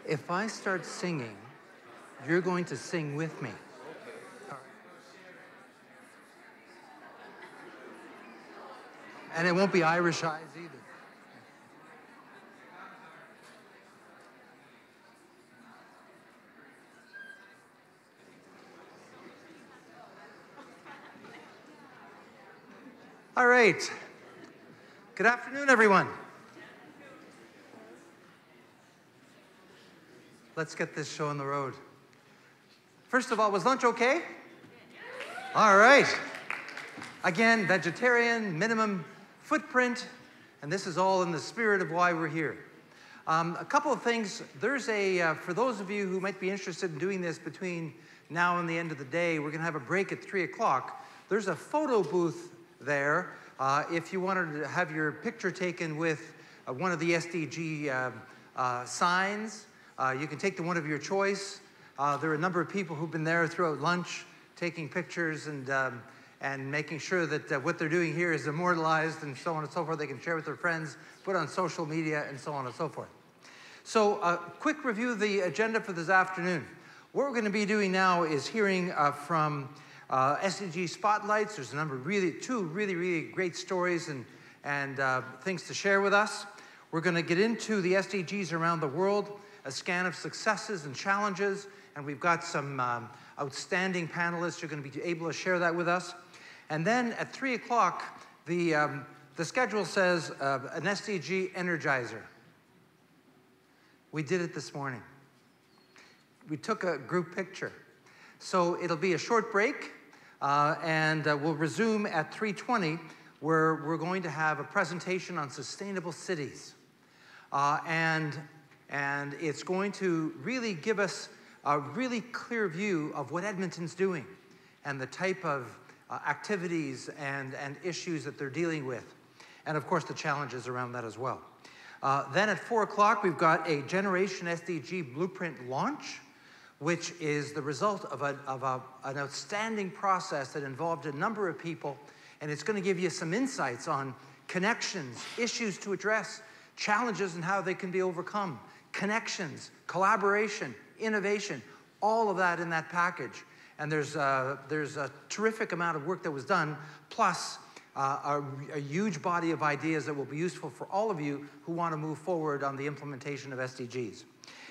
If I start singing, you're going to sing with me. All right. And it won't be Irish eyes either. All right. Good afternoon, everyone. Let's get this show on the road. First of all, was lunch okay? All right. Again, vegetarian, minimum footprint, and this is all in the spirit of why we're here. A couple of things. There's for those of you who might be interested in doing this between now and the end of the day, we're going to have a break at 3 o'clock. There's a photo booth there. If you wanted to have your picture taken with one of the SDG signs, you can take the one of your choice. There are a number of people who've been there throughout lunch taking pictures and making sure that what they're doing here is immortalized and so on and so forth. They can share with their friends, put on social media, and so on and so forth. So a quick review of the agenda for this afternoon. What we're going to be doing now is hearing from SDG Spotlights. There's a number of two really great stories and things to share with us. We're going to get into the SDGs around the world, a scan of successes and challenges, and we've got some outstanding panelists who are going to be able to share that with us. And then at 3 o'clock, the schedule says an SDG Energizer. We did it this morning. We took a group picture. So it'll be a short break, and we'll resume at 3:20, where we're going to have a presentation on sustainable cities. And it's going to really give us a really clear view of what Edmonton's doing and the type of activities and issues that they're dealing with. And of course, the challenges around that as well. Then at 4 o'clock, we've got a Generation SDG Blueprint launch, which is the result of an outstanding process that involved a number of people. And it's going to give you some insights on connections, issues to address, challenges and how they can be overcome, connections, collaboration, innovation, all of that in that package. And there's a terrific amount of work that was done, plus a huge body of ideas that will be useful for all of you who want to move forward on the implementation of SDGs.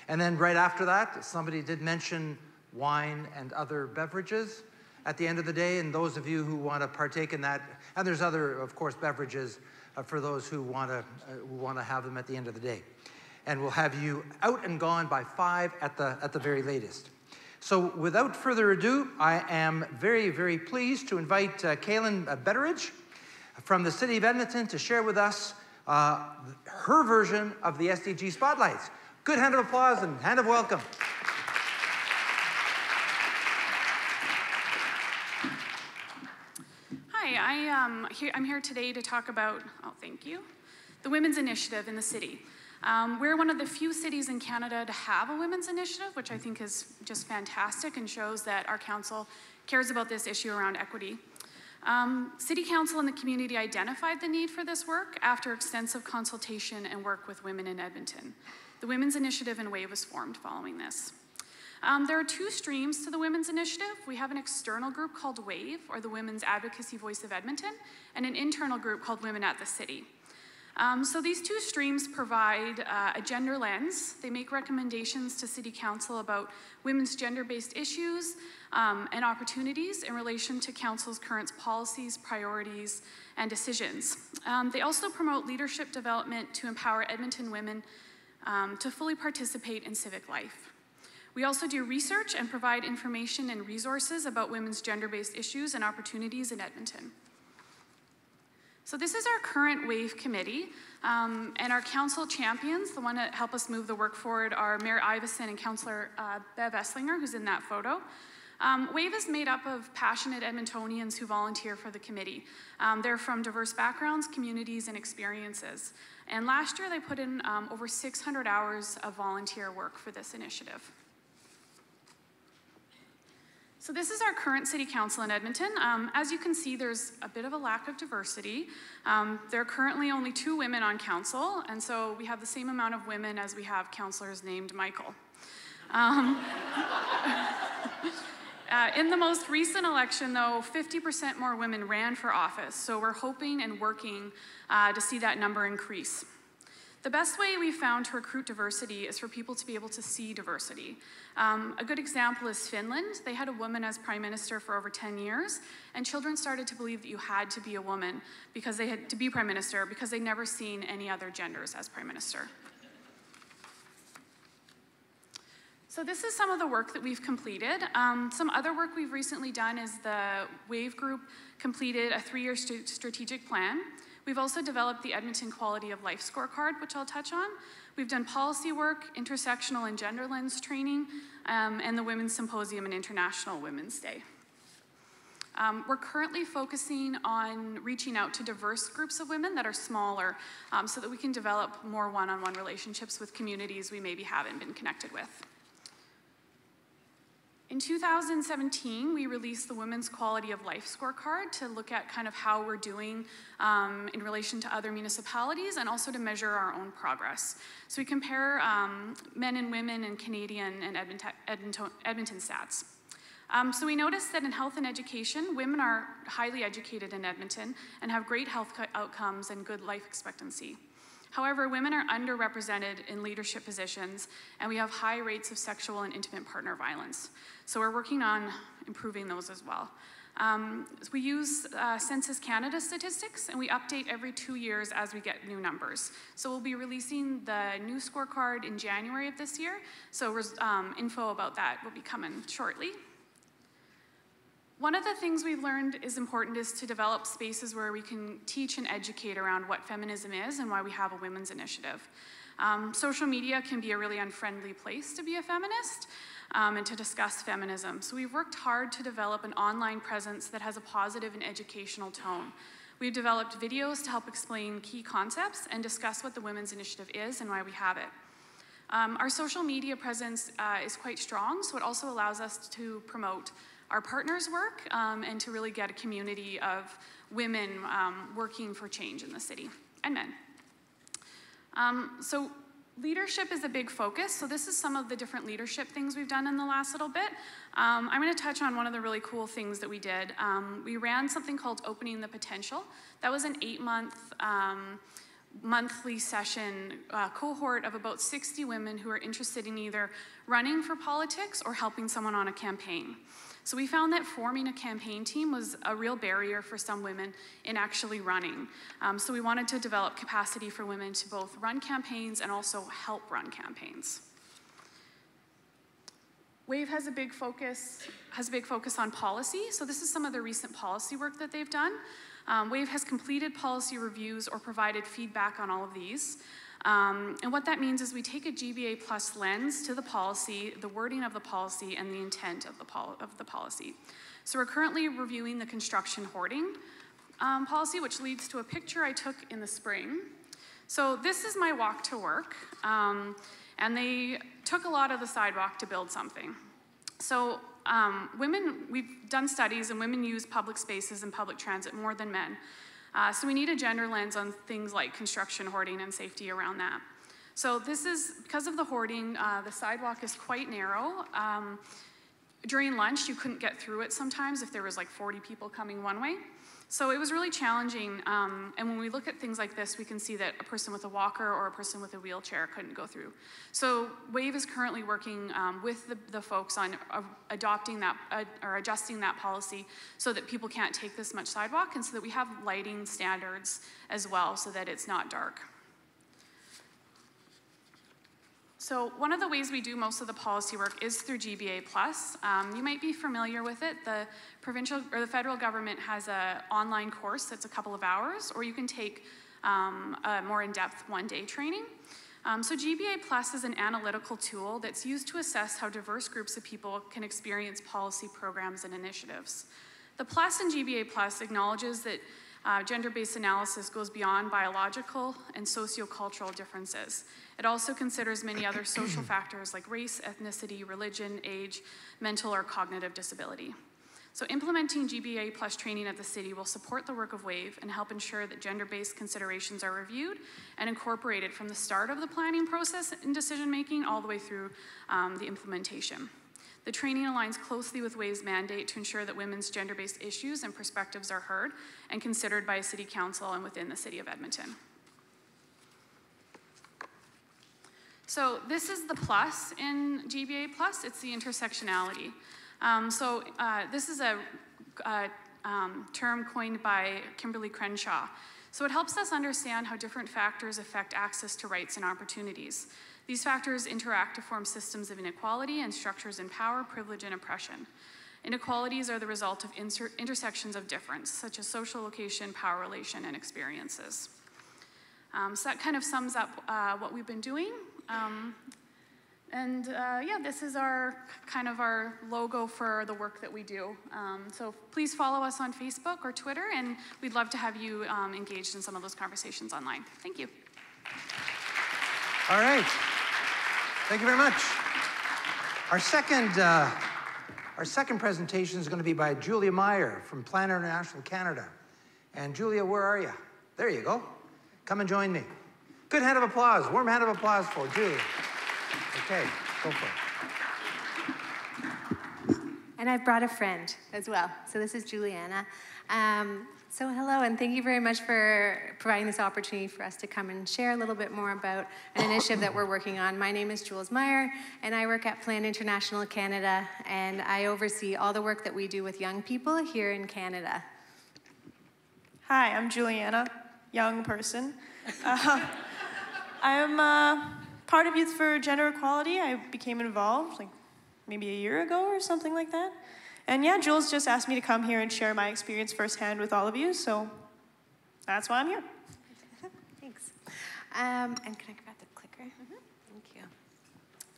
And then right after that, somebody did mention wine and other beverages at the end of the day, and those of you who want to partake in that, and there's other, of course, beverages for those who want to have them at the end of the day. And we'll have you out and gone by 5 at the very latest. So without further ado, I am very pleased to invite Kaylin Betteridge from the City of Edmonton to share with us her version of the SDG Spotlights. Good hand of applause and hand of welcome. Hi, I'm here today to talk about, thank you, the Women's Initiative in the city. We're one of the few cities in Canada to have a women's initiative, which I think is just fantastic and shows that our council cares about this issue around equity. City Council and the community identified the need for this work after extensive consultation and work with women in Edmonton. The Women's Initiative and WAVE was formed following this. There are 2 streams to the Women's Initiative. We have an external group called WAVE, or the Women's Advocacy Voice of Edmonton, and an internal group called Women at the City. So these 2 streams provide a gender lens. They make recommendations to City Council about women's gender-based issues and opportunities in relation to Council's current policies, priorities, and decisions. They also promote leadership development to empower Edmonton women to fully participate in civic life. We also do research and provide information and resources about women's gender-based issues and opportunities in Edmonton. So this is our current WAVE committee, and our council champions, the one that help us move the work forward, are Mayor Iveson and Councillor Bev Esslinger, who's in that photo. WAVE is made up of passionate Edmontonians who volunteer for the committee. They're from diverse backgrounds, communities, and experiences. And last year they put in over 600 hours of volunteer work for this initiative. So this is our current city council in Edmonton. As you can see, there's a bit of a lack of diversity. There are currently only 2 women on council, and so we have the same amount of women as we have councillors named Michael. In the most recent election, though, 50% more women ran for office, so we're hoping and working to see that number increase. The best way we found to recruit diversity is for people to be able to see diversity. A good example is Finland. They had a woman as prime minister for over 10 years, and children started to believe that you had to be a woman because they had to be prime minister because they'd never seen any other genders as prime minister. So this is some of the work that we've completed. Some other work we've recently done is the WAVE group completed a 3-year strategic plan. We've also developed the Edmonton Quality of Life Scorecard, which I'll touch on. We've done policy work, intersectional and gender lens training, and the Women's Symposium and International Women's Day. We're currently focusing on reaching out to diverse groups of women that are smaller so that we can develop more one-on-one relationships with communities we maybe haven't been connected with. In 2017, we released the Women's Quality of Life Scorecard to look at kind of how we're doing in relation to other municipalities and also to measure our own progress. So we compare men and women in Canadian and Edmonton stats. So we noticed that in health and education, women are highly educated in Edmonton and have great health outcomes and good life expectancy. However, women are underrepresented in leadership positions, and we have high rates of sexual and intimate partner violence. So we're working on improving those as well. We use Census Canada statistics, and we update every 2 years as we get new numbers. So we'll be releasing the new scorecard in January of this year, so info about that will be coming shortly. One of the things we've learned is important is to develop spaces where we can teach and educate around what feminism is and why we have a women's initiative. Social media can be a really unfriendly place to be a feminist and to discuss feminism. So we've worked hard to develop an online presence that has a positive and educational tone. We've developed videos to help explain key concepts and discuss what the Women's Initiative is and why we have it. Our social media presence is quite strong, so it also allows us to promote our partners' work and to really get a community of women working for change in the city, and men. So leadership is a big focus, so this is some of the different leadership things we've done in the last little bit. I'm going to touch on one of the really cool things that we did. We ran something called Opening the Potential. That was an 8-month monthly session cohort of about 60 women who are interested in either running for politics or helping someone on a campaign. So we found that forming a campaign team was a real barrier for some women in actually running. So we wanted to develop capacity for women to both run campaigns and also help run campaigns. WAVE has a big focus on policy. So this is some of the recent policy work that they've done. WAVE has completed policy reviews or provided feedback on all of these. And what that means is we take a GBA plus lens to the policy, the wording of the policy, and the intent of the policy. So we're currently reviewing the construction hoarding policy, which leads to a picture I took in the spring. So this is my walk to work, and they took a lot of the sidewalk to build something. So we've done studies, and women use public spaces and public transit more than men. So we need a gender lens on things like construction, hoarding, and safety around that. So this is, because of the hoarding, the sidewalk is quite narrow. During lunch, you couldn't get through it sometimes if there was like 40 people coming one way. So it was really challenging, and when we look at things like this, we can see that a person with a walker or a person with a wheelchair couldn't go through. So WAVE is currently working with the folks on adopting that, or adjusting that policy so that people can't take this much sidewalk, and so that we have lighting standards as well so that it's not dark. So one of the ways we do most of the policy work is through GBA+. You might be familiar with it. The provincial or the federal government has an online course that's a couple of hours, or you can take a more in-depth one-day training. So GBA+ is an analytical tool that's used to assess how diverse groups of people can experience policy programs and initiatives. The plus in GBA+ acknowledges that gender-based analysis goes beyond biological and sociocultural differences. It also considers many other social factors like race, ethnicity, religion, age, mental or cognitive disability. So implementing GBA+ training at the city will support the work of WAVE and help ensure that gender-based considerations are reviewed and incorporated from the start of the planning process and decision-making all the way through the implementation. The training aligns closely with WAVE's mandate to ensure that women's gender-based issues and perspectives are heard and considered by City Council and within the City of Edmonton. So this is the plus in GBA+, it's the intersectionality. This is a term coined by Kimberly Crenshaw. So it helps us understand how different factors affect access to rights and opportunities. These factors interact to form systems of inequality and structures in power, privilege, and oppression. Inequalities are the result of intersections of difference, such as social location, power relation, and experiences. So that kind of sums up what we've been doing. Yeah, this is our logo for the work that we do. So please follow us on Facebook or Twitter, and we'd love to have you engaged in some of those conversations online. Thank you. All right. Thank you very much. Our second presentation is going to be by Julia Meyer from Plan International Canada. And Julia, where are you? There you go. Come and join me. Good hand of applause. Warm hand of applause for Julia. Okay, go for it. And I've brought a friend as well. So this is Juliana. So hello, and thank you very much for providing this opportunity for us to come and share a little bit more about an initiative that we're working on. My name is Jules Meyer, and I work at Plan International Canada, and I oversee all the work that we do with young people here in Canada. Hi, I'm Juliana, young person. I'm part of Youth for Gender Equality. I became involved like maybe a year ago or something like that. And yeah, Jules just asked me to come here and share my experience firsthand with all of you, so that's why I'm here. Thanks. And can I grab the clicker? Thank you.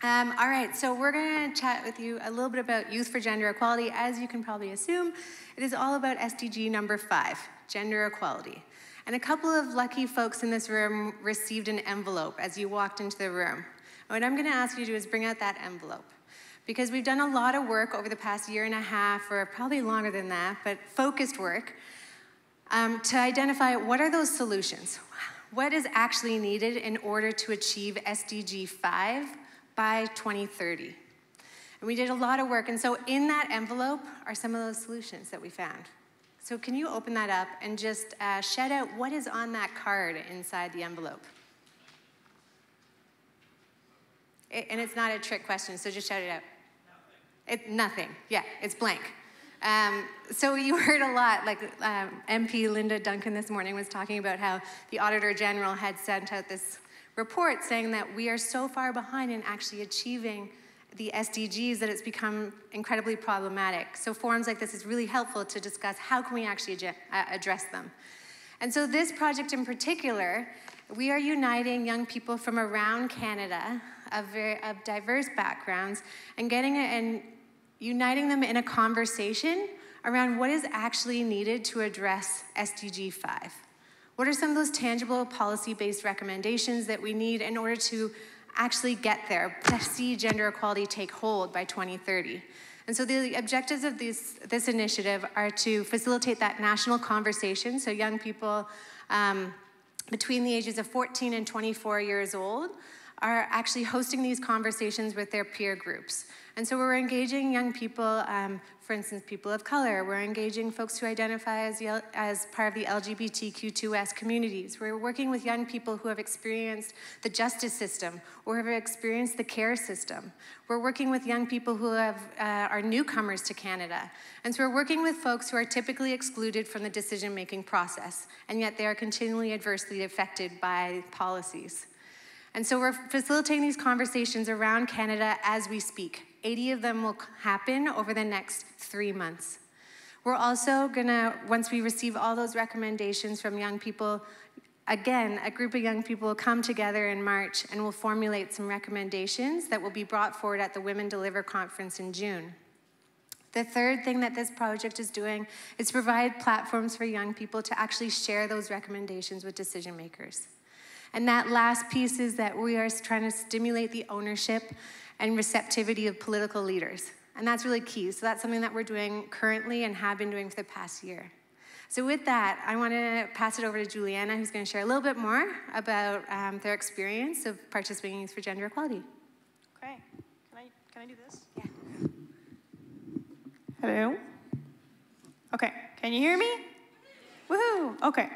All right, so we're going to chat with you a little bit about Youth for Gender Equality. As you can probably assume, it is all about SDG number 5, gender equality. And a couple of lucky folks in this room received an envelope as you walked into the room. And what I'm going to ask you to do is bring out that envelope. Because we've done a lot of work over the past year and a half, or probably longer than that, but focused work, to identify what are those solutions? What is actually needed in order to achieve SDG 5 by 2030? And we did a lot of work, and so in that envelope are some of those solutions that we found. So can you open that up and just shout out what is on that card inside the envelope? And it's not a trick question, so just shout it out. Nothing. Yeah, it's blank. So you heard a lot, like MP Linda Duncan this morning was talking about how the Auditor General had sent out this report saying that we are so far behind in actually achieving the SDGs that it's become incredibly problematic. So forums like this is really helpful to discuss how can we actually address them. And so this project in particular, we are uniting young people from around Canada of diverse backgrounds and uniting them in a conversation around what is actually needed to address SDG 5. What are some of those tangible policy-based recommendations that we need in order to actually get there, to see gender equality take hold by 2030? And so the objectives of this initiative are to facilitate that national conversation, so young people between the ages of 14 and 24 years old are actually hosting these conversations with their peer groups. And so we're engaging young people, for instance, people of color. We're engaging folks who identify as part of the LGBTQ2S communities. We're working with young people who have experienced the justice system or have experienced the care system. We're working with young people who are newcomers to Canada. And so we're working with folks who are typically excluded from the decision-making process, and yet they are continually adversely affected by policies. And so we're facilitating these conversations around Canada as we speak. 80 of them will happen over the next 3 months. We're also gonna, once we receive all those recommendations from young people, again, a group of young people will come together in March and will formulate some recommendations that will be brought forward at the Women Deliver Conference in June. The third thing that this project is doing is provide platforms for young people to actually share those recommendations with decision makers. And that last piece is that we are trying to stimulate the ownership and receptivity of political leaders. And that's really key. So that's something that we're doing currently and have been doing for the past year. So with that, I want to pass it over to Juliana, who's going to share a little bit more about their experience of participating in Youth for Gender Equality. Okay, can I do this? Yeah. Hello? Okay, can you hear me? Woohoo, okay.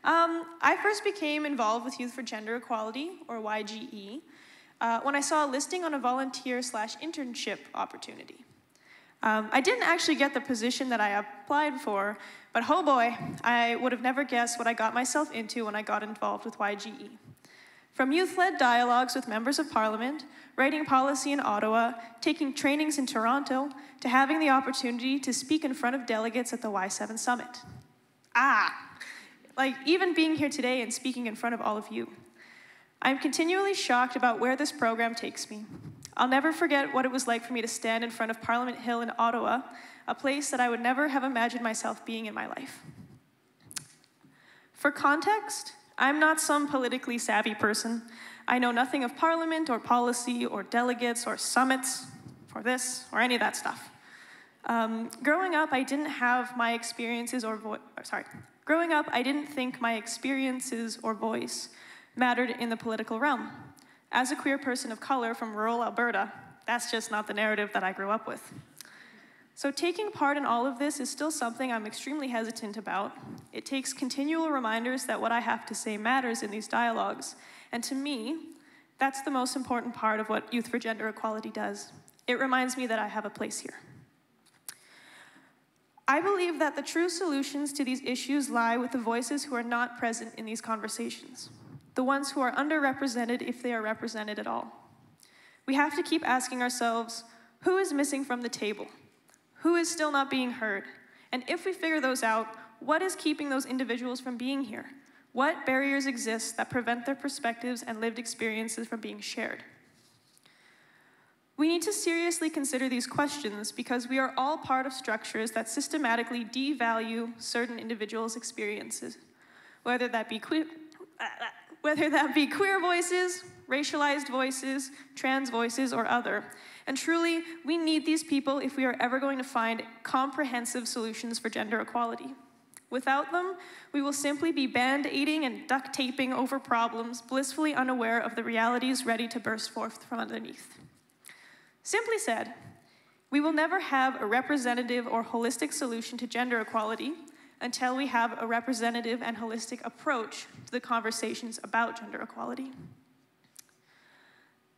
I first became involved with Youth for Gender Equality, or YGE, when I saw a listing on a volunteer/internship opportunity. I didn't actually get the position that I applied for, but oh boy, I would have never guessed what I got myself into when I got involved with YGE. From youth-led dialogues with members of parliament, writing policy in Ottawa, taking trainings in Toronto, to having the opportunity to speak in front of delegates at the Y7 Summit. Like even being here today and speaking in front of all of you. I'm continually shocked about where this program takes me. I'll never forget what it was like for me to stand in front of Parliament Hill in Ottawa, a place that I would never have imagined myself being in my life. For context, I'm not some politically savvy person. I know nothing of Parliament or policy or delegates or summits or this or any of that stuff. Growing up, I didn't have my experiences Growing up, I didn't think my experiences or voice mattered in the political realm. As a queer person of color from rural Alberta, that's just not the narrative that I grew up with. So taking part in all of this is still something I'm extremely hesitant about. It takes continual reminders that what I have to say matters in these dialogues. And to me, that's the most important part of what Youth for Gender Equality does. It reminds me that I have a place here. I believe that the true solutions to these issues lie with the voices who are not present in these conversations, the ones who are underrepresented if they are represented at all. We have to keep asking ourselves, who is missing from the table? Who is still not being heard? And if we figure those out, what is keeping those individuals from being here? What barriers exist that prevent their perspectives and lived experiences from being shared? We need to seriously consider these questions because we are all part of structures that systematically devalue certain individuals' experiences, whether that be queer voices, racialized voices, trans voices, or other. And truly, we need these people if we are ever going to find comprehensive solutions for gender equality. Without them, we will simply be band-aiding and duct-taping over problems, blissfully unaware of the realities ready to burst forth from underneath. Simply said, we will never have a representative or holistic solution to gender equality until we have a representative and holistic approach to the conversations about gender equality.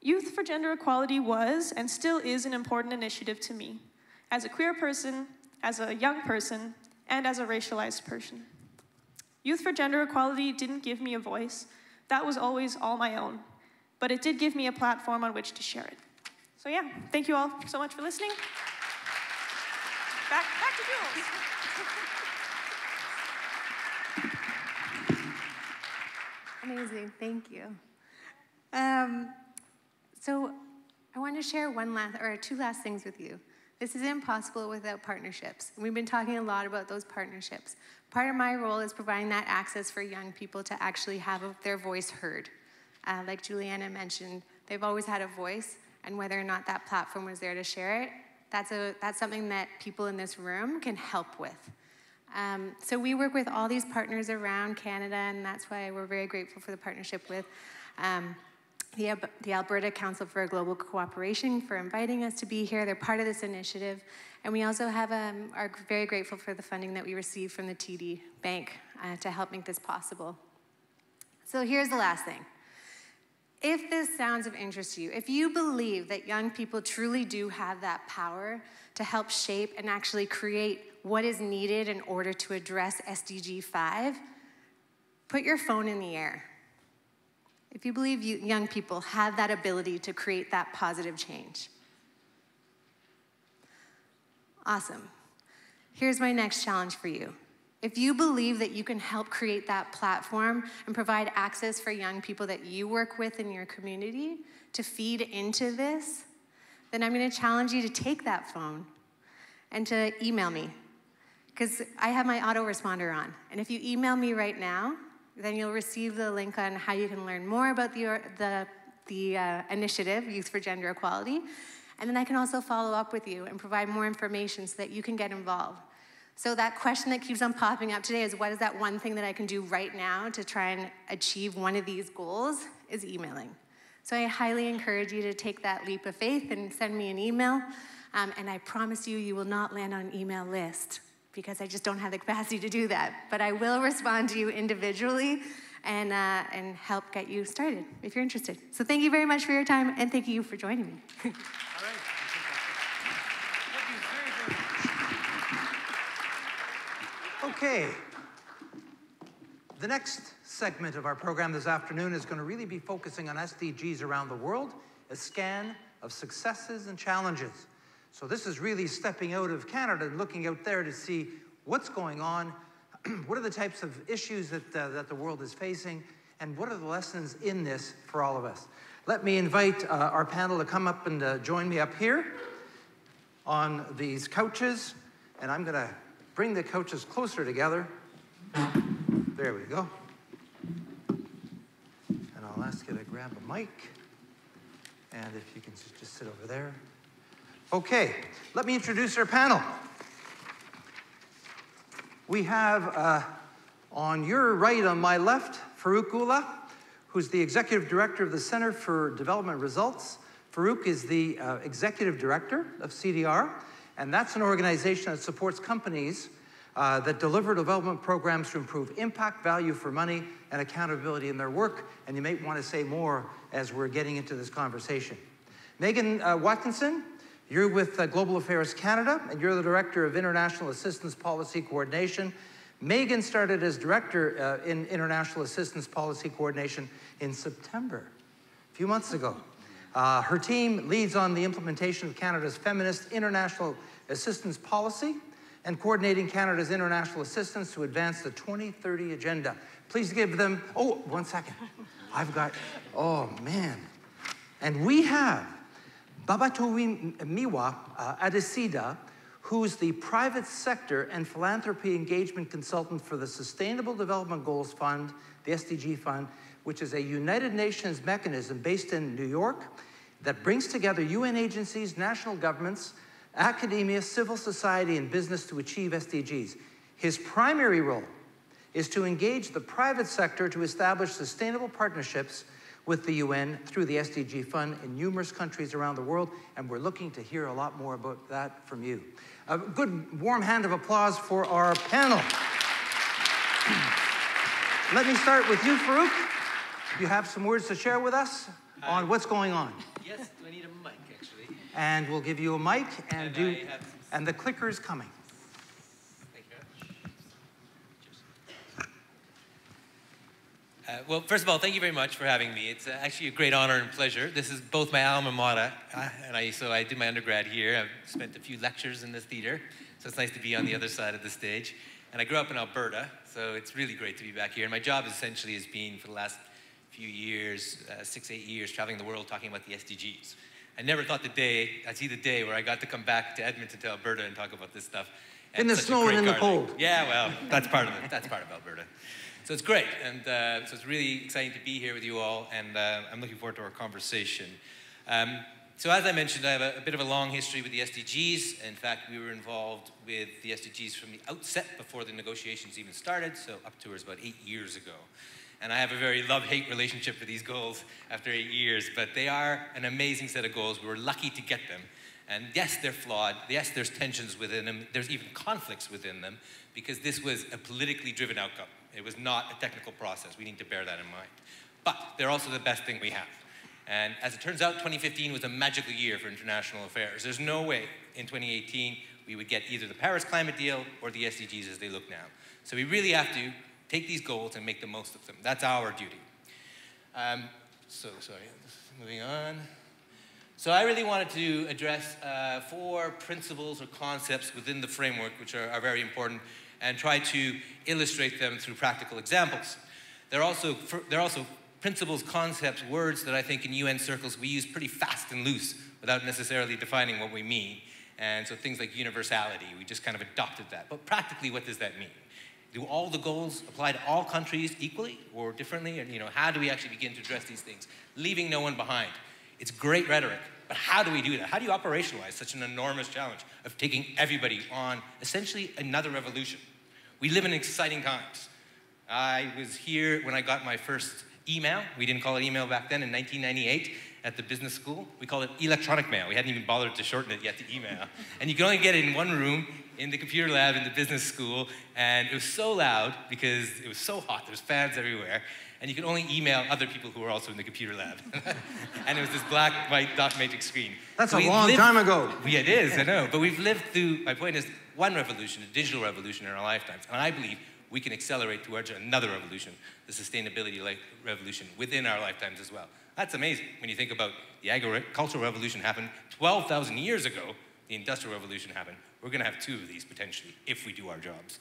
Youth for Gender Equality was and still is an important initiative to me, as a queer person, as a young person, and as a racialized person. Youth for Gender Equality didn't give me a voice. That was always all my own, but it did give me a platform on which to share it. So yeah, thank you all so much for listening. Back to Jules. Amazing, thank you. So I want to share two last things with you. This is impossible without partnerships. We've been talking a lot about those partnerships. Part of my role is providing that access for young people to actually have their voice heard. Like Juliana mentioned, they've always had a voice, and whether or not that platform was there to share it, that's something that people in this room can help with. So we work with all these partners around Canada, and that's why we're very grateful for the partnership with the Alberta Council for Global Cooperation for inviting us to be here. They're part of this initiative. And we also are very grateful for the funding that we received from the TD Bank to help make this possible. So here's the last thing. If this sounds of interest to you, if you believe that young people truly do have that power to help shape and actually create what is needed in order to address SDG 5, put your phone in the air. if you believe young people have that ability to create that positive change. Awesome. Here's my next challenge for you. If you believe that you can help create that platform and provide access for young people that you work with in your community to feed into this, then I'm going to challenge you to take that phone and to email me, because I have my autoresponder on. And if you email me right now, then you'll receive the link on how you can learn more about the initiative, Youth for Gender Equality. And then I can also follow up with you and provide more information so that you can get involved. So that question that keeps on popping up today is, what is that one thing that I can do right now to try and achieve one of these goals, is emailing. So I highly encourage you to take that leap of faith and send me an email. And I promise you, you will not land on an email list, because I just don't have the capacity to do that. But I will respond to you individually and help get you started if you're interested. So thank you very much for your time, and thank you for joining me. All right. Thank you very, very much. Okay. The next segment of our program this afternoon is going to really be focusing on SDGs around the world, a scan of successes and challenges. So this is really stepping out of Canada and looking out there to see what's going on, what are the types of issues that the world is facing, and what are the lessons in this for all of us. Let me invite our panel to come up and join me up here on these couches, and I'm going to bring the couches closer together. There we go. And I'll ask you to grab a mic, and if you can just sit over there. Okay, let me introduce our panel. We have on your right, on my left, Farouk Ullah, who's the Executive Director of the Center for Development Results. Farouk is the Executive Director of CDR, and that's an organization that supports companies that deliver development programs to improve impact, value for money, and accountability in their work. And you may want to say more as we're getting into this conversation. Megan Watkinson, you're with Global Affairs Canada, and you're the Director of International Assistance Policy Coordination. Megan started as Director in International Assistance Policy Coordination in September, a few months ago. Her team leads on the implementation of Canada's feminist international assistance policy and coordinating Canada's international assistance to advance the 2030 agenda. Please give them, oh, 1 second. Oh man. And we have Babatowi-Miwa Adesida, who's the private sector and philanthropy engagement consultant for the Sustainable Development Goals Fund, the SDG Fund, which is a United Nations mechanism based in New York that brings together UN agencies, national governments, academia, civil society, and business to achieve SDGs. His primary role is to engage the private sector to establish sustainable partnerships with the UN through the SDG Fund in numerous countries around the world, and we're looking to hear a lot more about that from you. A good warm hand of applause for our panel. Let me start with you, Farouk. You have some words to share with us on what's going on. Yes, do I need a mic, actually? And we'll give you a mic, and the clicker is coming. Well, first of all, thank you very much for having me. It's actually a great honor and pleasure. This is both my alma mater, so I did my undergrad here. I've spent a few lectures in this theater, so it's nice to be on the other side of the stage. And I grew up in Alberta, so it's really great to be back here. And my job essentially has been, for the last few years, 6-8 years, traveling the world talking about the SDGs. I never thought I'd see the day where I got to come back to Edmonton, to Alberta, and talk about this stuff. In the snow and in the cold. Yeah, well, that's part of it. That's part of Alberta. So it's great, and so it's really exciting to be here with you all, and I'm looking forward to our conversation. So as I mentioned, I have a bit of a long history with the SDGs. In fact, we were involved with the SDGs from the outset before the negotiations even started, so up to us about 8 years ago. And I have a very love-hate relationship with these goals after 8 years, but they are an amazing set of goals. We were lucky to get them. And yes, they're flawed. Yes, there's tensions within them. There's even conflicts within them, because this was a politically driven outcome. It was not a technical process. We need to bear that in mind. But they're also the best thing we have. And as it turns out, 2015 was a magical year for international affairs. There's no way in 2018 we would get either the Paris climate deal or the SDGs as they look now. So we really have to take these goals and make the most of them. That's our duty. Sorry, moving on. So I really wanted to address 4 principles or concepts within the framework, which are very important, and try to illustrate them through practical examples. They're also principles, concepts, words that I think in UN circles we use pretty fast and loose without necessarily defining what we mean. And so things like universality, we just kind of adopted that. But practically, what does that mean? Do all the goals apply to all countries equally or differently? And how do we actually begin to address these things? Leaving no one behind. It's great rhetoric, but how do we do that? How do you operationalize such an enormous challenge of taking everybody on essentially another revolution? We live in exciting times. I was here when I got my first email. We didn't call it email back then, in 1998 at the business school. We called it electronic mail. We hadn't even bothered to shorten it yet to email. And you could only get it in one room in the computer lab in the business school. And it was so loud because it was so hot. There's fans everywhere. And you could only email other people who were also in the computer lab. And it was this black, white dot matrix screen. That's a long time ago. Yeah, it is, I know. But we've lived through, my point is, one revolution, a digital revolution in our lifetimes. And I believe we can accelerate towards another revolution, the sustainability revolution, within our lifetimes as well. That's amazing when you think about the agricultural revolution happened 12,000 years ago, the industrial revolution happened. We're going to have 2 of these potentially if we do our jobs.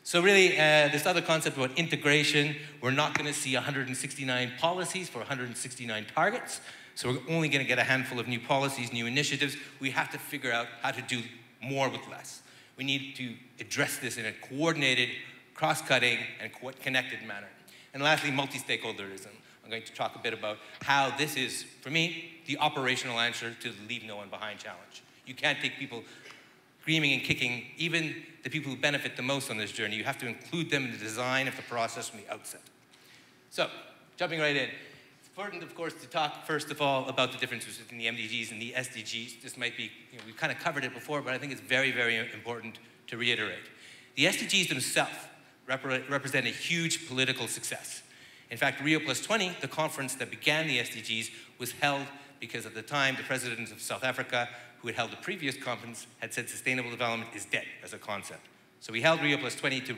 So really, this other concept about integration, we're not going to see 169 policies for 169 targets. So we're only going to get a handful of new policies, new initiatives. We have to figure out how to do more with less. We need to address this in a coordinated, cross-cutting, and connected manner. And lastly, multi-stakeholderism. I'm going to talk a bit about how this is, for me, the operational answer to the leave no one behind challenge. You can't take people screaming and kicking, even the people who benefit the most on this journey. You have to include them in the design of the process from the outset. So, jumping right in. It's important, of course, to talk, first of all, about the differences between the MDGs and the SDGs. This might be, we've kind of covered it before, but I think it's very, very important to reiterate. The SDGs themselves represent a huge political success. In fact, Rio Plus 20, the conference that began the SDGs, was held because at the time the president of South Africa, who had held the previous conference, had said sustainable development is dead as a concept. So we held Rio Plus 20 to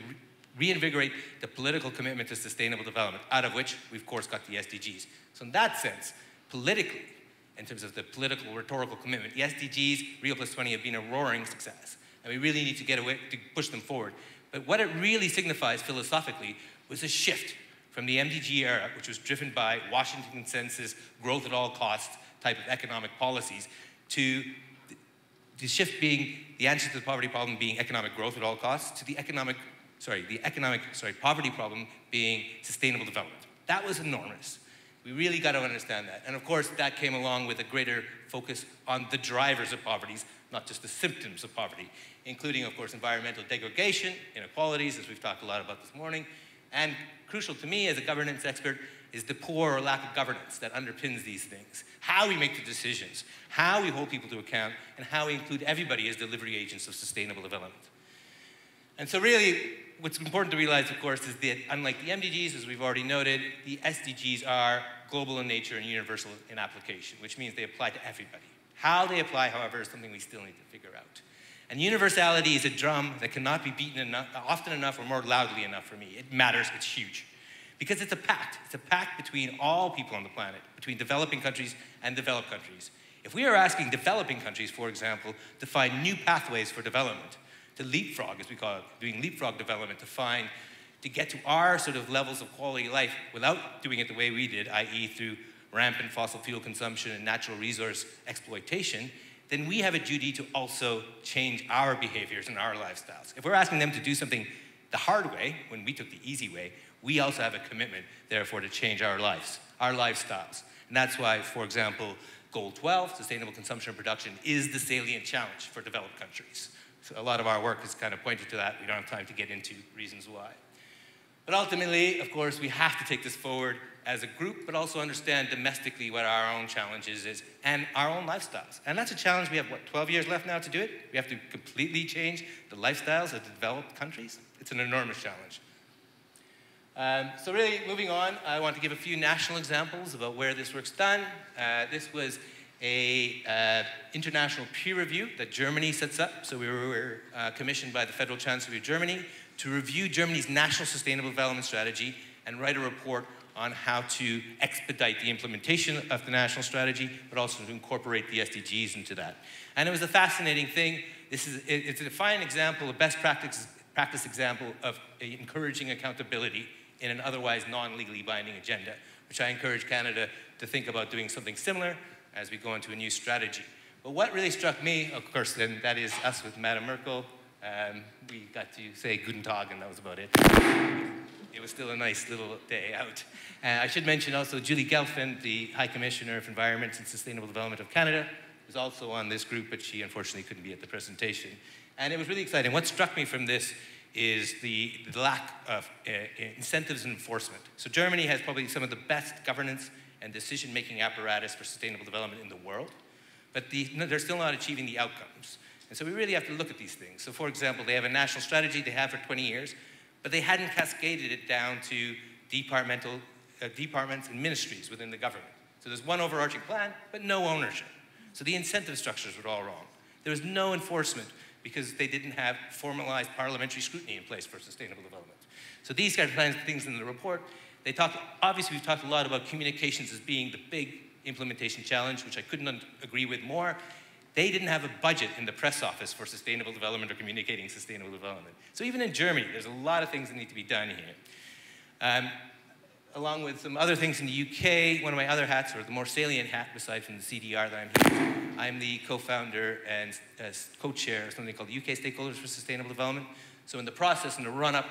reinvigorate the political commitment to sustainable development, out of which we, of course, got the SDGs. So in that sense, politically, in terms of the political, rhetorical commitment, the SDGs, Rio Plus 20, have been a roaring success. And we really need to get away to push them forward. But what it really signifies philosophically was a shift from the MDG era, which was driven by Washington consensus, growth at all costs type of economic policies, to the shift being the answer to the poverty problem being economic growth at all costs, to the poverty problem being sustainable development. That was enormous. We really got to understand that. And of course, that came along with a greater focus on the drivers of poverty, not just the symptoms of poverty, including, of course, environmental degradation, inequalities, as we've talked a lot about this morning, and crucial to me as a governance expert is the poor or lack of governance that underpins these things. How we make the decisions, how we hold people to account, and how we include everybody as delivery agents of sustainable development. And so really, what's important to realize, of course, is that unlike the MDGs, as we've already noted, the SDGs are global in nature and universal in application, which means they apply to everybody. How they apply, however, is something we still need to figure out. And universality is a drum that cannot be beaten often enough or more loudly enough for me. It matters, it's huge. Because it's a pact. It's a pact between all people on the planet, between developing countries and developed countries. If we are asking developing countries, for example, to find new pathways for development, to leapfrog, as we call it, doing leapfrog development, to get to our sort of levels of quality of life without doing it the way we did, i.e. through rampant fossil fuel consumption and natural resource exploitation, then we have a duty to also change our behaviors and our lifestyles. If we're asking them to do something the hard way, when we took the easy way, we also have a commitment, therefore, to change our lives, our lifestyles. And that's why, for example, Goal 12, sustainable consumption and production, is the salient challenge for developed countries. So a lot of our work is kind of pointed to that. We don't have time to get into reasons why. But ultimately, of course, we have to take this forward as a group, but also understand domestically what our own challenges is and our own lifestyles. And that's a challenge. We have, 12 years left now to do it? We have to completely change the lifestyles of the developed countries. It's an enormous challenge. So really, moving on, I want to give a few national examples about where this work's done. This was a international peer review that Germany sets up. So we were commissioned by the Federal Chancellery of Germany to review Germany's national sustainable development strategy and write a report on how to expedite the implementation of the national strategy, but also to incorporate the SDGs into that. And it was a fascinating thing. It's a fine example, a best practice example of encouraging accountability in an otherwise non-legally binding agenda, which I encourage Canada to think about doing something similar as we go into a new strategy. But what really struck me, of course, then that is us with Madame Merkel. We got to say Guten Tag, and that was about it. It was still a nice little day out. I should mention also Julie Gelfand, the High Commissioner of Environment and Sustainable Development of Canada, was also on this group, but she unfortunately couldn't be at the presentation. And it was really exciting. What struck me from this is the lack of incentives and enforcement. So Germany has probably some of the best governance and decision-making apparatus for sustainable development in the world, but they're still not achieving the outcomes. And so we really have to look at these things. So for example, they have a national strategy they have for 20 years, but they hadn't cascaded it down to departments and ministries within the government. So there's one overarching plan, but no ownership. So the incentive structures were all wrong. There was no enforcement because they didn't have formalized parliamentary scrutiny in place for sustainable development. So these kind of things in the report, obviously we've talked a lot about communications as being the big implementation challenge, which I couldn't agree with more. They didn't have a budget in the press office for sustainable development or communicating sustainable development. So even in Germany, there's a lot of things that need to be done here. Along with some other things in the UK, one of my other hats, or the more salient hat, aside from the CDR that I'm here, I'm the co-founder and co-chair of something called the UK Stakeholders for Sustainable Development. So in the process, in the run-up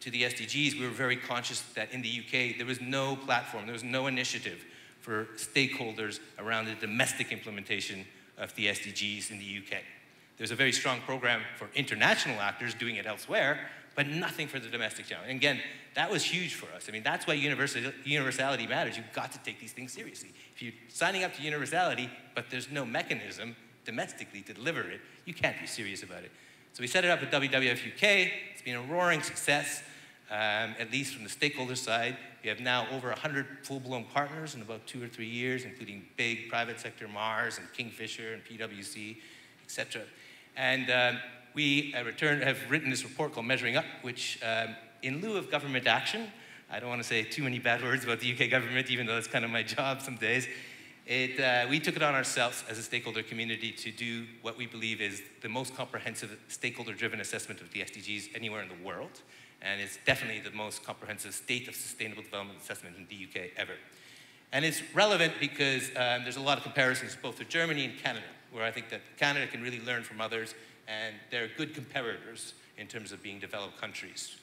to the SDGs, we were very conscious that in the UK, there was no platform, there was no initiative for stakeholders around the domestic implementation of the SDGs in the UK. There's a very strong program for international actors doing it elsewhere, but nothing for the domestic challenge. And again, that was huge for us. I mean, that's why universality matters. You've got to take these things seriously. If you're signing up to universality, but there's no mechanism domestically to deliver it, you can't be serious about it. So we set it up at WWF UK. It's been a roaring success, at least from the stakeholder side. We have now over 100 full-blown partners in about 2 or 3 years, including big private sector, Mars and Kingfisher and PwC, et cetera. And we have written this report called Measuring Up, which in lieu of government action, I don't want to say too many bad words about the UK government, even though it's kind of my job some days, we took it on ourselves as a stakeholder community to do what we believe is the most comprehensive stakeholder-driven assessment of the SDGs anywhere in the world. And it's definitely the most comprehensive state of sustainable development assessment in the UK ever. And it's relevant because there's a lot of comparisons both to Germany and Canada, where I think that Canada can really learn from others, and they're good comparators in terms of being developed countries,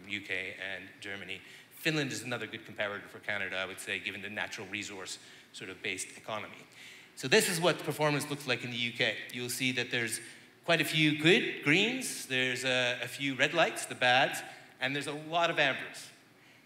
UK and Germany. Finland is another good comparator for Canada, I would say, given the natural resource sort of based economy. So this is what performance looks like in the UK. You'll see that there's quite a few good greens, there's a few red lights, the bads, and there's a lot of ambers.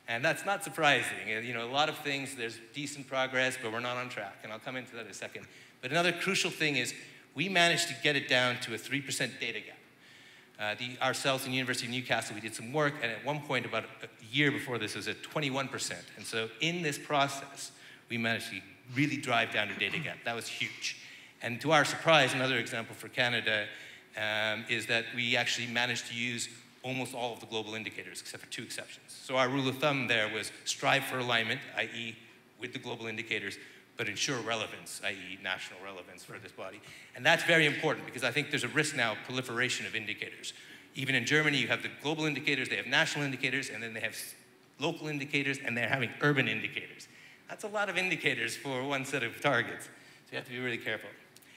And that's not surprising. You know, a lot of things, there's decent progress, but we're not on track, and I'll come into that in a second. But another crucial thing is we managed to get it down to a 3% data gap. Ourselves and University of Newcastle, we did some work, and at one point, about a year before this, it was at 21%. And so in this process, we managed to really drive down the data gap. That was huge. And to our surprise, another example for Canada is that we actually managed to use almost all of the global indicators, except for 2 exceptions. So our rule of thumb there was strive for alignment, i.e. with the global indicators, but ensure relevance, i.e. national relevance for this body. And that's very important because I think there's a risk now of proliferation of indicators. Even in Germany, you have the global indicators, they have national indicators, and then they have local indicators, and they're having urban indicators. That's a lot of indicators for one set of targets. So you have to be really careful.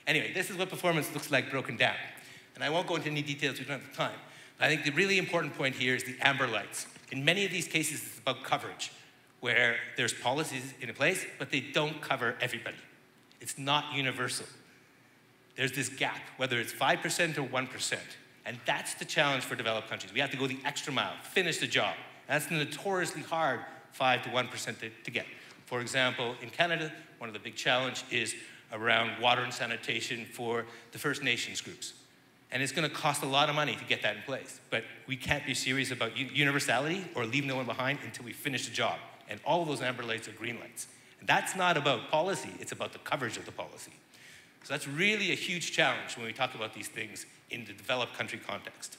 Anyway, this is what performance looks like broken down. And I won't go into any details, we don't have the time. I think the really important point here is the amber lights. In many of these cases, it's about coverage, where there's policies in place, but they don't cover everybody. It's not universal. There's this gap, whether it's 5% or 1%. And that's the challenge for developed countries. We have to go the extra mile, finish the job. That's the notoriously hard 5 to 1% to get. For example, in Canada, one of the big challenges is around water and sanitation for the First Nations groups. And it's going to cost a lot of money to get that in place. But we can't be serious about universality or leave no one behind until we finish the job. And all of those amber lights are green lights. And that's not about policy, it's about the coverage of the policy. So that's really a huge challenge when we talk about these things in the developed country context.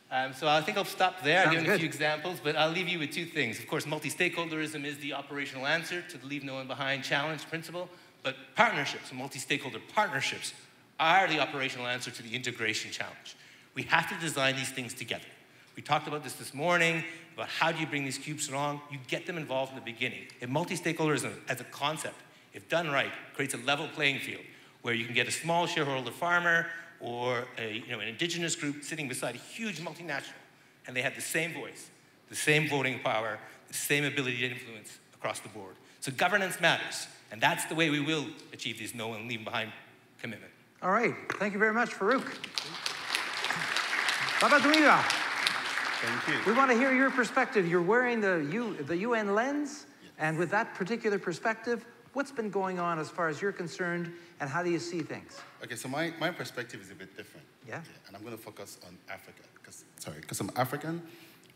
So I think I'll stop there. I've Sounds given a good. few examples, but I'll leave you with two things. Of course, multi-stakeholderism is the operational answer to the leave no one behind challenge principle, but partnerships, multi-stakeholder partnerships, are the operational answer to the integration challenge. We have to design these things together. We talked about this morning, about how do you bring these cubes along. You get them involved in the beginning. If multi-stakeholderism as a concept, if done right, creates a level playing field where you can get a small shareholder farmer or an indigenous group sitting beside a huge multinational, and they have the same voice, the same voting power, the same ability to influence across the board. So governance matters, and that's the way we will achieve this no one leave behind commitment. All right. Thank you very much, Farouk. Babatunga, Thank you. we want to hear your perspective. You're wearing the UN lens, and with that particular perspective, what's been going on as far as you're concerned, and how do you see things? Okay, so my perspective is a bit different. Yeah? And I'm going to focus on Africa, because I'm African,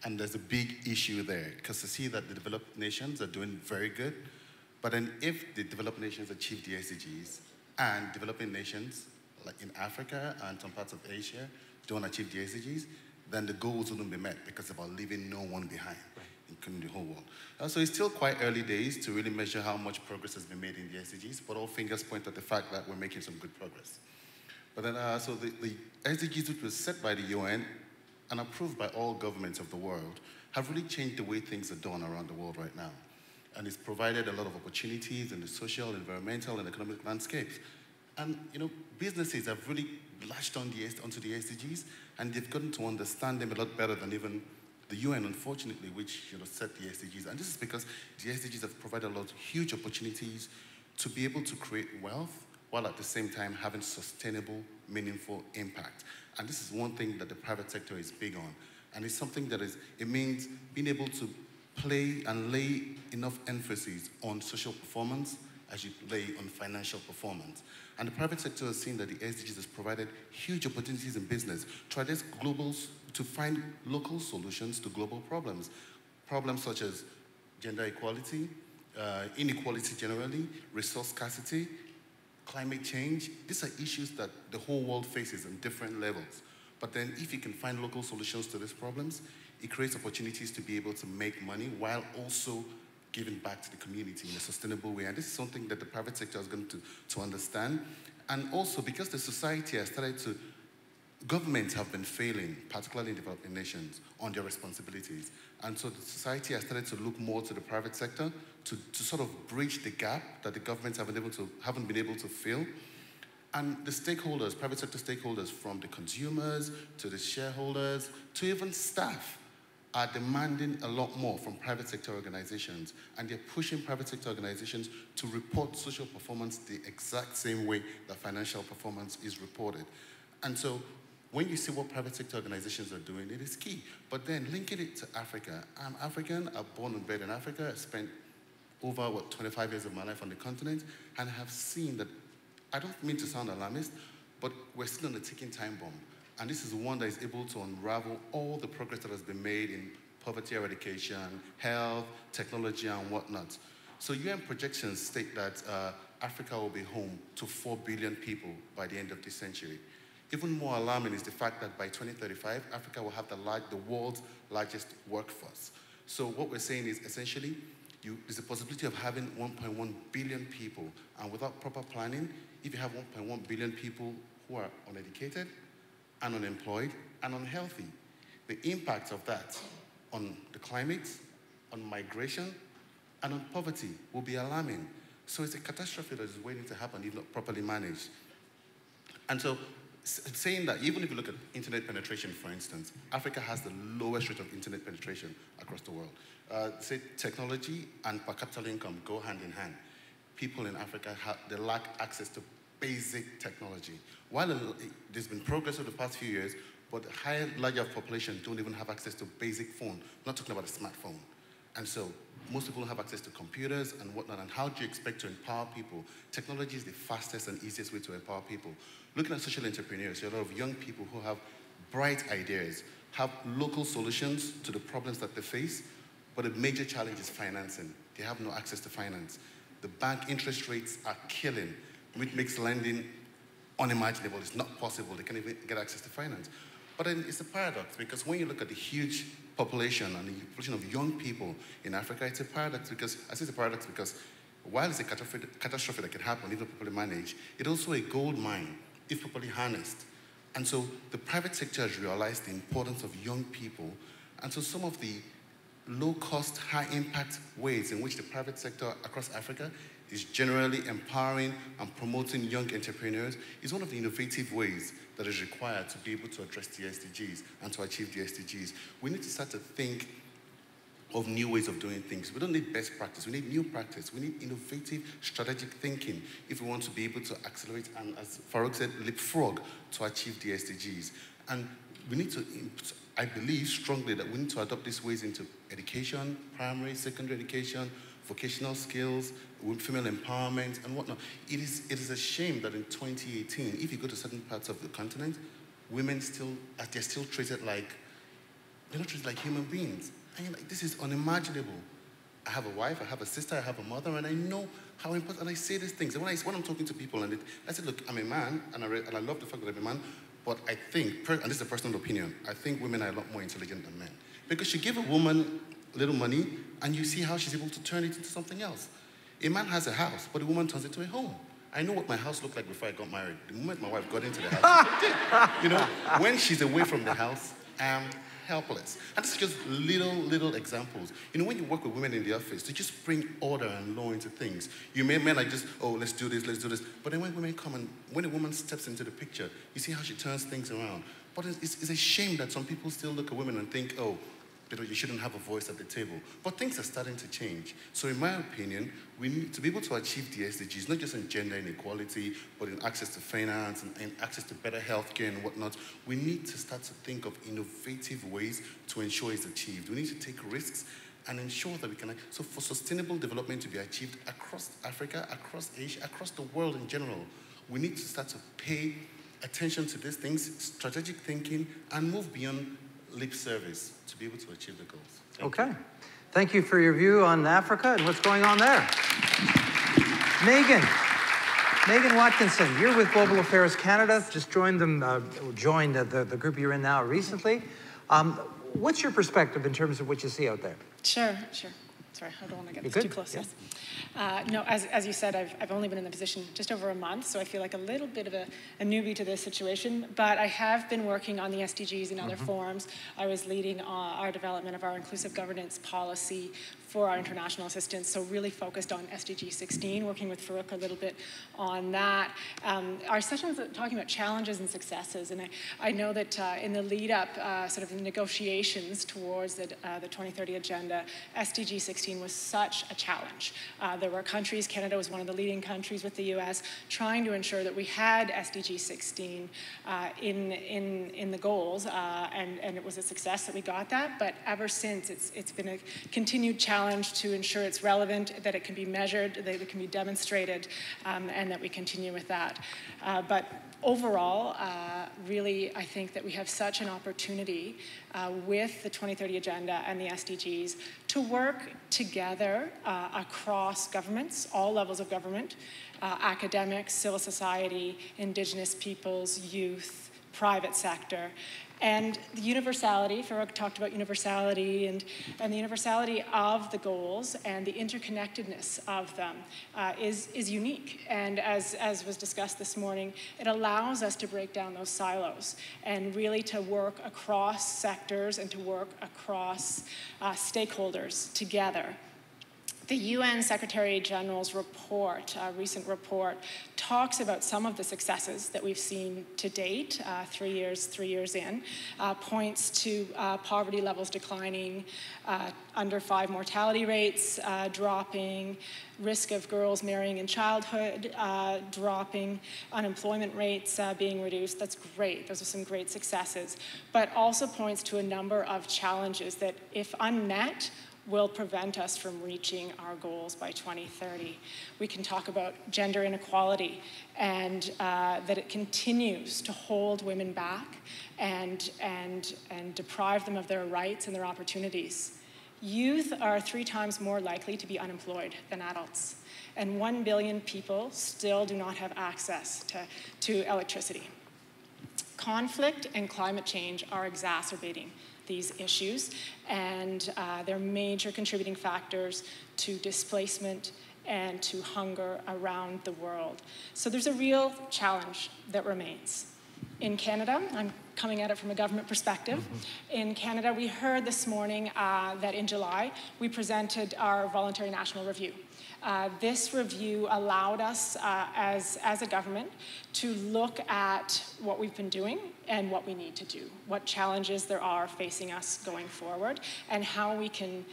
and there's a big issue there, because I see that the developed nations are doing very good, but then if the developed nations achieve the SDGs, and developing nations, like in Africa and some parts of Asia, don't achieve the SDGs, then the goals wouldn't be met, because it's about leaving no one behind, including the whole world. So it's still quite early days to really measure how much progress has been made in the SDGs, but all fingers point at the fact that we're making some good progress. But then, so the SDGs, which was set by the UN and approved by all governments of the world, have really changed the way things are done around the world right now. And it's provided a lot of opportunities in the social, environmental, and economic landscapes. And, businesses have really latched onto the SDGs, and they've gotten to understand them a lot better than even the UN, unfortunately, which set the SDGs. And this is because the SDGs have provided a lot of huge opportunities to be able to create wealth while at the same time having sustainable, meaningful impact. And this is one thing that the private sector is big on. And it's something that it means being able to play and lay enough emphasis on social performance as you lay on financial performance. And the private sector has seen that the SDGs has provided huge opportunities in business to find local solutions to global problems. Problems such as gender equality, inequality generally, resource scarcity, climate change. These are issues that the whole world faces on different levels. But then if you can find local solutions to these problems, it creates opportunities to be able to make money while also giving back to the community in a sustainable way. And this is something that the private sector is going to understand. And also because the society has started to, governments have been failing, particularly in developing nations, on their responsibilities. And so the society has started to look more to the private sector to sort of bridge the gap that the governments haven't been able to fill. And the stakeholders, private sector stakeholders, from the consumers to the shareholders to even staff, are demanding a lot more from private sector organizations, and they're pushing private sector organizations to report social performance the exact same way that financial performance is reported. And so when you see what private sector organizations are doing, it is key. But then linking it to Africa. I'm African, I'm born and bred in Africa, I spent over, 25 years of my life on the continent, and I have seen that, I don't mean to sound alarmist, but we're still on a ticking time bomb. And this is one that is able to unravel all the progress that has been made in poverty eradication, health, technology, and whatnot. So UN projections state that Africa will be home to 4 billion people by the end of this century. Even more alarming is the fact that by 2035, Africa will have the world's largest workforce. So what we're saying is essentially, there's a possibility of having 1.1 billion people, and without proper planning, if you have 1.1 billion people who are uneducated, and unemployed, and unhealthy, the impact of that on the climate, on migration, and on poverty will be alarming. So it's a catastrophe that is waiting to happen if not properly managed. And so saying that, even if you look at internet penetration, for instance, Africa has the lowest rate of internet penetration across the world. Say technology and per capita income go hand in hand. People in Africa, they lack access to basic technology. While there's been progress over the past few years, but the larger population don't even have access to basic phone. I'm not talking about a smartphone. And so most people don't have access to computers and whatnot. And how do you expect to empower people? Technology is the fastest and easiest way to empower people. Looking at social entrepreneurs, there are a lot of young people who have bright ideas, have local solutions to the problems that they face, but a major challenge is financing. They have no access to finance. The bank interest rates are killing, which makes lending unimaginable. It's not possible. They can't even get access to finance. But But then it's a paradox, because when you look at the huge population and the population of young people in Africa, it's a paradox because, I say it's a paradox because while it's a catastrophe that can happen if not properly managed, it's also a gold mine if properly harnessed. And so the private sector has realized the importance of young people. And so some of the low-cost, high-impact ways in which the private sector across Africa is generally empowering and promoting young entrepreneurs is one of the innovative ways that is required to be able to address the SDGs and to achieve the SDGs. We need to start to think of new ways of doing things. We don't need best practice, we need new practice. We need innovative, strategic thinking if we want to be able to accelerate and, as Farouk said, leapfrog to achieve the SDGs. And we need to, I believe strongly that we need to adopt these ways into education, primary, secondary education, vocational skills, female empowerment, and whatnot. It is a shame that in 2018, if you go to certain parts of the continent, women they're still treated like, they're not treated like human beings. And you're like, this is unimaginable. I have a wife, I have a sister, I have a mother, and I know how important, and I say these things. And when I'm talking to people, and I say, look, I'm a man, and I love the fact that I'm a man, but I think, and this is a personal opinion, I think women are a lot more intelligent than men. Because you give a woman a little money, and you see how she's able to turn it into something else. A man has a house, but a woman turns it to a home. I know what my house looked like before I got married. The moment my wife got into the house, you know, when she's away from the house, helpless. And this is just little examples. You know, when you work with women in the office, they just bring order and law into things. Men are just, oh, let's do this. But then when women come and when a woman steps into the picture, you see how she turns things around. But it's a shame that some people still look at women and think, oh, you shouldn't have a voice at the table. But things are starting to change. So in my opinion, we need to be able to achieve the SDGs, not just in gender inequality, but in access to finance and access to better healthcare and whatnot. We need to start to think of innovative ways to ensure it's achieved. We need to take risks and ensure that we can, so for sustainable development to be achieved across Africa, across Asia, across the world in general, we need to start to pay attention to these things, strategic thinking, and move beyond lip service to be able to achieve the goals. Okay. Thank you for your view on Africa and what's going on there. Megan Watkinson, you're with Global Affairs Canada, just joined the group you're in now recently. What's your perspective in terms of what you see out there? Sure. Sorry, I don't want to get this too close. Yes. No, as you said, I've only been in the position just over a month, so I feel like a little bit of a newbie to this situation, but I have been working on the SDGs in other forums. I was leading our development of our inclusive governance policy for our international assistance, so really focused on SDG 16, working with Farouk a little bit on that. Our session was talking about challenges and successes, and I know that in the lead up, sort of the negotiations towards the 2030 agenda, SDG 16 was such a challenge. There were countries, Canada was one of the leading countries with the US, trying to ensure that we had SDG 16 in the goals, and it was a success that we got that, but ever since it's been a continued challenge to ensure it's relevant, that it can be measured, that it can be demonstrated, and that we continue with that. But overall, really, I think that we have such an opportunity with the 2030 Agenda and the SDGs to work together across governments, all levels of government, academics, civil society, Indigenous peoples, youth, private sector, and the universality. Farouk talked about universality and the universality of the goals and the interconnectedness of them is unique. And as was discussed this morning, it allows us to break down those silos and really to work across sectors and to work across stakeholders together. The UN Secretary General's report, recent report, talks about some of the successes that we've seen to date, 3 years in, points to poverty levels declining, under 5 mortality rates dropping, risk of girls marrying in childhood dropping, unemployment rates being reduced. That's great. Those are some great successes. But also points to a number of challenges that, if unmet, will prevent us from reaching our goals by 2030. We can talk about gender inequality and that it continues to hold women back and deprive them of their rights and their opportunities. Youth are 3 times more likely to be unemployed than adults, and 1 billion people still do not have access to electricity. Conflict and climate change are exacerbating these issues, and they're major contributing factors to displacement and to hunger around the world. So there's a real challenge that remains. In Canada, I'm coming at it from a government perspective. In Canada, we heard this morning that in July, we presented our voluntary national review. This review allowed us as a government to look at what we've been doing and what we need to do, what challenges there are facing us going forward, and how we can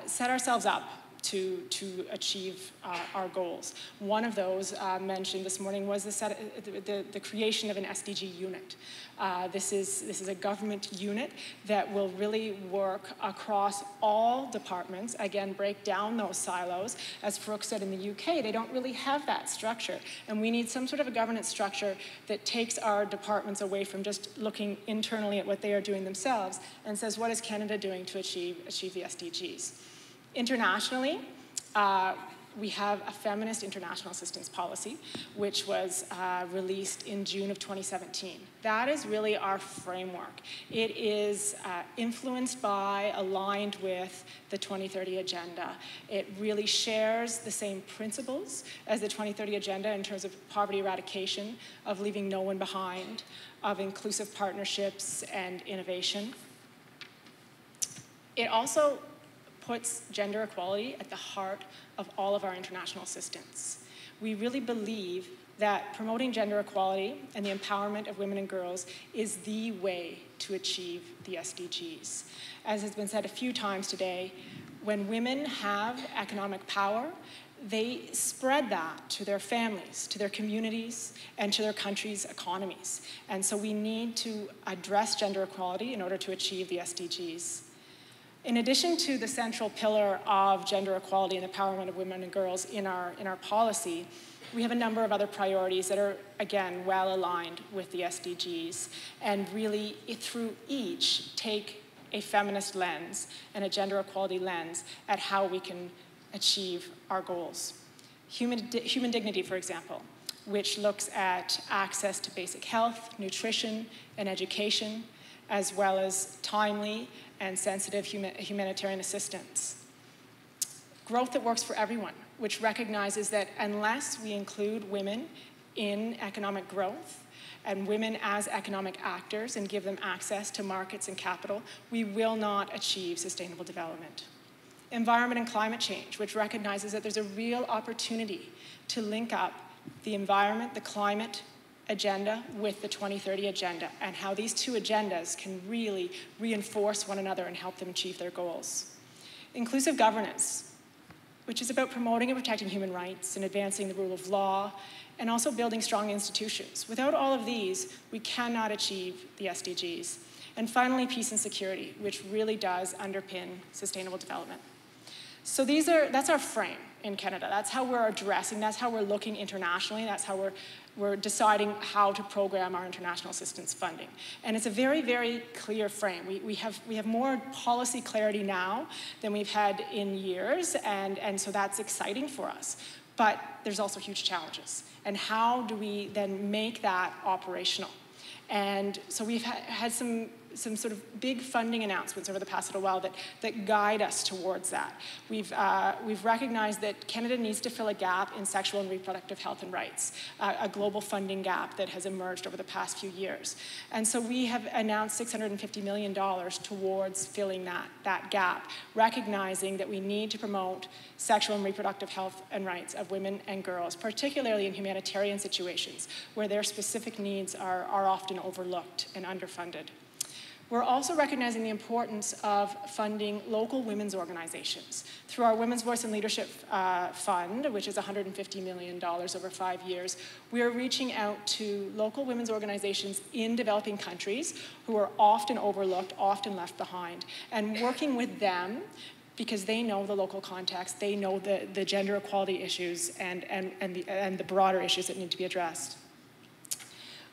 set ourselves up to achieve our goals. One of those mentioned this morning was the creation of an SDG unit. This is a government unit that will really work across all departments, again, break down those silos. As Farooq said, in the UK, they don't really have that structure. And we need some sort of a governance structure that takes our departments away from just looking internally at what they are doing themselves and says, what is Canada doing to achieve the SDGs? Internationally, we have a feminist international assistance policy, which was released in June of 2017. That is really our framework. It is influenced by, aligned with the 2030 Agenda. It really shares the same principles as the 2030 Agenda in terms of poverty eradication, of leaving no one behind, of inclusive partnerships and innovation. It also puts gender equality at the heart of all of our international assistance. We really believe that promoting gender equality and the empowerment of women and girls is the way to achieve the SDGs. As has been said a few times today, when women have economic power, they spread that to their families, to their communities, and to their countries' economies. And so we need to address gender equality in order to achieve the SDGs. In addition to the central pillar of gender equality and empowerment of women and girls in our policy, we have a number of other priorities that are, again, well aligned with the SDGs, and really, through each, take a feminist lens and a gender equality lens at how we can achieve our goals. Human dignity, for example, which looks at access to basic health, nutrition, and education, as well as timely and sensitive humanitarian assistance. Growth that works for everyone, which recognizes that unless we include women in economic growth and women as economic actors and give them access to markets and capital, we will not achieve sustainable development. Environment and climate change, which recognizes that there's a real opportunity to link up the environment, the climate agenda with the 2030 Agenda, and how these two agendas can really reinforce one another and help them achieve their goals. Inclusive governance, which is about promoting and protecting human rights and advancing the rule of law, and also building strong institutions. Without all of these, we cannot achieve the SDGs. And finally, peace and security, which really does underpin sustainable development. So that's our frame in Canada. That's how we're addressing, that's how we're looking internationally, that's how we're deciding how to program our international assistance funding. And it's a very, very clear frame. We have more policy clarity now than we've had in years, and so that's exciting for us. But there's also huge challenges. And how do we then make that operational? And so we've had some sort of big funding announcements over the past little while that guide us towards that. We've recognized that Canada needs to fill a gap in sexual and reproductive health and rights, a global funding gap that has emerged over the past few years. And so we have announced $650 million towards filling that gap, recognizing that we need to promote sexual and reproductive health and rights of women and girls, particularly in humanitarian situations where their specific needs are often overlooked and underfunded. We're also recognizing the importance of funding local women's organizations. Through our Women's Voice and Leadership Fund, which is $150 million over 5 years, we are reaching out to local women's organizations in developing countries who are often overlooked, often left behind, and working with them because they know the local context, they know the gender equality issues and the broader issues that need to be addressed.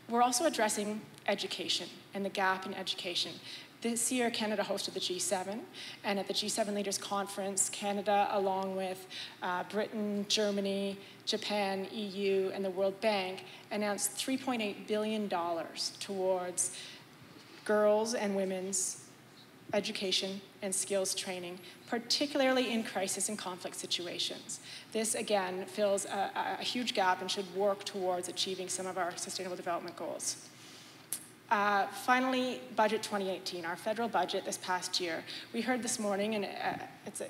We're also addressing education and the gap in education. This year, Canada hosted the G7, and at the G7 Leaders Conference, Canada, along with Britain, Germany, Japan, EU, and the World Bank, announced $3.8 billion towards girls' and women's education and skills training, particularly in crisis and conflict situations. This, again, fills a huge gap and should work towards achieving some of our Sustainable Development Goals. Finally, Budget 2018, our federal budget this past year. We heard this morning, and it's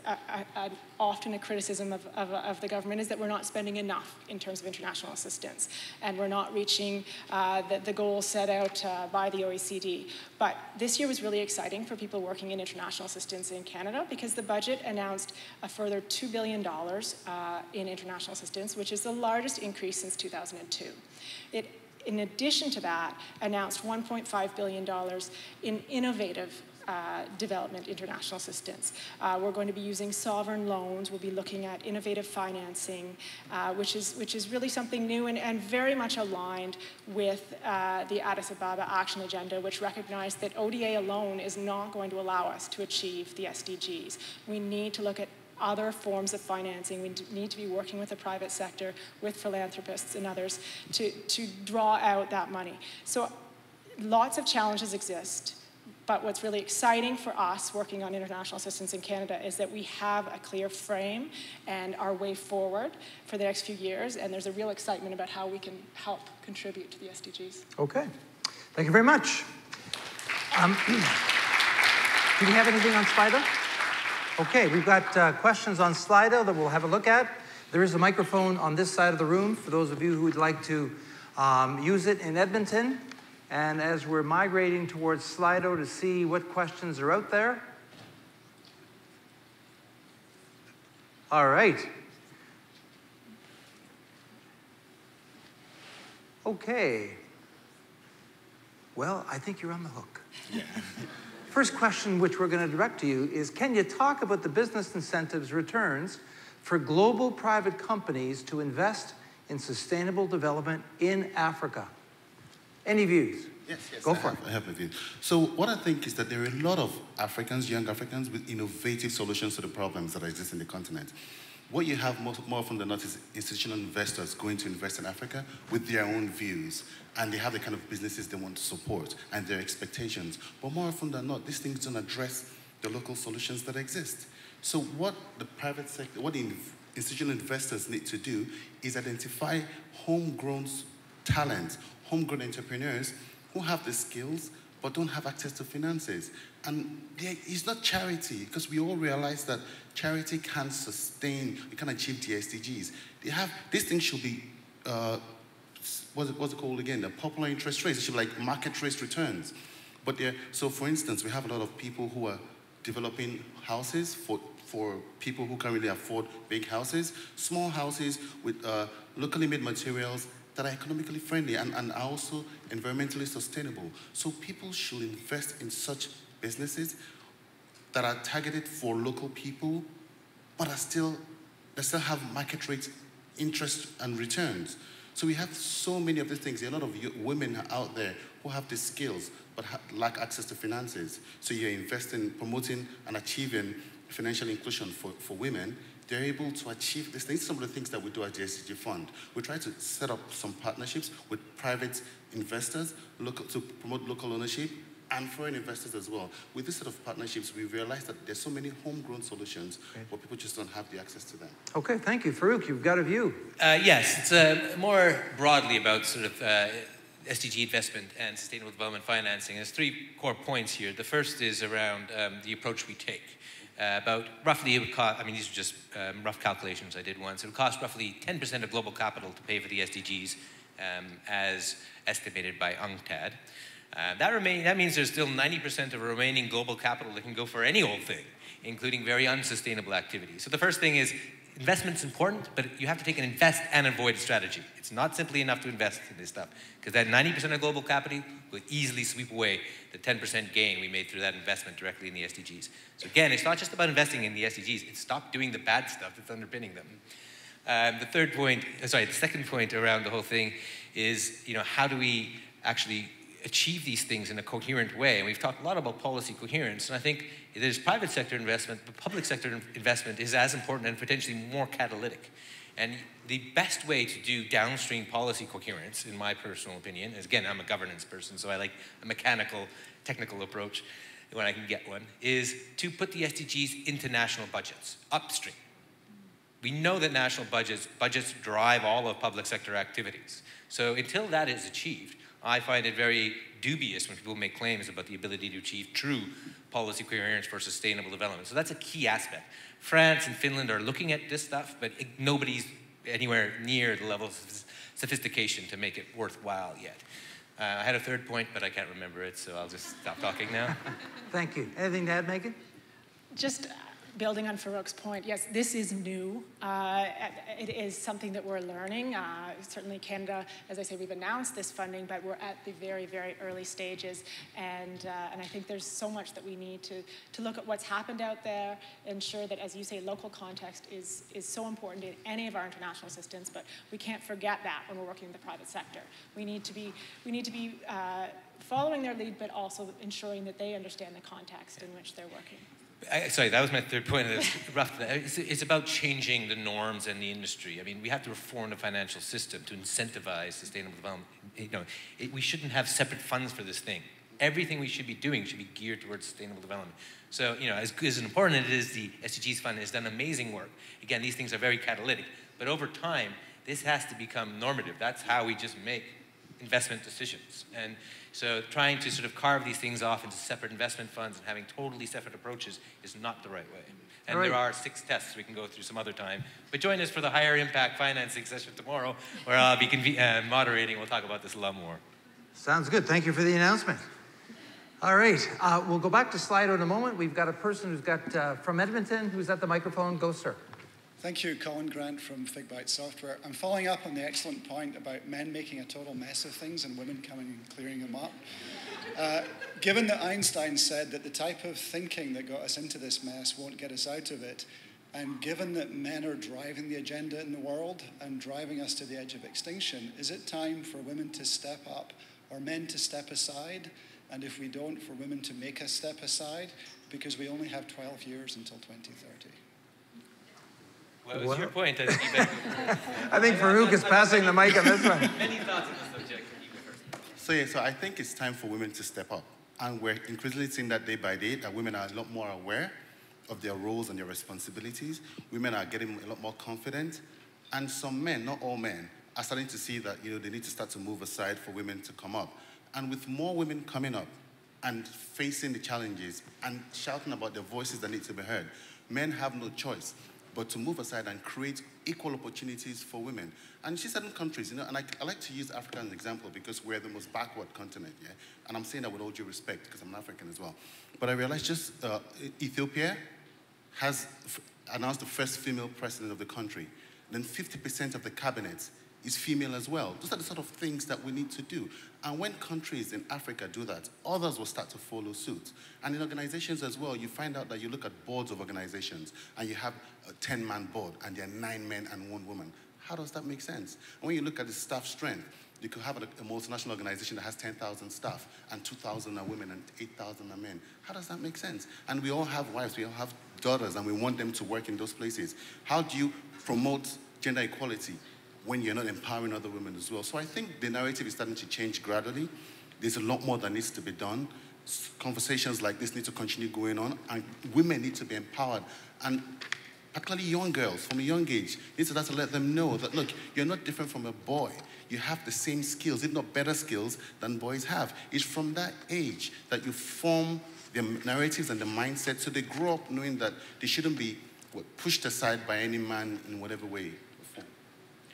often a criticism of the government, is that we're not spending enough in terms of international assistance, and we're not reaching the goals set out by the OECD. But this year was really exciting for people working in international assistance in Canada, because the budget announced a further $2 billion in international assistance, which is the largest increase since 2002. It, in addition to that, announced $1.5 billion in innovative development international assistance. We're going to be using sovereign loans. We'll be looking at innovative financing, which is really something new and very much aligned with the Addis Ababa Action Agenda, which recognized that ODA alone is not going to allow us to achieve the SDGs. We need to look at other forms of financing. We need to be working with the private sector, with philanthropists and others to draw out that money. So lots of challenges exist, but what's really exciting for us working on international assistance in Canada is that we have a clear frame and our way forward for the next few years, and there's a real excitement about how we can help contribute to the SDGs. Okay, thank you very much. Do we have anything on Slido? Okay, we've got questions on Slido that we'll have a look at. There is a microphone on this side of the room for those of you who would like to use it in Edmonton. And as we're migrating towards Slido to see what questions are out there. All right. Okay. Well, I think you're on the hook. Yeah. First question, which we're going to direct to you, is can you talk about the business incentives returns for global private companies to invest in sustainable development in Africa? Any views? Yes, Go for it. I have a view. So what I think is that there are a lot of Africans, young Africans, with innovative solutions to the problems that exist in the continent. What you have more often than not is institutional investors going to invest in Africa with their own views, and they have the kind of businesses they want to support and their expectations. But more often than not, these things don't address the local solutions that exist. So what the private sector, what the institutional investors need to do is identify homegrown talent, homegrown entrepreneurs who have the skills but don't have access to finances. And it's not charity, because we all realize that charity can sustain, it can achieve the SDGs. These things should be, what's it called again? The popular interest rates. It should be like market-based returns. But so for instance, we have a lot of people who are developing houses for people who can't really afford big houses, small houses with locally made materials that are economically friendly and are also environmentally sustainable. So people should invest in such businesses that are targeted for local people, but they still have market rate interest and returns. So we have so many of these things. There are a lot of women out there who have the skills, but lack access to finances. So you're investing, promoting, and achieving financial inclusion for women. They're able to achieve these things. Some of the things that we do at the SDG Fund. We try to set up some partnerships with private investors to promote local ownership and foreign investors as well. With this sort of partnerships, we realize that there's so many homegrown solutions, but people just don't have the access to them. Okay, thank you. Farouk, you've got a view. Yes, it's more broadly about sort of SDG investment and sustainable development financing. There's three core points here. The first is around the approach we take. About roughly, it would cost, I mean, these are just rough calculations I did once. It would cost roughly 10% of global capital to pay for the SDGs as estimated by UNCTAD. That means there's still 90% of remaining global capital that can go for any old thing, including very unsustainable activities. So the first thing is investment's important, but you have to take an invest and avoid strategy. It's not simply enough to invest in this stuff, because that 90% of global capital will easily sweep away the 10% gain we made through that investment directly in the SDGs. So again, it's not just about investing in the SDGs, it's stop doing the bad stuff that's underpinning them. The second point around the whole thing is, how do we actually achieve these things in a coherent way. And we've talked a lot about policy coherence, and I think there's private sector investment, but public sector investment is as important and potentially more catalytic. And the best way to do downstream policy coherence, in my personal opinion, is, again, I'm a governance person, so I like a mechanical, technical approach when I can get one, is to put the SDGs into national budgets, upstream. We know that national budgets drive all of public sector activities. So until that is achieved, I find it very dubious when people make claims about the ability to achieve true policy coherence for sustainable development. So that's a key aspect. France and Finland are looking at this stuff, but nobody's anywhere near the level of sophistication to make it worthwhile yet. I had a third point, but I can't remember it, so I'll just stop talking now. Thank you. Anything to add, Megan? Just building on Farouk's point, yes, this is new. It is something that we're learning. Certainly Canada, as I say, we've announced this funding, but we're at the very, very early stages. And I think there's so much that we need to look at what's happened out there, ensure that, as you say, local context is so important in any of our international assistance, but we can't forget that when we're working in the private sector. We need to be following their lead, but also ensuring that they understand the context in which they're working. Sorry, that was my third point. It's about changing the norms in the industry. I mean, we have to reform the financial system to incentivize sustainable development. We shouldn't have separate funds for this thing. Everything we should be doing should be geared towards sustainable development. So, as important as it is, the SDGs fund has done amazing work. Again, these things are very catalytic. But over time, this has to become normative. That's how we just make investment decisions. And so trying to sort of carve these things off into separate investment funds and having totally separate approaches is not the right way. And there are 6 tests we can go through some other time. But join us for the higher impact financing session tomorrow, where I'll be moderating. We'll talk about this a lot more. Sounds good. Thank you for the announcement. All right. We'll go back to Slido in a moment. We've got a person who's got from Edmonton who's at the microphone. Go, sir. Thank you, Colin Grant from FigBite Software. I'm following up on the excellent point about men making a total mess of things and women coming and clearing them up. Given that Einstein said that the type of thinking that got us into this mess won't get us out of it, and given that men are driving the agenda in the world and driving us to the edge of extinction, is it time for women to step up or men to step aside? And if we don't, for women to make us step aside, because we only have 12 years until 2030. What was your point? I think Farouk is passing the mic on this one. Many thoughts on the subject. So I think it's time for women to step up. And we're increasingly seeing that day by day, that women are a lot more aware of their roles and their responsibilities. Women are getting a lot more confident. And some men, not all men, are starting to see that they need to start to move aside for women to come up. And with more women coming up and facing the challenges and shouting about their voices that need to be heard, men have no choice but to move aside and create equal opportunities for women. And you see certain countries, and I like to use Africa as an example because we're the most backward continent, yeah? And I'm saying that with all due respect because I'm an African as well. But I realized just Ethiopia has announced the first female president of the country. Then 50% of the cabinet is female as well. Those are the sort of things that we need to do. And when countries in Africa do that, others will start to follow suit. And in organizations as well, you find out that you look at boards of organizations and you have a 10-man board and there are 9 men and 1 woman. How does that make sense? And when you look at the staff strength, you could have a multinational organization that has 10,000 staff and 2,000 are women and 8,000 are men. How does that make sense? And we all have wives, we all have daughters, and we want them to work in those places. How do you promote gender equality when you're not empowering other women as well? So I think the narrative is starting to change gradually. There's a lot more that needs to be done. Conversations like this need to continue going on, and women need to be empowered. And particularly young girls from a young age, you need to start to let them know that, look, you're not different from a boy. You have the same skills, if not better skills, than boys have. It's from that age that you form the narratives and the mindset so they grow up knowing that they shouldn't be pushed aside by any man in whatever way.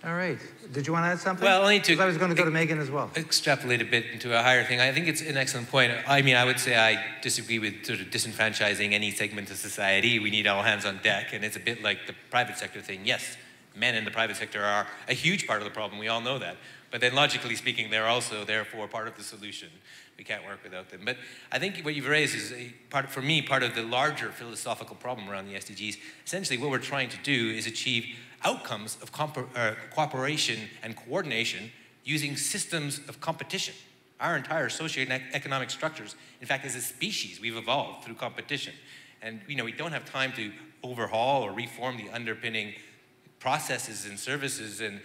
All right. Did you want to add something? Well, only to... I was going to go to Megan as well. Extrapolate a bit into a higher thing. I think it's an excellent point. I mean, I would say I disagree with sort of disenfranchising any segment of society. We need all hands on deck, and it's a bit like the private sector thing. Yes, men in the private sector are a huge part of the problem. We all know that. But then logically speaking, they're also, therefore, part of the solution. We can't work without them. But I think what you've raised is, part of the larger philosophical problem around the SDGs. Essentially, what we're trying to do is achieve outcomes of cooperation and coordination using systems of competition. Our entire socioeconomic structures, in fact, as a species, we've evolved through competition. And we don't have time to overhaul or reform the underpinning processes and services and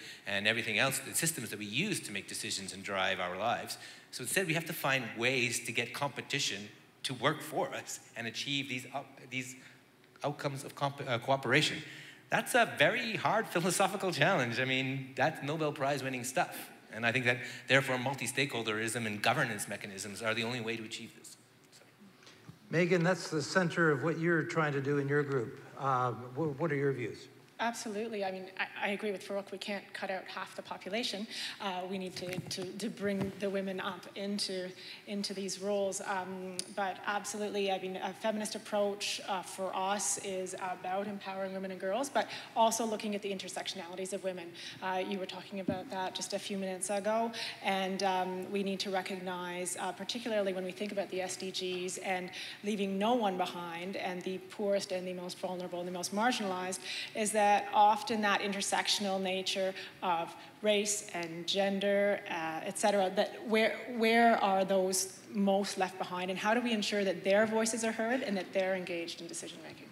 everything else, the systems that we use to make decisions and drive our lives. So instead, we have to find ways to get competition to work for us and achieve these outcomes of cooperation. That's a very hard philosophical challenge. I mean, that's Nobel Prize winning stuff. And I think that, therefore, multi-stakeholderism and governance mechanisms are the only way to achieve this. So. Megan, that's the center of what you're trying to do in your group. What are your views? Absolutely. I mean, I agree with Farouk. We can't cut out half the population. We need to bring the women up into these roles. But absolutely, I mean, a feminist approach for us is about empowering women and girls, but also looking at the intersectionalities of women. You were talking about that just a few minutes ago, and we need to recognize, particularly when we think about the SDGs and leaving no one behind, and the poorest and the most vulnerable and the most marginalized, is that often that intersectional nature of race and gender, et cetera, that where are those most left behind, and how do we ensure that their voices are heard and that they're engaged in decision making?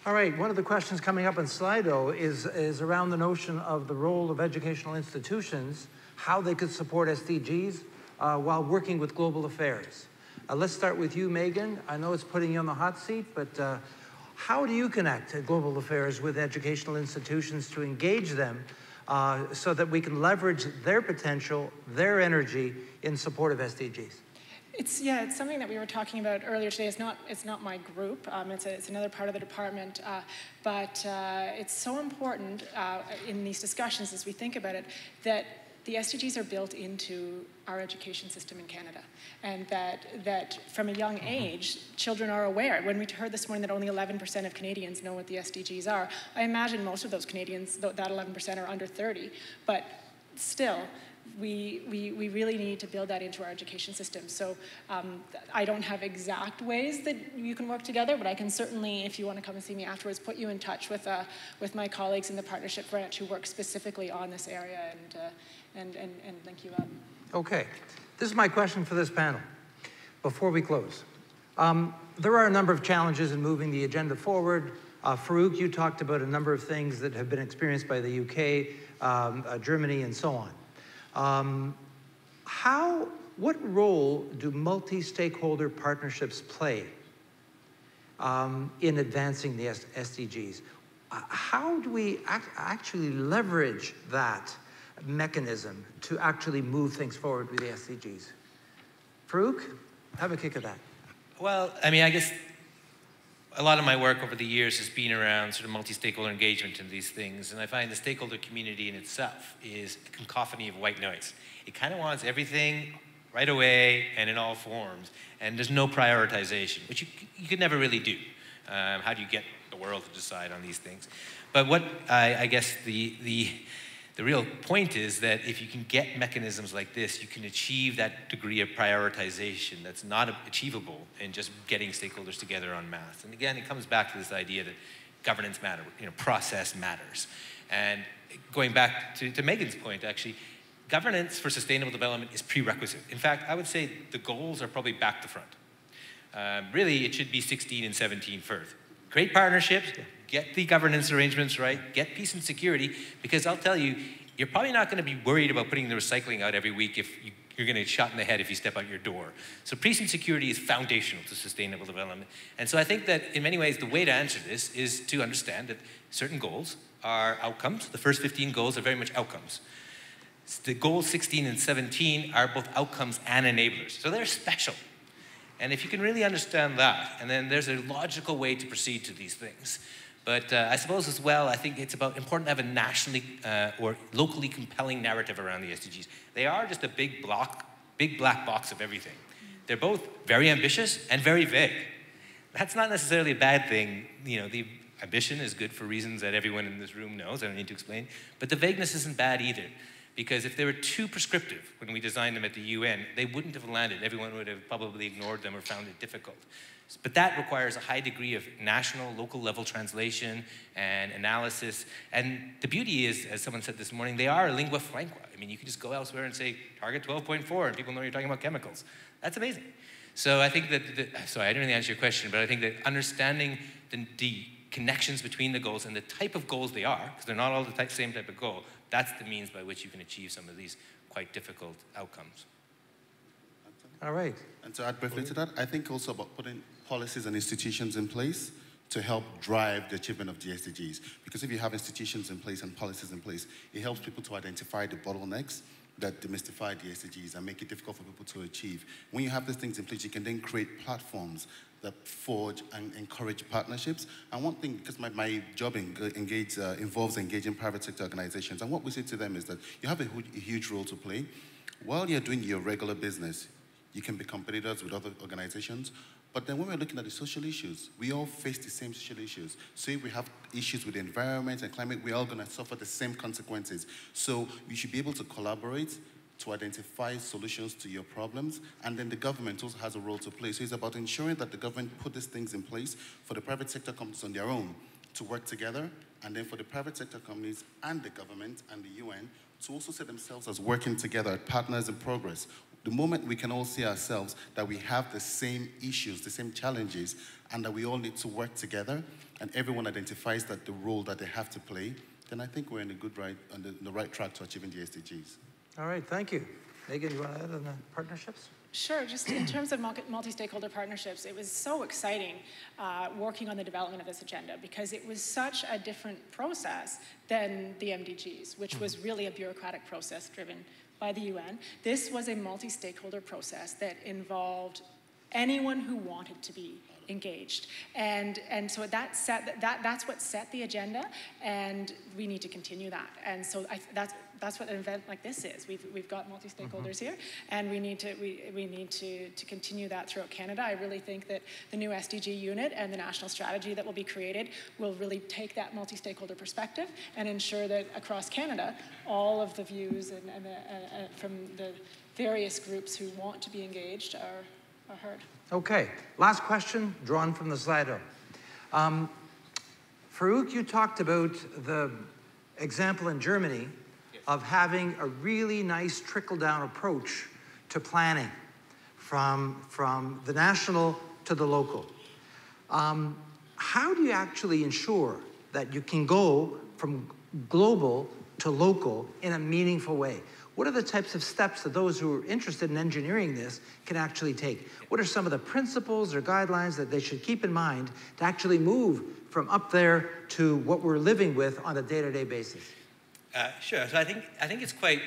All right, one of the questions coming up in Slido is around the notion of the role of educational institutions, how they could support SDGs while working with global affairs. Let's start with you, Megan. I know it's putting you on the hot seat, but how do you connect global affairs with educational institutions to engage them so that we can leverage their potential, their energy in support of SDGs? It's something that we were talking about earlier today. It's not my group. It's another part of the department. But it's so important in these discussions as we think about it that the SDGs are built into our education system in Canada, and that from a young age, children are aware. When we heard this morning that only 11% of Canadians know what the SDGs are, I imagine most of those Canadians, that 11% are under 30, but still, we really need to build that into our education system. So I don't have exact ways that you can work together, but I can certainly, if you want to come and see me afterwards, put you in touch with my colleagues in the partnership branch who work specifically on this area and link you up. Okay, this is my question for this panel before we close. There are a number of challenges in moving the agenda forward. Farouk, you talked about a number of things that have been experienced by the UK, Germany, and so on. What role do multi-stakeholder partnerships play in advancing the SDGs? How do we actually leverage that mechanism to actually move things forward with the SDGs? Farouk, have a kick at that. Well, I mean, I guess a lot of my work over the years has been around sort of multi-stakeholder engagement in these things, and I find the stakeholder community in itself is a cacophony of white noise. It kind of wants everything right away and in all forms, and there's no prioritization, which you could never really do. How do you get the world to decide on these things? But what I guess the real point is that if you can get mechanisms like this, you can achieve that degree of prioritization that's not achievable in just getting stakeholders together en masse. And again, it comes back to this idea that governance matters, process matters. And going back to Megan's point, actually, governance for sustainable development is prerequisite. In fact, I would say the goals are probably back to front. Really, it should be 16 and 17 first. Create partnerships, get the governance arrangements right, get peace and security, because I'll tell you, you're probably not going to be worried about putting the recycling out every week if you're going to get shot in the head if you step out your door. So peace and security is foundational to sustainable development. And so I think that in many ways, the way to answer this is to understand that certain goals are outcomes. The first 15 goals are very much outcomes. The goals 16 and 17 are both outcomes and enablers. So they're special. And if you can really understand that, and then there's a logical way to proceed to these things. But I suppose as well, I think it's important to have a nationally or locally compelling narrative around the SDGs. They are just a big black box of everything. They're both very ambitious and very vague. That's not necessarily a bad thing. The ambition is good for reasons that everyone in this room knows. I don't need to explain. But the vagueness isn't bad either. Because if they were too prescriptive when we designed them at the UN, they wouldn't have landed. Everyone would have probably ignored them or found it difficult. But that requires a high degree of national, local level translation and analysis. And the beauty is, as someone said this morning, they are a lingua franca. I mean, you can just go elsewhere and say, target 12.4, and people know you're talking about chemicals. That's amazing. So I think that, sorry, I didn't really answer your question, but I think that understanding the connections between the goals and the type of goals they are, because they're not all the same type of goal, that's the means by which you can achieve some of these quite difficult outcomes. All right. And to add briefly to that, I think also about putting policies and institutions in place to help drive the achievement of the SDGs. Because if you have institutions in place and policies in place, it helps people to identify the bottlenecks that demystify the SDGs and make it difficult for people to achieve. When you have these things in place, you can then create platforms that forge and encourage partnerships. And one thing, because my job involves engaging private sector organizations, and what we say to them is that you have a huge role to play. While you're doing your regular business, you can be competitors with other organizations, but then when we're looking at the social issues, we all face the same social issues. So if we have issues with the environment and climate, we're all gonna suffer the same consequences. So you should be able to collaborate to identify solutions to your problems, and then the government also has a role to play. So it's about ensuring that the government put these things in place for the private sector companies on their own to work together, and then for the private sector companies and the government and the UN to also see themselves as working together, partners in progress. The moment we can all see ourselves that we have the same issues, the same challenges, and that we all need to work together, and everyone identifies that the role that they have to play, then I think we're in the right track to achieving the SDGs. All right, thank you. Megan, you want to add on the partnerships? Sure, just in terms of multi-stakeholder partnerships, it was so exciting working on the development of this agenda because it was such a different process than the MDGs, which was really a bureaucratic process driven by the UN. This was a multi-stakeholder process that involved anyone who wanted to be engaged. And so that's what set the agenda, and we need to continue that. And so that's what an event like this is. We've got multi-stakeholders here, and we need to continue that throughout Canada. I really think that the new SDG unit and the national strategy that will be created will really take that multi-stakeholder perspective and ensure that across Canada, all of the views from the various groups who want to be engaged are heard. Okay, last question, drawn from the Slido. Farouk, you talked about the example in Germany of having a really nice trickle-down approach to planning from the national to the local. How do you actually ensure that you can go from global to local in a meaningful way? What are the types of steps that those who are interested in engineering this can actually take? What are some of the principles or guidelines that they should keep in mind to actually move from up there to what we're living with on a day-to-day basis? Sure. So I think it's quite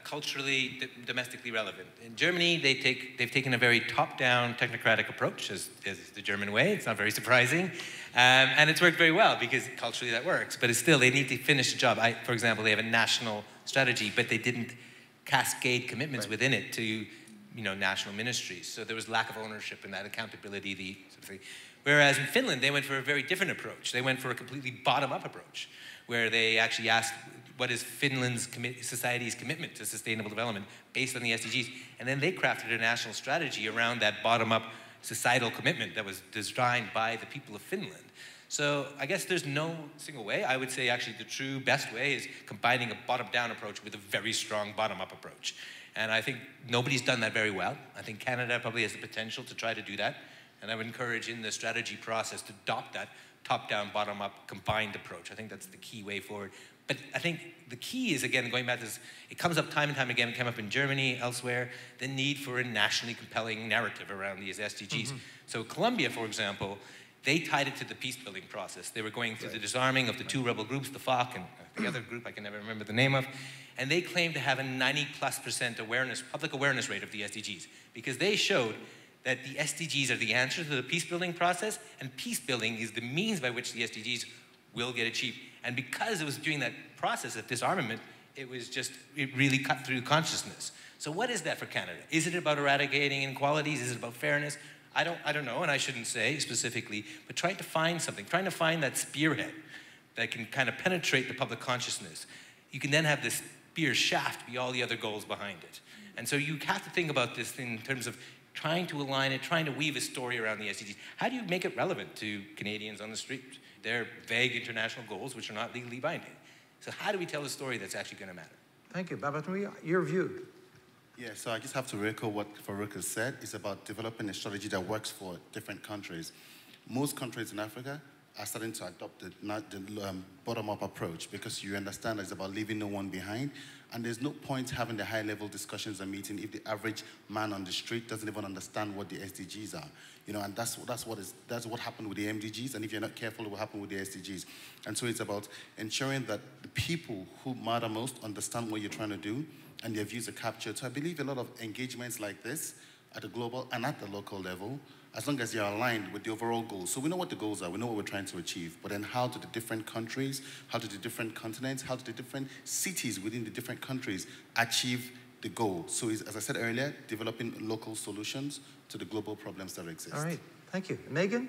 culturally, domestically relevant. In Germany, they've taken a very top-down technocratic approach, as the German way. It's not very surprising. And it's worked very well because culturally that works. But it's still, they need to finish the job. For example, they have a national strategy, but they didn't cascade commitments within it to national ministries. So there was lack of ownership and that accountability, sort of thing. Whereas in Finland, they went for a very different approach. They went for a completely bottom-up approach, where they actually asked, what is Finland's society's commitment to sustainable development based on the SDGs? And then they crafted a national strategy around that bottom-up societal commitment that was designed by the people of Finland. So I guess there's no single way. I would say actually the true best way is combining a bottom-down approach with a very strong bottom-up approach. And I think nobody's done that very well. I think Canada probably has the potential to try to do that. And I would encourage in the strategy process to adopt that top-down, bottom-up combined approach. I think that's the key way forward. But I think the key is, again, going back to this, it comes up time and time again, it came up in Germany, elsewhere, the need for a nationally compelling narrative around these SDGs. So Colombia, for example, they tied it to the peace-building process. They were going through the disarming of the two rebel groups, the FARC and the other group I can never remember the name of, and they claimed to have a 90+% awareness, public awareness rate of the SDGs, because they showed that the SDGs are the answer to the peace-building process, and peace-building is the means by which the SDGs will get achieved. And because it was during that process of disarmament, it really cut through consciousness. So what is that for Canada? Is it about eradicating inequalities? Is it about fairness? I don't know, and I shouldn't say specifically, but trying to find something, trying to find that spearhead that can kind of penetrate the public consciousness. You can then have this Beer's shaft be all the other goals behind it. And so you have to think about this in terms of trying to align it, trying to weave a story around the SDGs. How do you make it relevant to Canadians on the street? They're vague international goals which are not legally binding. So how do we tell a story that's actually going to matter? Thank you. Babatunde, your view. Yeah, so I just have to echo what Farouk has said. It's about developing a strategy that works for different countries. Most countries in Africa are starting to adopt the bottom-up approach because you understand that it's about leaving no one behind. And there's no point having the high-level discussions and meeting if the average man on the street doesn't even understand what the SDGs are. You know, and that's what happened with the MDGs. And if you're not careful, it will happen with the SDGs. And so it's about ensuring that the people who matter most understand what you're trying to do and their views are captured. So I believe a lot of engagements like this at the global and at the local level, as long as you're aligned with the overall goals. So we know what the goals are, we know what we're trying to achieve, but then how do the different countries, how do the different continents, how do the different cities within the different countries achieve the goal? So as I said earlier, developing local solutions to the global problems that exist. All right, thank you. Megan,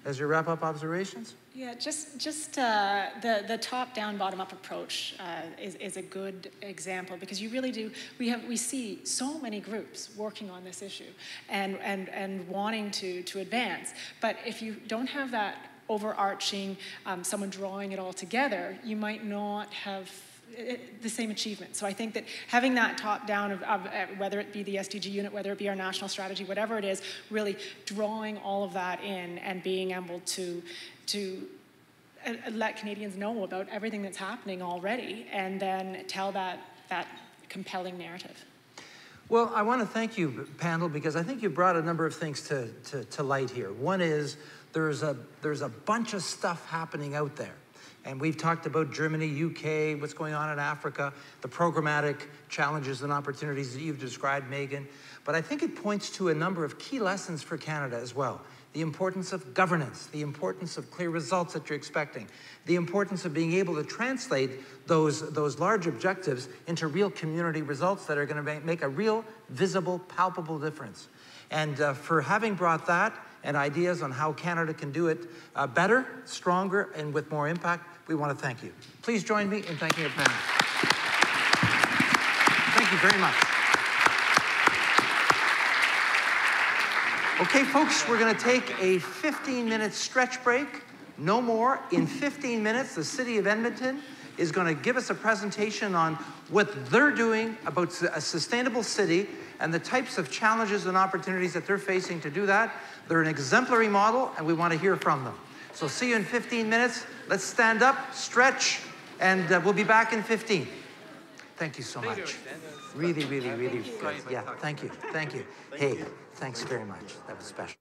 as your wrap-up observations? Yeah, just the top-down, bottom-up approach is a good example because you really do. We see so many groups working on this issue and wanting to advance. But if you don't have that overarching someone drawing it all together, you might not have the same achievement. So I think that having that top-down of whether it be the SDG unit, whether it be our national strategy, whatever it is, really drawing all of that in and being able to let Canadians know about everything that's happening already and then tell that compelling narrative. Well, I want to thank you, panel, because I think you brought a number of things to light here. One is there's a bunch of stuff happening out there. And we've talked about Germany, UK, what's going on in Africa, the programmatic challenges and opportunities that you've described, Megan. But I think it points to a number of key lessons for Canada as well. The importance of governance, the importance of clear results that you're expecting, the importance of being able to translate those large objectives into real community results that are going to make a real, visible, palpable difference. And for having brought that and ideas on how Canada can do it better, stronger, and with more impact, we want to thank you. Please join me in thanking our panel. Thank you very much. Okay, folks, we're going to take a 15-minute stretch break. No more. In 15 minutes, the City of Edmonton is going to give us a presentation on what they're doing about a sustainable city and the types of challenges and opportunities that they're facing to do that. They're an exemplary model, and we want to hear from them. So see you in 15 minutes. Let's stand up, stretch, and we'll be back in 15. Thank you so much. Really, really, really good. Yeah, thank you. Thank you. Hey, thanks very much. That was special.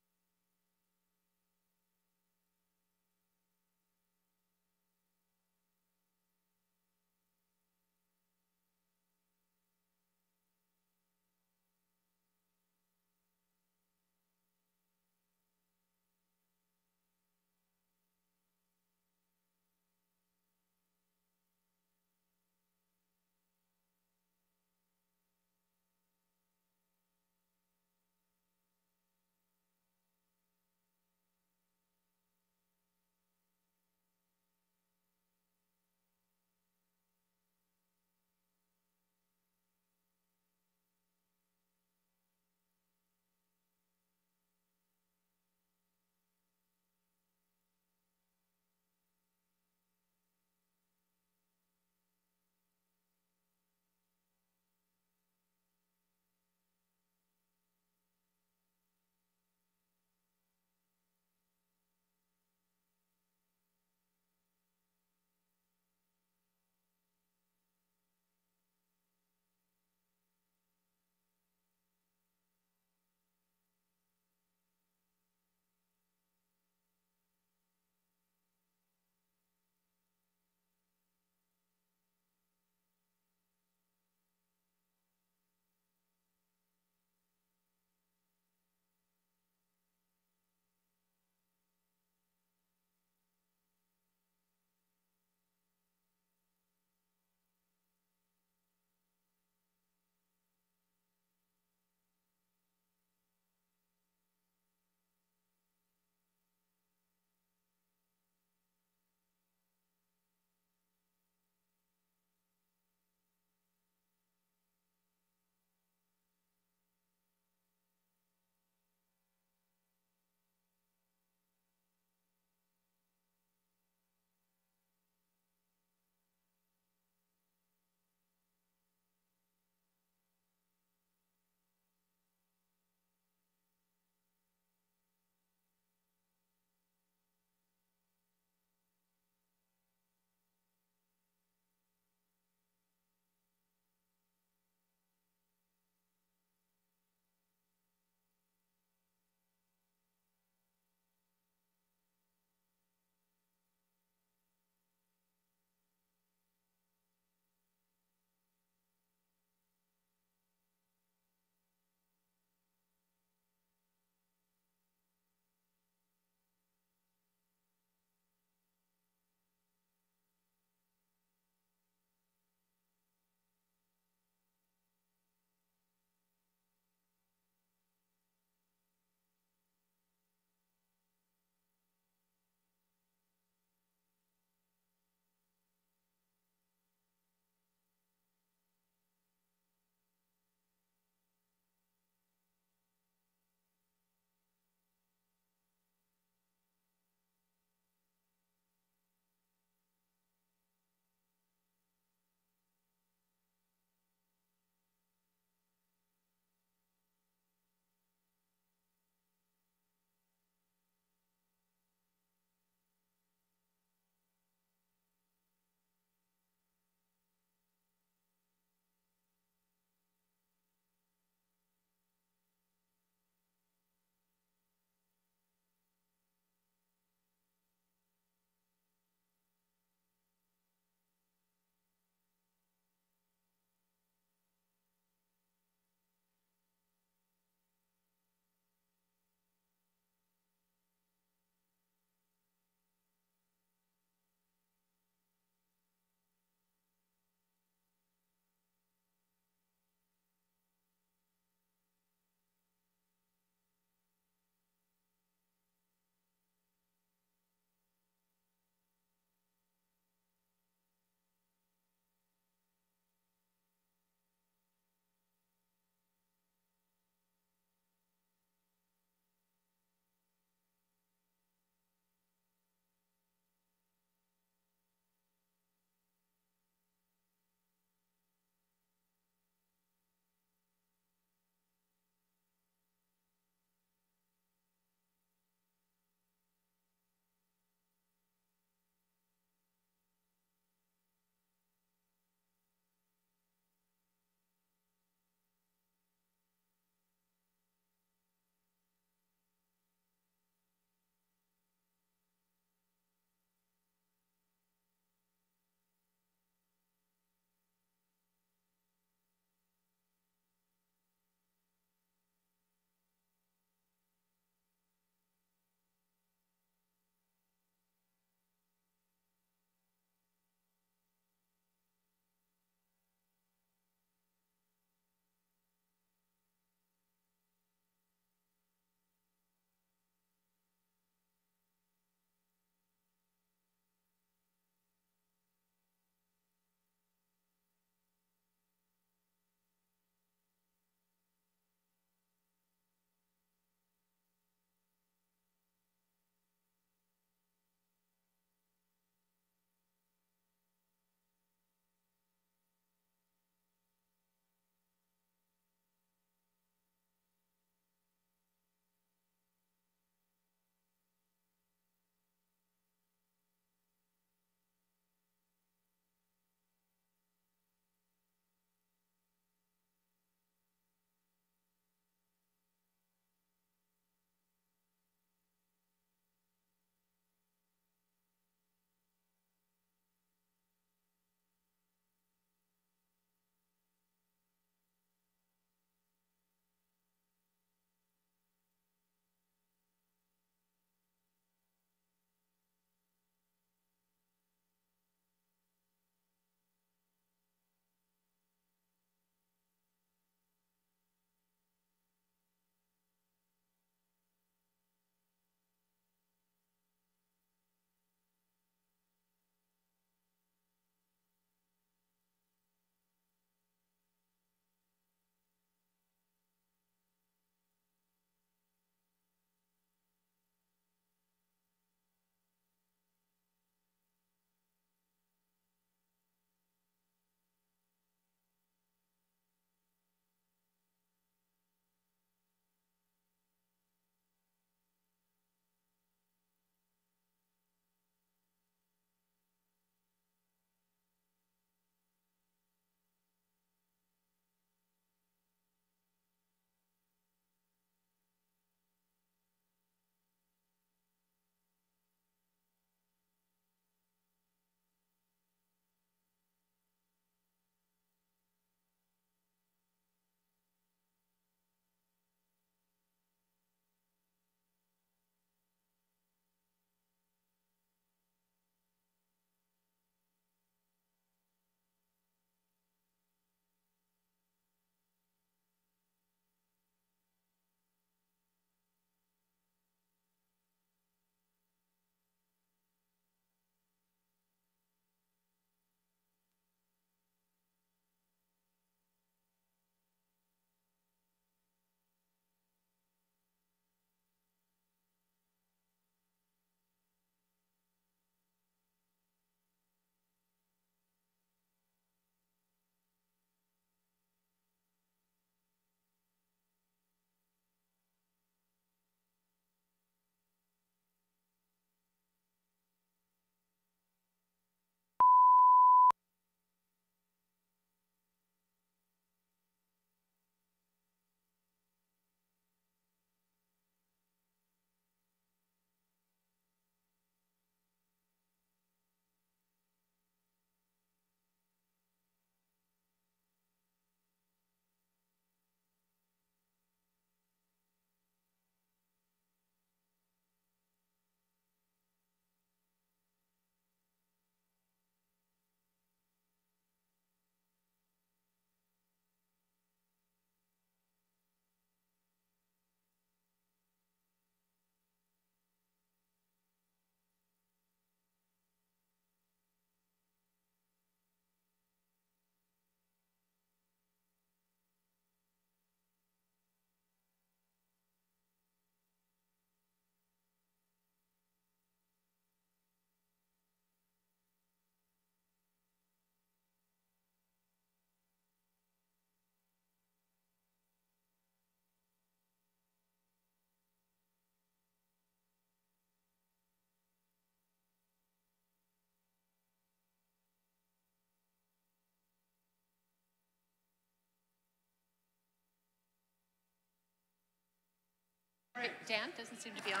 Dan doesn't seem to be on.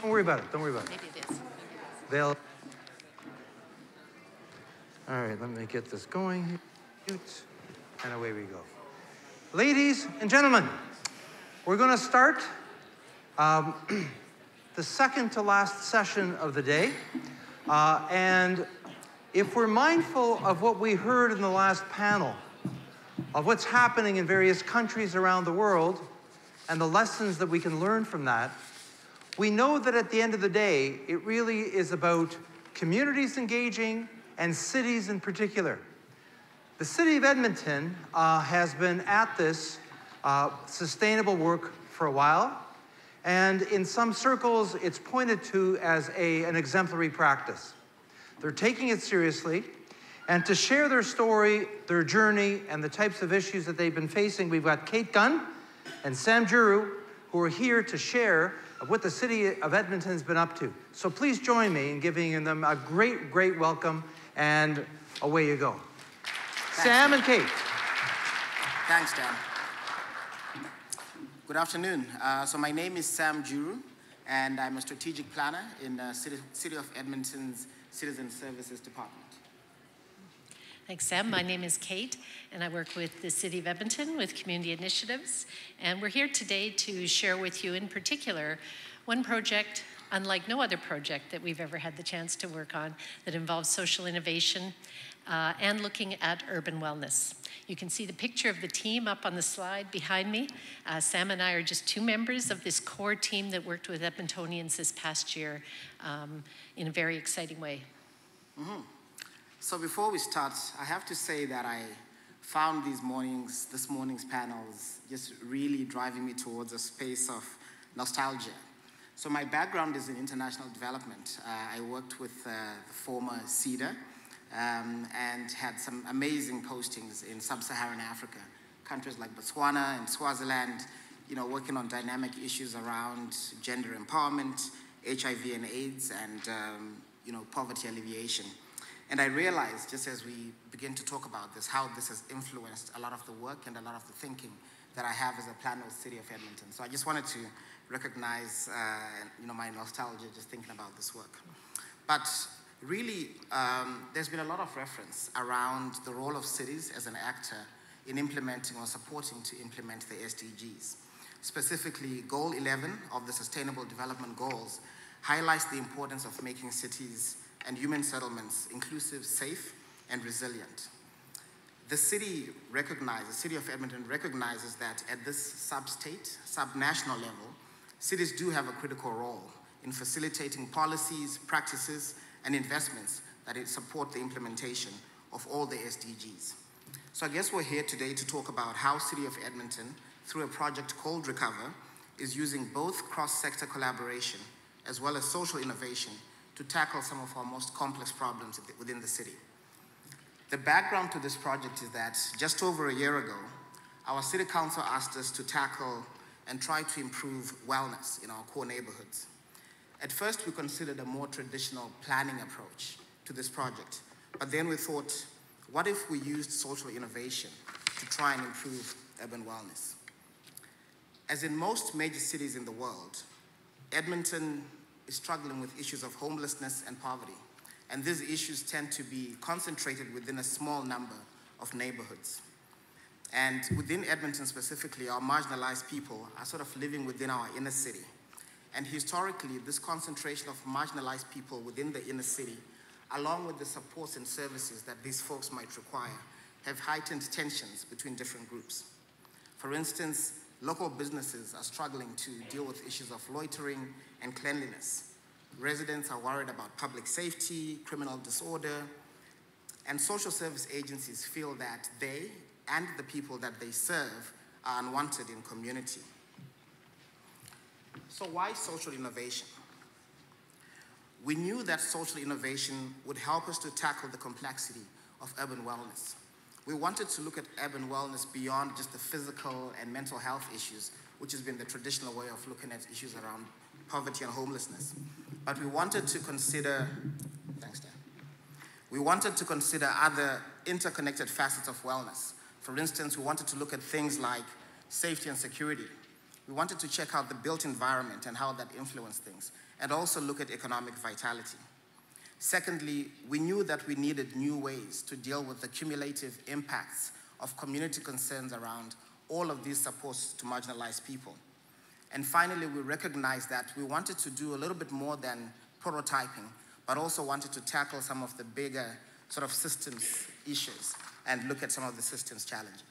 Don't worry about it. Don't worry about it. Maybe it is. They'll. All right, let me get this going. And away we go. Ladies and gentlemen, we're going to start the second to last session of the day. And if we're mindful of what we heard in the last panel, of what's happening in various countries around the world, and the lessons that we can learn from that, we know that at the end of the day, it really is about communities engaging and cities in particular. The city of Edmonton has been at this sustainable work for a while, and in some circles, it's pointed to as an exemplary practice. They're taking it seriously, and to share their story, their journey, and the types of issues that they've been facing, we've got Kate Gunn and Sam Juru, who are here to share what the city of Edmonton has been up to. So please join me in giving them a great, great welcome, and away you go. Thanks, Sam Dan. and Kate. Thanks, Dan. Good afternoon. So my name is Sam Juru, and I'm a strategic planner in the City of Edmonton's Citizen Services Department. Thanks, Sam. My name is Kate, and I work with the City of Edmonton with community initiatives. And we're here today to share with you, in particular, one project, unlike no other project that we've ever had the chance to work on, that involves social innovation and looking at urban wellness. You can see the picture of the team up on the slide behind me. Sam and I are just two members of this core team that worked with Edmontonians this past year in a very exciting way. Mm-hmm. So before we start, I have to say that I found this morning's panels just really driving me towards a space of nostalgia. So my background is in international development. I worked with the former CEDA and had some amazing postings in sub-Saharan Africa, countries like Botswana and Swaziland, working on dynamic issues around gender empowerment, HIV and AIDS, and poverty alleviation. And I realized, just as we begin to talk about this, how this has influenced a lot of the work and a lot of the thinking that I have as a planner of the City of Edmonton. So I just wanted to recognize, my nostalgia just thinking about this work. But really, there's been a lot of reference around the role of cities as an actor in implementing or supporting to implement the SDGs. Specifically, Goal 11 of the Sustainable Development Goals highlights the importance of making cities and human settlements inclusive, safe, and resilient. The city of Edmonton recognizes that at this sub-state, sub-national level, cities do have a critical role in facilitating policies, practices, and investments that support the implementation of all the SDGs. So I guess we're here today to talk about how City of Edmonton, through a project called Recover, is using both cross-sector collaboration as well as social innovation to tackle some of our most complex problems within the city. The background to this project is that just over a year ago, our City Council asked us to tackle and try to improve wellness in our core neighborhoods. At first, we considered a more traditional planning approach to this project, but then we thought, what if we used social innovation to try and improve urban wellness? As in most major cities in the world, Edmonton is struggling with issues of homelessness and poverty, and these issues tend to be concentrated within a small number of neighborhoods. And within Edmonton specifically, our marginalized people are sort of living within our inner city. And historically, this concentration of marginalized people within the inner city, along with the supports and services that these folks might require, have heightened tensions between different groups. For instance, local businesses are struggling to deal with issues of loitering and cleanliness. Residents are worried about public safety, criminal disorder, and social service agencies feel that they and the people that they serve are unwanted in community. So why social innovation? We knew that social innovation would help us to tackle the complexity of urban wellness. We wanted to look at urban wellness beyond just the physical and mental health issues, which has been the traditional way of looking at issues around poverty and homelessness. But we wanted to consider, thanks Dan, we wanted to consider other interconnected facets of wellness. For instance, we wanted to look at things like safety and security, we wanted to check out the built environment and how that influenced things, and also look at economic vitality. Secondly, we knew that we needed new ways to deal with the cumulative impacts of community concerns around all of these supports to marginalized people. And finally, we recognized that we wanted to do a little bit more than prototyping, but also wanted to tackle some of the bigger sort of systems issues and look at some of the systems challenges.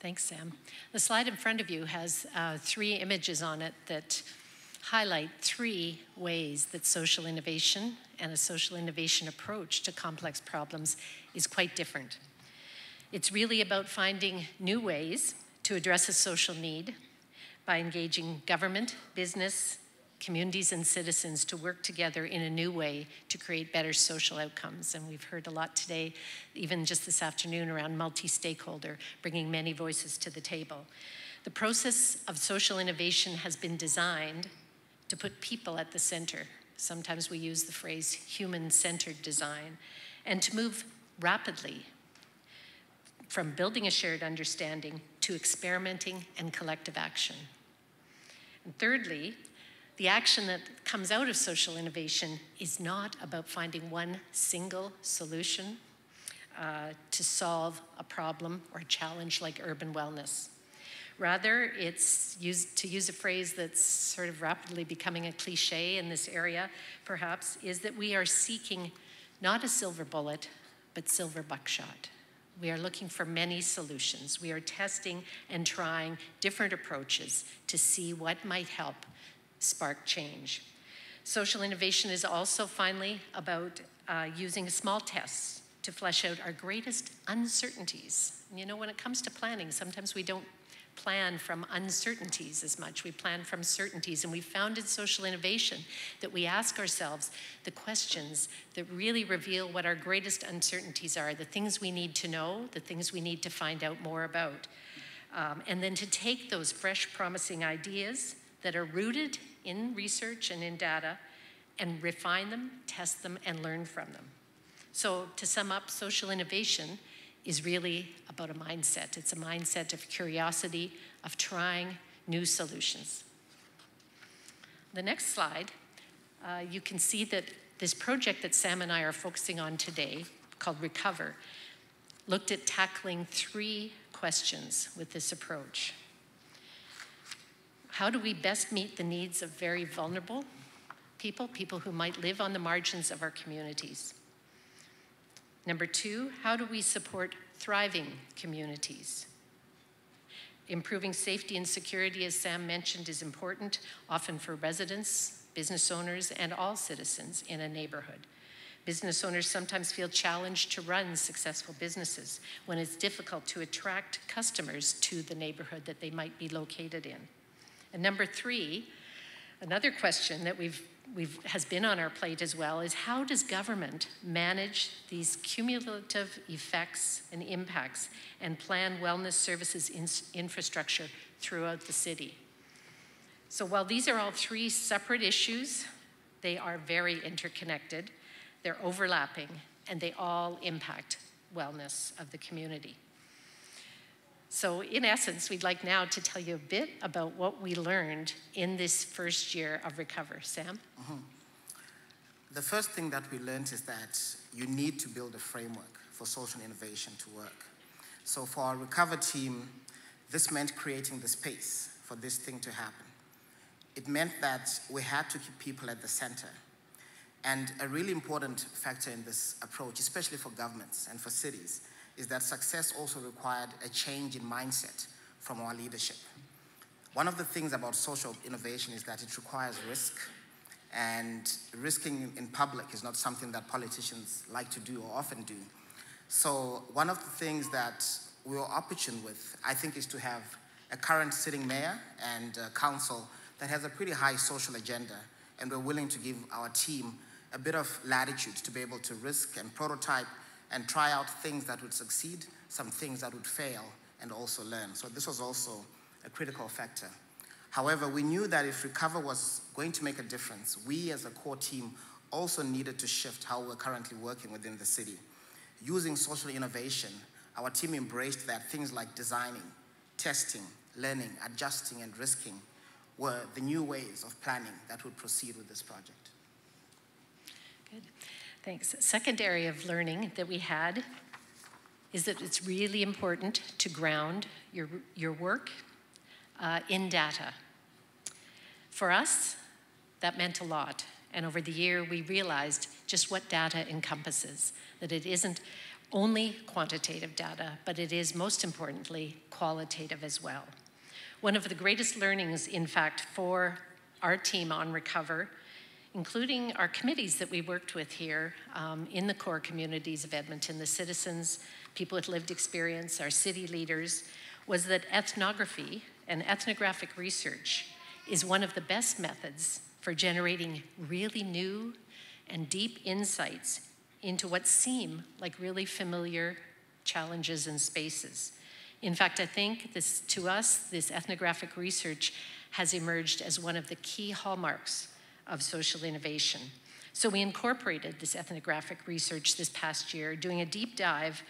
Thanks, Sam. The slide in front of you has 3 images on it that highlight 3 ways that social innovation and a social innovation approach to complex problems is quite different. It's really about finding new ways to address a social need by engaging government, business, communities, and citizens to work together in a new way to create better social outcomes. And we've heard a lot today, even just this afternoon, around multi-stakeholder, bringing many voices to the table. The process of social innovation has been designed to put people at the center. Sometimes we use the phrase human-centered design, and to move rapidly from building a shared understanding to experimenting and collective action. And thirdly, the action that comes out of social innovation is not about finding one single solution to solve a problem or a challenge like urban wellness. Rather, it's to use a phrase that's sort of rapidly becoming a cliche in this area, perhaps, is that we are seeking not a silver bullet, but silver buckshot. We are looking for many solutions. We are testing and trying different approaches to see what might help spark change. Social innovation is also finally about using small tests to flesh out our greatest uncertainties. You know, when it comes to planning, sometimes we don't plan from uncertainties as much. We plan from certainties, and we found in social innovation that we ask ourselves the questions that really reveal what our greatest uncertainties are, the things we need to know, the things we need to find out more about. And then to take those fresh, promising ideas that are rooted in research and in data and refine them, test them, and learn from them. So to sum up, social innovation is really about a mindset. It's a mindset of curiosity, of trying new solutions. The next slide, you can see that this project that Sam and I are focusing on today, called Recover, looked at tackling 3 questions with this approach. How do we best meet the needs of very vulnerable people, people who might live on the margins of our communities? Number 2, how do we support thriving communities? Improving safety and security, as Sam mentioned, is important, often for residents, business owners, and all citizens in a neighborhood. Business owners sometimes feel challenged to run successful businesses when it's difficult to attract customers to the neighborhood that they might be located in. And number 3, another question that has been on our plate as well is how does government manage these cumulative effects and impacts and plan wellness services infrastructure throughout the city? So while these are all 3 separate issues, they are very interconnected, they're overlapping, and they all impact wellness of the community. So in essence, we'd like now to tell you a bit about what we learned in this first year of Recover. Sam? The first thing that we learned is that you need to build a framework for social innovation to work. So for our Recover team, this meant creating the space for this thing to happen. It meant that we had to keep people at the center. And a really important factor in this approach, especially for governments and for cities, is that success also required a change in mindset from our leadership. One of the things about social innovation is that it requires risk, and risking in public is not something that politicians like to do or often do. So one of the things that we were opportune with, I think, is to have a current sitting mayor and council that has a pretty high social agenda, and we're willing to give our team a bit of latitude to be able to risk and prototype and try out things that would succeed, some things that would fail, and also learn. So this was also a critical factor. However, we knew that if Recover was going to make a difference, we as a core team also needed to shift how we're currently working within the city. Using social innovation, our team embraced that things like designing, testing, learning, adjusting, and risking were the new ways of planning that would proceed with this project. Good, thanks. Second area of learning that we had is that it's really important to ground your work in data. For us, that meant a lot. And over the year, we realized just what data encompasses, that it isn't only quantitative data, but it is most importantly qualitative as well. One of the greatest learnings, in fact, for our team on Recover, including our committees that we worked with here in the core communities of Edmonton, the citizens, people with lived experience, our city leaders, was that ethnography and ethnographic research is one of the best methods for generating really new and deep insights into what seem like really familiar challenges and spaces. In fact, I think to us, this ethnographic research has emerged as one of the key hallmarks of social innovation. So we incorporated this ethnographic research this past year, doing a deep dive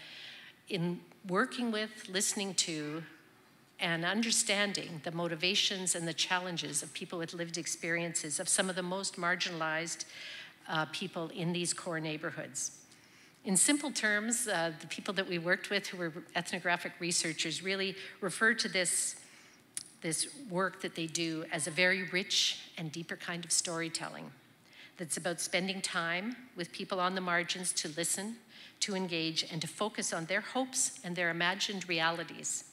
in working with, listening to, and understanding the motivations and the challenges of people with lived experiences of some of the most marginalized people in these core neighborhoods. In simple terms, the people that we worked with who were ethnographic researchers really refer to this work that they do as a very rich and deeper kind of storytelling that's about spending time with people on the margins to listen, to engage, and to focus on their hopes and their imagined realities.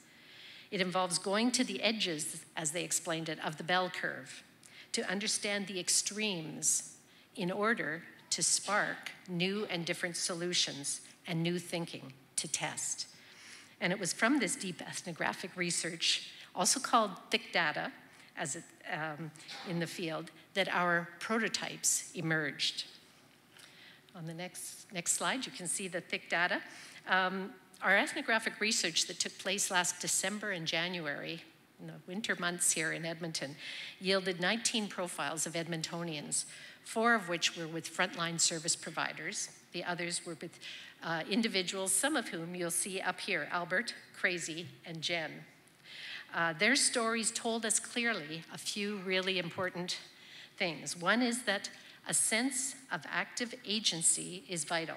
It involves going to the edges, as they explained it, of the bell curve to understand the extremes in order to spark new and different solutions and new thinking to test. And it was from this deep ethnographic research, also called thick data as in the field, that our prototypes emerged. On the next slide, you can see the thick data. Our ethnographic research that took place last December and January, in the winter months here in Edmonton, yielded 19 profiles of Edmontonians, 4 of which were with frontline service providers. The others were with individuals, some of whom you'll see up here, Albert, Crazy, and Jen. Their stories told us clearly a few really important things. One is that a sense of active agency is vital,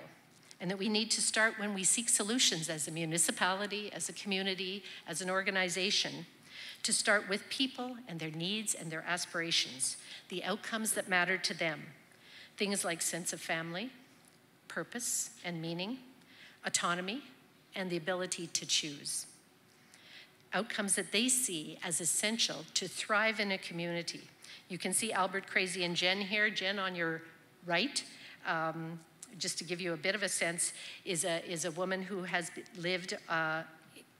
and that we need to start when we seek solutions as a municipality, as a community, as an organization, to start with people and their needs and their aspirations, the outcomes that matter to them. Things like sense of family, purpose and meaning, autonomy, and the ability to choose. Outcomes that they see as essential to thrive in a community. You can see Albert, Crazy, and Jen here. Jen on your right, just to give you a bit of a sense, is a woman who has lived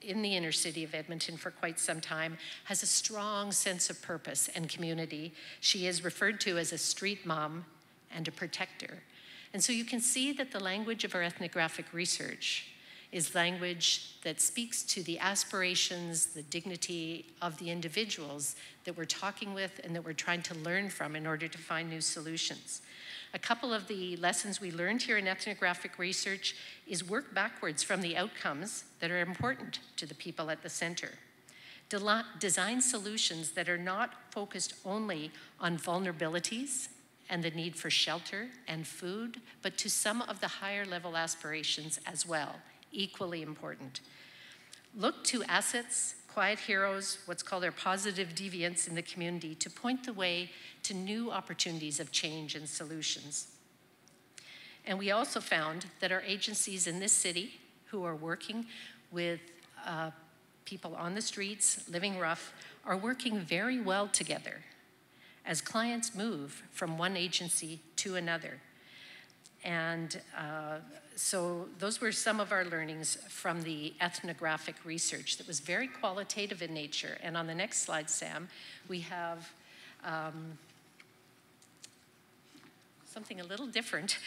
in the inner city of Edmonton for quite some time, has a strong sense of purpose and community. She is referred to as a street mom and a protector. And so you can see that the language of our ethnographic research is language that speaks to the aspirations, the dignity of the individuals that we're talking with and that we're trying to learn from in order to find new solutions. A couple of the lessons we learned here in ethnographic research is work backwards from the outcomes that are important to the people at the center. Design solutions that are not focused only on vulnerabilities and the need for shelter and food, but to some of the higher level aspirations as well, equally important. Look to assets, quiet heroes, what's called our positive deviants in the community, to point the way to new opportunities of change and solutions. And we also found that our agencies in this city who are working with people on the streets, living rough, are working very well together as clients move from one agency to another. And so those were some of our learnings from the ethnographic research that was very qualitative in nature. And on the next slide, Sam, we have something a little different.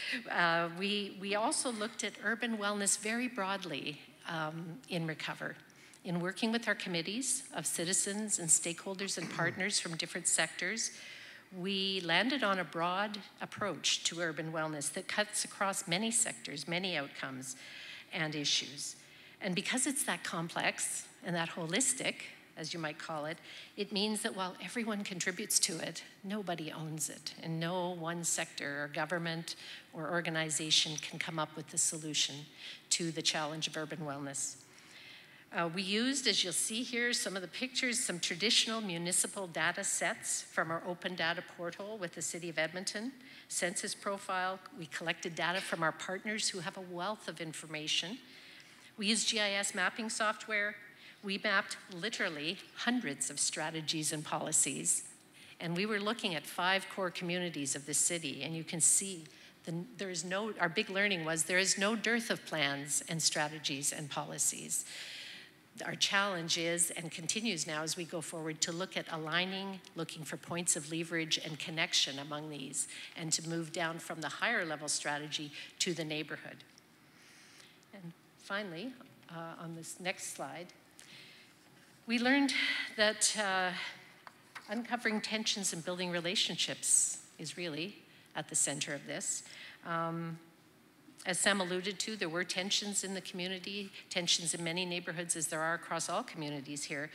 We also looked at urban wellness very broadly in Recover. In working with our committees of citizens and stakeholders and partners from different sectors, we landed on a broad approach to urban wellness that cuts across many sectors, many outcomes and issues. And because it's that complex and that holistic, as you might call it, it means that while everyone contributes to it, nobody owns it, and no one sector or government or organization can come up with the solution to the challenge of urban wellness. We used, as you'll see here, some of the pictures, some traditional municipal data sets from our open data portal with the City of Edmonton, census profile. We collected data from our partners who have a wealth of information. We used GIS mapping software. We mapped literally hundreds of strategies and policies. And we were looking at 5 core communities of the city, and you can see our big learning was there is no dearth of plans and strategies and policies. Our challenge is, and continues now as we go forward, to look at aligning, looking for points of leverage and connection among these, and to move down from the higher level strategy to the neighborhood. And finally, on this next slide, we learned that uncovering tensions and building relationships is really at the center of this. As Sam alluded to, there were tensions in the community, tensions in many neighborhoods as there are across all communities here.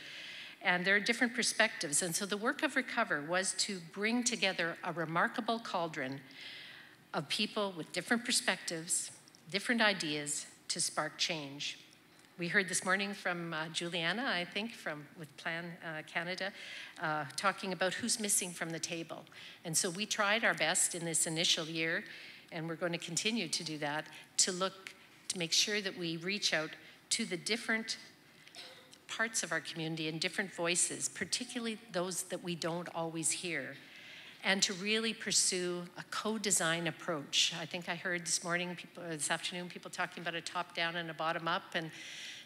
And there are different perspectives. And so the work of Recover was to bring together a remarkable cauldron of people with different perspectives, different ideas to spark change. We heard this morning from Juliana, I think, with Plan Canada, talking about who's missing from the table. And so we tried our best in this initial year, and we're going to continue to do that, to make sure that we reach out to the different parts of our community and different voices, particularly those that we don't always hear, and to really pursue a co-design approach. I think I heard this afternoon, people talking about a top-down and a bottom-up, and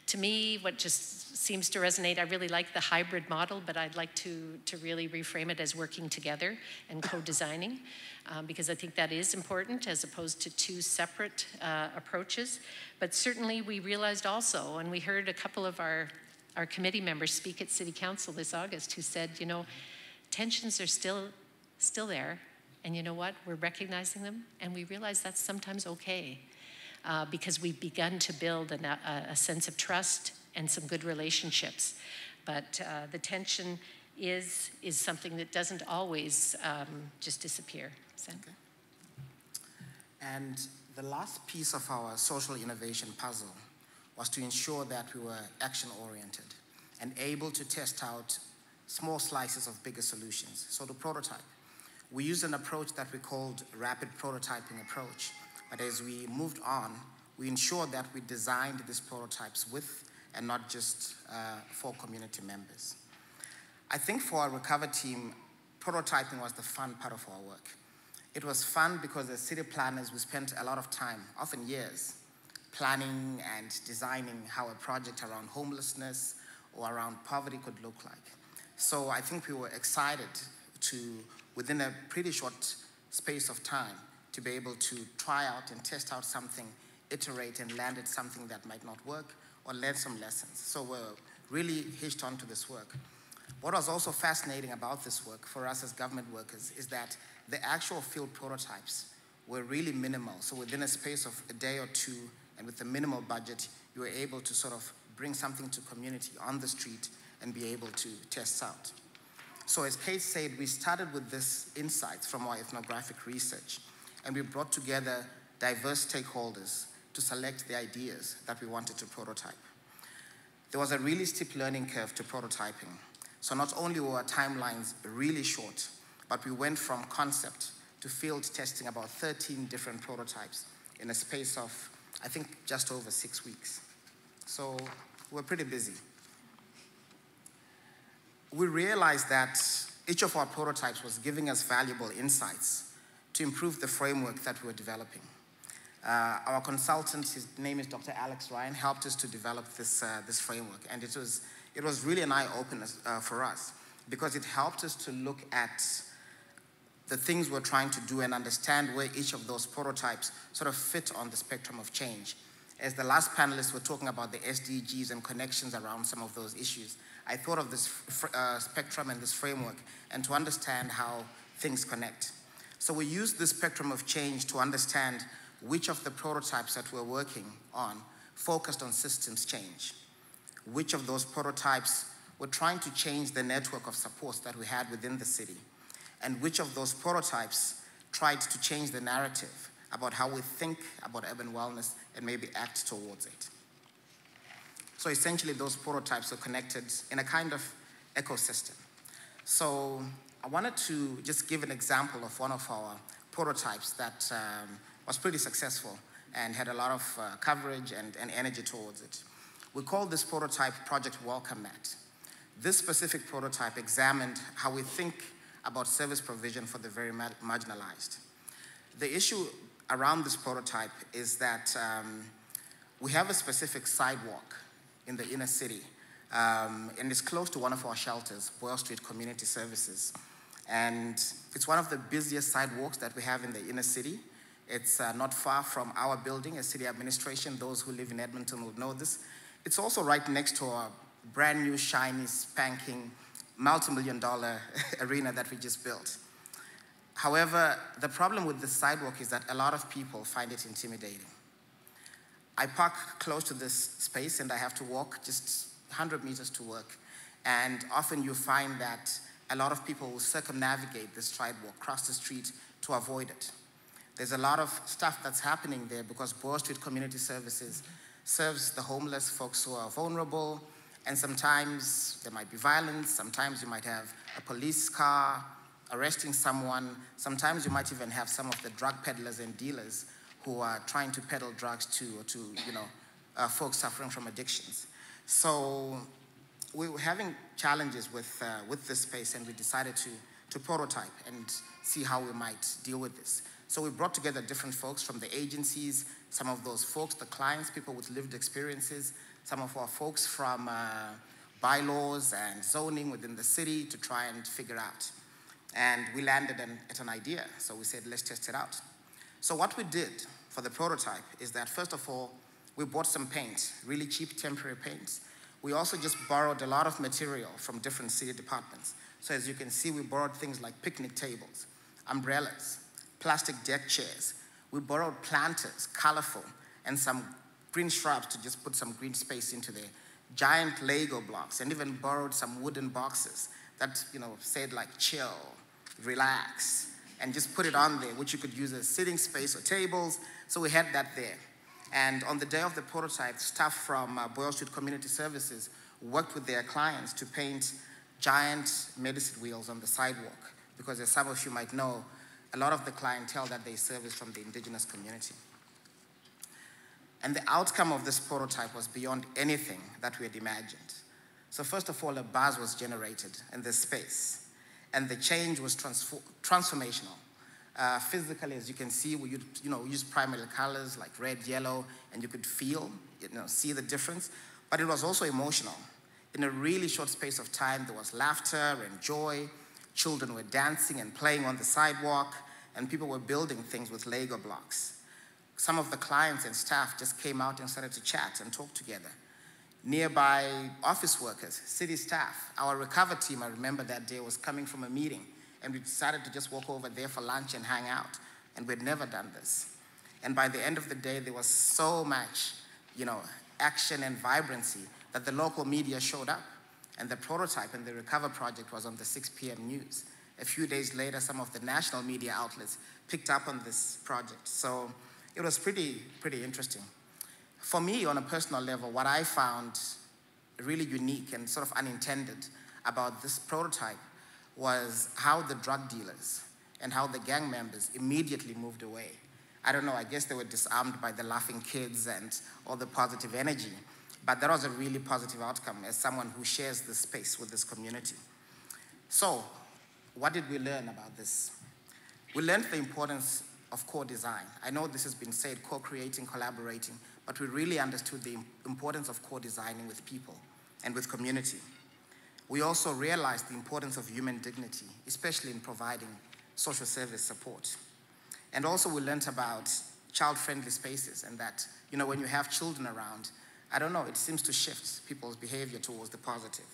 to me, what just seems to resonate, I really like the hybrid model, but I'd like to really reframe it as working together and co-designing, because I think that is important as opposed to 2 separate approaches. But certainly we realized also, and we heard a couple of our committee members speak at City Council this August who said, you know, tensions are still there, and you know what, we're recognizing them, and we realize that's sometimes okay. Because we've begun to build a sense of trust and some good relationships. But the tension is something that doesn't always just disappear. Okay. And the last piece of our social innovation puzzle was to ensure that we were action-oriented and able to test out small slices of bigger solutions. So to prototype, we used an approach that we called rapid prototyping approach. But as we moved on, we ensured that we designed these prototypes with and not just for community members. I think for our Recover team, prototyping was the fun part of our work. It was fun because as city planners, we spent a lot of time, often years, planning and designing how a project around homelessness or around poverty could look like. So I think we were excited to, within a pretty short space of time, to be able to try out and test out something, iterate and land at something that might not work, or learn some lessons. So we're really hitched onto this work. What was also fascinating about this work for us as government workers is that the actual field prototypes were really minimal. So within a space of a day or 2, and with a minimal budget, you were able to sort of bring something to community on the street and be able to test out. So as Kate said, we started with this insights from our ethnographic research, and we brought together diverse stakeholders to select the ideas that we wanted to prototype. There was a really steep learning curve to prototyping. So not only were our timelines really short, but we went from concept to field testing about 13 different prototypes in a space of, I think, just over 6 weeks. So we're pretty busy. We realized that each of our prototypes was giving us valuable insights to improve the framework that we were developing. Our consultant, his name is Dr. Alex Ryan, helped us to develop this framework, and it was really an eye-opener for us because it helped us to look at the things we're trying to do and understand where each of those prototypes sort of fit on the spectrum of change. As the last panelists were talking about the SDGs and connections around some of those issues, I thought of this spectrum and this framework and to understand how things connect. So we used this spectrum of change to understand which of the prototypes that we're working on focused on systems change. Which of those prototypes were trying to change the network of supports that we had within the city, and which of those prototypes tried to change the narrative about how we think about urban wellness and maybe act towards it. So essentially, those prototypes are connected in a kind of ecosystem. So I wanted to just give an example of one of our prototypes that was pretty successful and had a lot of coverage and energy towards it. We called this prototype Project Welcome Mat. This specific prototype examined how we think about service provision for the very marginalized. The issue around this prototype is that we have a specific sidewalk in the inner city, and it's close to one of our shelters, Boyle Street Community Services. And it's one of the busiest sidewalks that we have in the inner city. It's not far from our building as city administration. Those who live in Edmonton will know this. It's also right next to a brand new, shiny, spanking, multi-million-dollar arena that we just built. However, the problem with this sidewalk is that a lot of people find it intimidating. I park close to this space and I have to walk just 100 meters to work. And often you find that a lot of people will circumnavigate this sidewalk, cross the street to avoid it. There's a lot of stuff that's happening there because Boyle Street Community Services serves the homeless, folks who are vulnerable, and sometimes there might be violence, sometimes you might have a police car arresting someone, sometimes you might even have some of the drug peddlers and dealers who are trying to peddle drugs to folks suffering from addictions. So we were having challenges with this space, and we decided to prototype and see how we might deal with this. So we brought together different folks from the agencies, some of those folks, the clients, people with lived experiences, some of our folks from bylaws and zoning within the city to try and figure out. And we landed at an idea, so we said, let's test it out. So what we did for the prototype is that, first of all, we bought some paint, really cheap temporary paints. We also just borrowed a lot of material from different city departments. So as you can see, we borrowed things like picnic tables, umbrellas, plastic deck chairs. We borrowed planters, colorful, and some green shrubs to just put some green space into there, giant Lego blocks, and even borrowed some wooden boxes that said like chill, relax, and just put it on there, which you could use as sitting space or tables. So we had that there. And on the day of the prototype, staff from Boyle Street Community Services worked with their clients to paint giant medicine wheels on the sidewalk, because as some of you might know, a lot of the clientele that they serve is from the indigenous community. And the outcome of this prototype was beyond anything that we had imagined. So first of all, a buzz was generated in this space, and the change was transformational. Physically, as you can see, we used primary colors like red, yellow, and you could see the difference. But it was also emotional. In a really short space of time, there was laughter and joy. Children were dancing and playing on the sidewalk, and people were building things with Lego blocks. Some of the clients and staff just came out and started to chat and talk together. Nearby office workers, city staff, our recover team, I remember that day, was coming from a meeting, and we decided to just walk over there for lunch and hang out, and we'd never done this. And by the end of the day, there was so much, action and vibrancy that the local media showed up, and the prototype and the recover project was on the 6 p.m. news. A few days later, some of the national media outlets picked up on this project. So it was pretty interesting. For me, on a personal level, what I found really unique and sort of unintended about this prototype was how the drug dealers and how the gang members immediately moved away. I don't know, I guess they were disarmed by the laughing kids and all the positive energy, but that was a really positive outcome as someone who shares this space with this community. So, what did we learn about this? We learned the importance of co-design. I know this has been said, co-creating, collaborating, but we really understood the importance of co-designing with people and with community. We also realized the importance of human dignity, especially in providing social service support. And also we learned about child-friendly spaces, and that, when you have children around, I don't know, it seems to shift people's behavior towards the positive.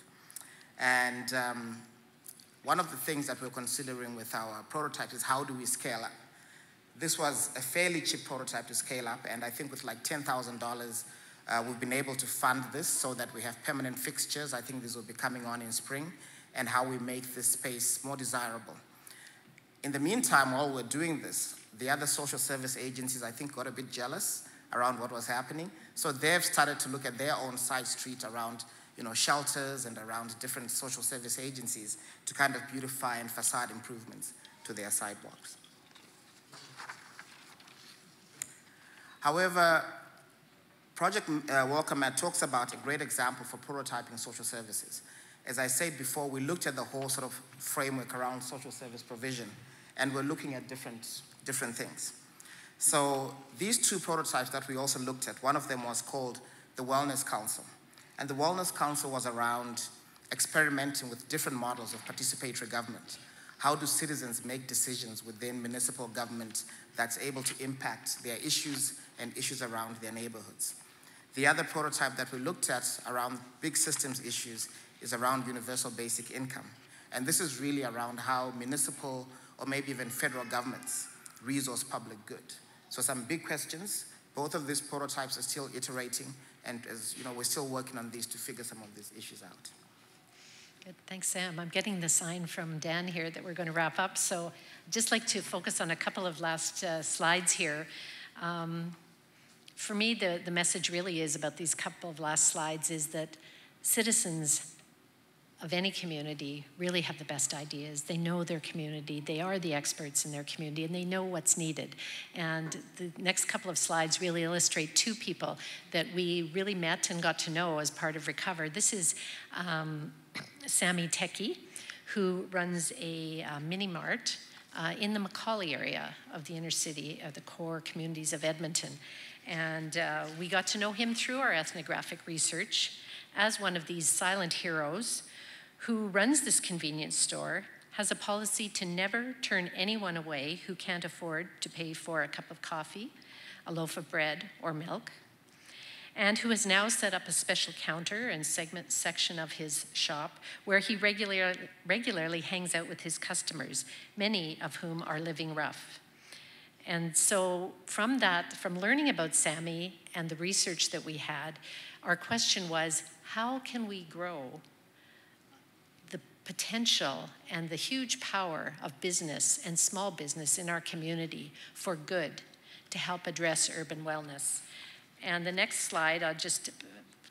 And one of the things that we're considering with our prototype is how do we scale up? This was a fairly cheap prototype to scale up, and I think with like $10,000 We've been able to fund this so that we have permanent fixtures. I think these will be coming on in spring, and how we make this space more desirable. In the meantime, while we're doing this, the other social service agencies, I think, got a bit jealous around what was happening. So they've started to look at their own side street around, shelters and around different social service agencies to kind of beautify and facade improvements to their sidewalks. However, Project Welcome Mat talks about a great example for prototyping social services. As I said before, we looked at the whole sort of framework around social service provision, and we're looking at different things. So these two prototypes that we also looked at, one of them was called the Wellness Council. And the Wellness Council was around experimenting with different models of participatory government. How do citizens make decisions within municipal government that's able to impact their issues and issues around their neighborhoods? The other prototype that we looked at around big systems issues is around universal basic income. And this is really around how municipal or maybe even federal governments resource public good. So some big questions. Both of these prototypes are still iterating, and as you know, we're still working on these to figure some of these issues out. Good, thanks, Sam. I'm getting the sign from Dan here that we're going to wrap up. So I'd just like to focus on a couple of last slides here. For me, the message really is about these couple of last slides is that citizens of any community really have the best ideas. They know their community, they are the experts in their community, and they know what's needed. And the next couple of slides really illustrate two people that we really met and got to know as part of Recover. This is Sammy Teki, who runs a mini-mart in the Macaulay area of the inner city, the core communities of Edmonton. And we got to know him through our ethnographic research as one of these silent heroes who runs this convenience store, has a policy to never turn anyone away who can't afford to pay for a cup of coffee, a loaf of bread, or milk, and who has now set up a special counter and section of his shop where he regularly hangs out with his customers, many of whom are living rough. And so from learning about Sammy and the research that we had, our question was, how can we grow the potential and the huge power of business and small business in our community for good to help address urban wellness? And the next slide, I'll just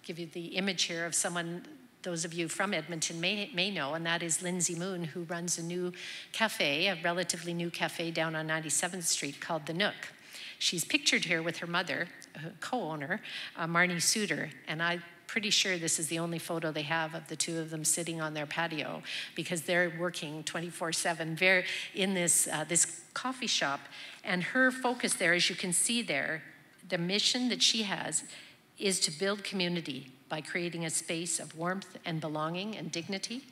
give you the image here of someone those of you from Edmonton may know, and that is Lindsay Moon, who runs a new cafe, a relatively new cafe down on 97th Street called The Nook. She's pictured here with her mother, co-owner, Marnie Suter, and I'm pretty sure this is the only photo they have of the two of them sitting on their patio because they're working 24/7 in this coffee shop. And her focus there, as you can see there, the mission that she has is to build community by creating a space of warmth and belonging and dignity.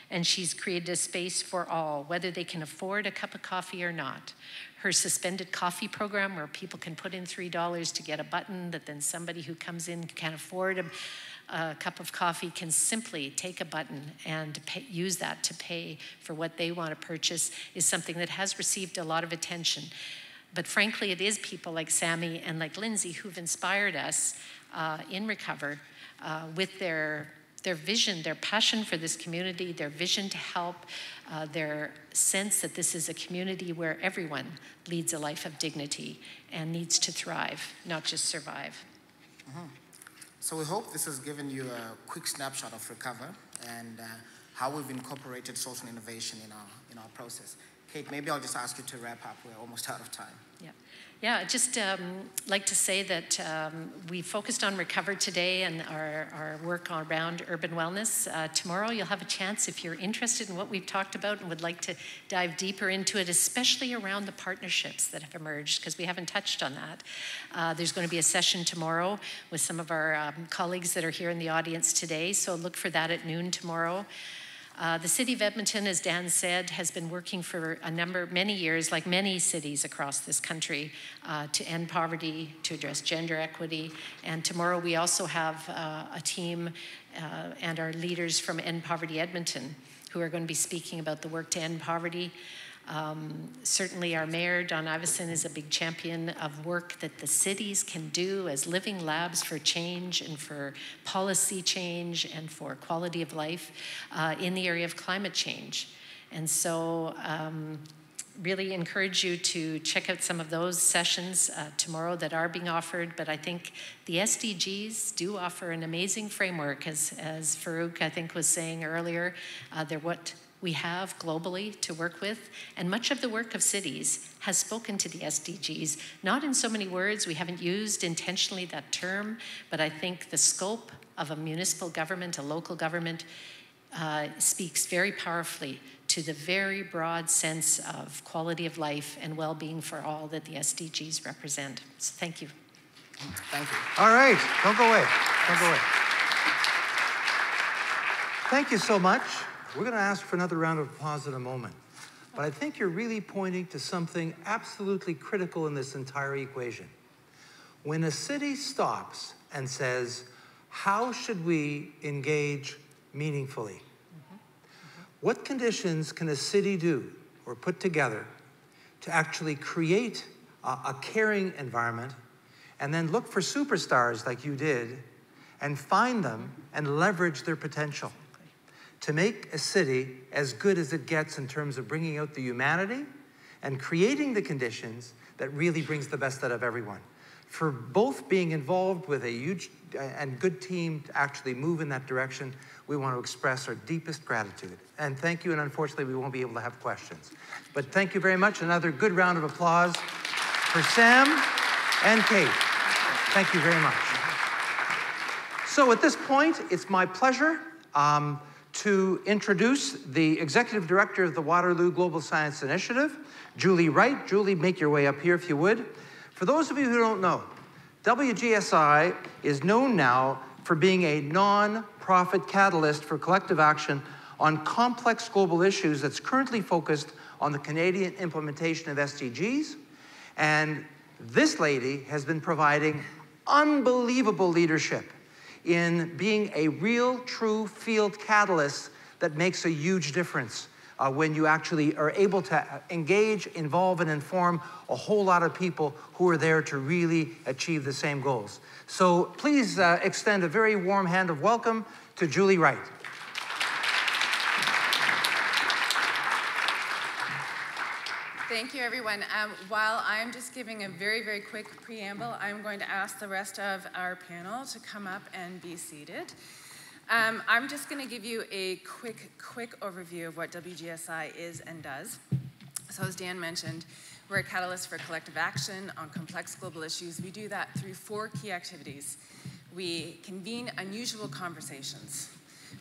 And she's created a space for all, whether they can afford a cup of coffee or not. Her suspended coffee program, where people can put in $3 to get a button that then somebody who comes in can't afford a cup of coffee can simply take a button and use that to pay for what they want to purchase, is something that has received a lot of attention. But frankly, it is people like Sammy and like Lindsay who've inspired us in Recover with their vision, their passion for this community, their vision to help, their sense that this is a community where everyone leads a life of dignity and needs to thrive, not just survive. Mm-hmm. So we hope this has given you a quick snapshot of Recover and how we've incorporated social innovation in our process. Kate, maybe I'll just ask you to wrap up. We're almost out of time. Yeah, I'd just like to say that we focused on Recover today and our work around urban wellness. Tomorrow you'll have a chance, if you're interested in what we've talked about and would like to dive deeper into it, especially around the partnerships that have emerged, because we haven't touched on that. There's going to be a session tomorrow with some of our colleagues that are here in the audience today, so look for that at noon tomorrow. The City of Edmonton, as Dan said, has been working for many years, like many cities across this country, to end poverty, to address gender equity. And tomorrow we also have a team and our leaders from End Poverty Edmonton who are going to be speaking about the work to end poverty. Certainly our mayor, Don Iveson, is a big champion of work that the cities can do as living labs for change and for policy change and for quality of life in the area of climate change. And so really encourage you to check out some of those sessions tomorrow that are being offered. But I think the SDGs do offer an amazing framework, as Farouk, I think, was saying earlier. They're what we have globally to work with. And much of the work of cities has spoken to the SDGs, not in so many words. We haven't used intentionally that term, but I think the scope of a municipal government, a local government, speaks very powerfully to the very broad sense of quality of life and well-being for all that the SDGs represent. So thank you. Thank you. All right, don't go away. Don't go away. Thank you so much. We're going to ask for another round of applause in a moment. But I think you're really pointing to something absolutely critical in this entire equation. When a city stops and says, how should we engage meaningfully? What conditions can a city do or put together to actually create a caring environment and then look for superstars like you did and find them and leverage their potential to make a city as good as it gets in terms of bringing out the humanity and creating the conditions that really brings the best out of everyone? For both being involved with a huge and good team to actually move in that direction, we want to express our deepest gratitude. And thank you, and unfortunately we won't be able to have questions. But thank you very much. Another good round of applause for Sam and Kate. Thank you very much. So at this point, it's my pleasure to introduce the Executive Director of the Waterloo Global Science Initiative, Julie Wright. Julie, make your way up here if you would. For those of you who don't know, WGSI is known now for being a non-profit catalyst for collective action on complex global issues that's currently focused on the Canadian implementation of SDGs. And this lady has been providing unbelievable leadership in being a real, true field catalyst that makes a huge difference when you actually are able to engage, involve, and inform a whole lot of people who are there to really achieve the same goals. So please extend a very warm hand of welcome to Julie Wright. Thank you, everyone. While I'm just giving a very, very quick preamble, I'm going to ask the rest of our panel to come up and be seated. I'm just going to give you a quick overview of what WGSI is and does. So as Dan mentioned, we're a catalyst for collective action on complex global issues. We do that through 4 key activities. We convene unusual conversations.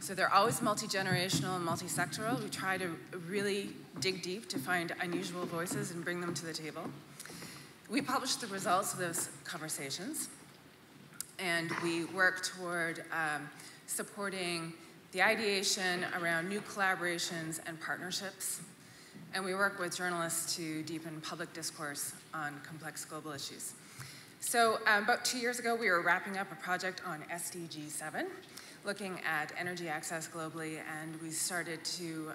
So they're always multi-generational and multi-sectoral. We try to really dig deep to find unusual voices and bring them to the table. We publish the results of those conversations, and we work toward supporting the ideation around new collaborations and partnerships. And we work with journalists to deepen public discourse on complex global issues. So about 2 years ago, we were wrapping up a project on SDG 7, looking at energy access globally, and we started to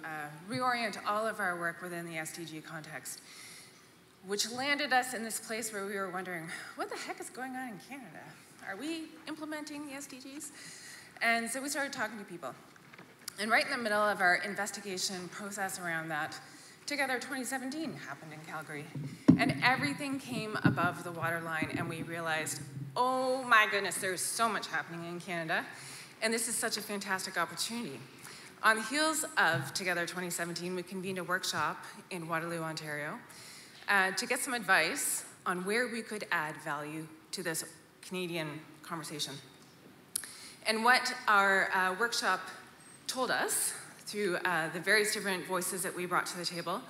reorient all of our work within the SDG context, which landed us in this place where we were wondering, what the heck is going on in Canada? Are we implementing the SDGs? And so we started talking to people. And right in the middle of our investigation process around that, Together 2017 happened in Calgary. And everything came above the waterline, and we realized, oh my goodness, there's so much happening in Canada. And this is such a fantastic opportunity. On the heels of Together 2017, we convened a workshop in Waterloo, Ontario, to get some advice on where we could add value to this Canadian conversation. And what our workshop told us, through the various different voices that we brought to the table,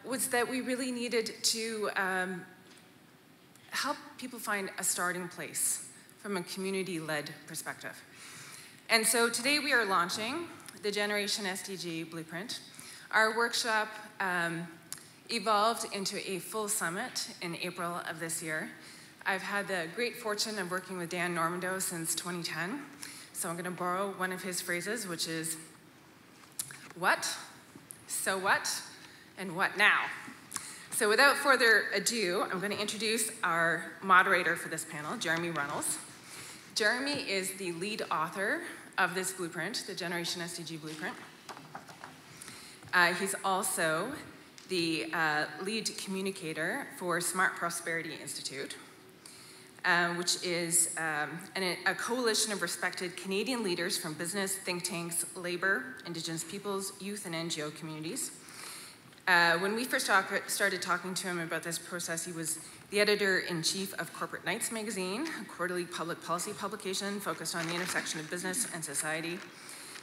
was that we really needed to help people find a starting place from a community-led perspective. And so today we are launching the Generation SDG Blueprint. Our workshop evolved into a full summit in April of this year. I've had the great fortune of working with Dan Normando since 2010. So I'm going to borrow one of his phrases, which is, what, so what, and what now? So without further ado, I'm going to introduce our moderator for this panel, Jeremy Reynolds. Jeremy is the lead author of this blueprint, the Generation SDG Blueprint. He's also the lead communicator for Smart Prosperity Institute, which is a coalition of respected Canadian leaders from business, think tanks, labor, Indigenous peoples, youth, and NGO communities. When we first started talking to him about this process, he was the editor-in-chief of Corporate Knights magazine, a quarterly public policy publication focused on the intersection of business and society.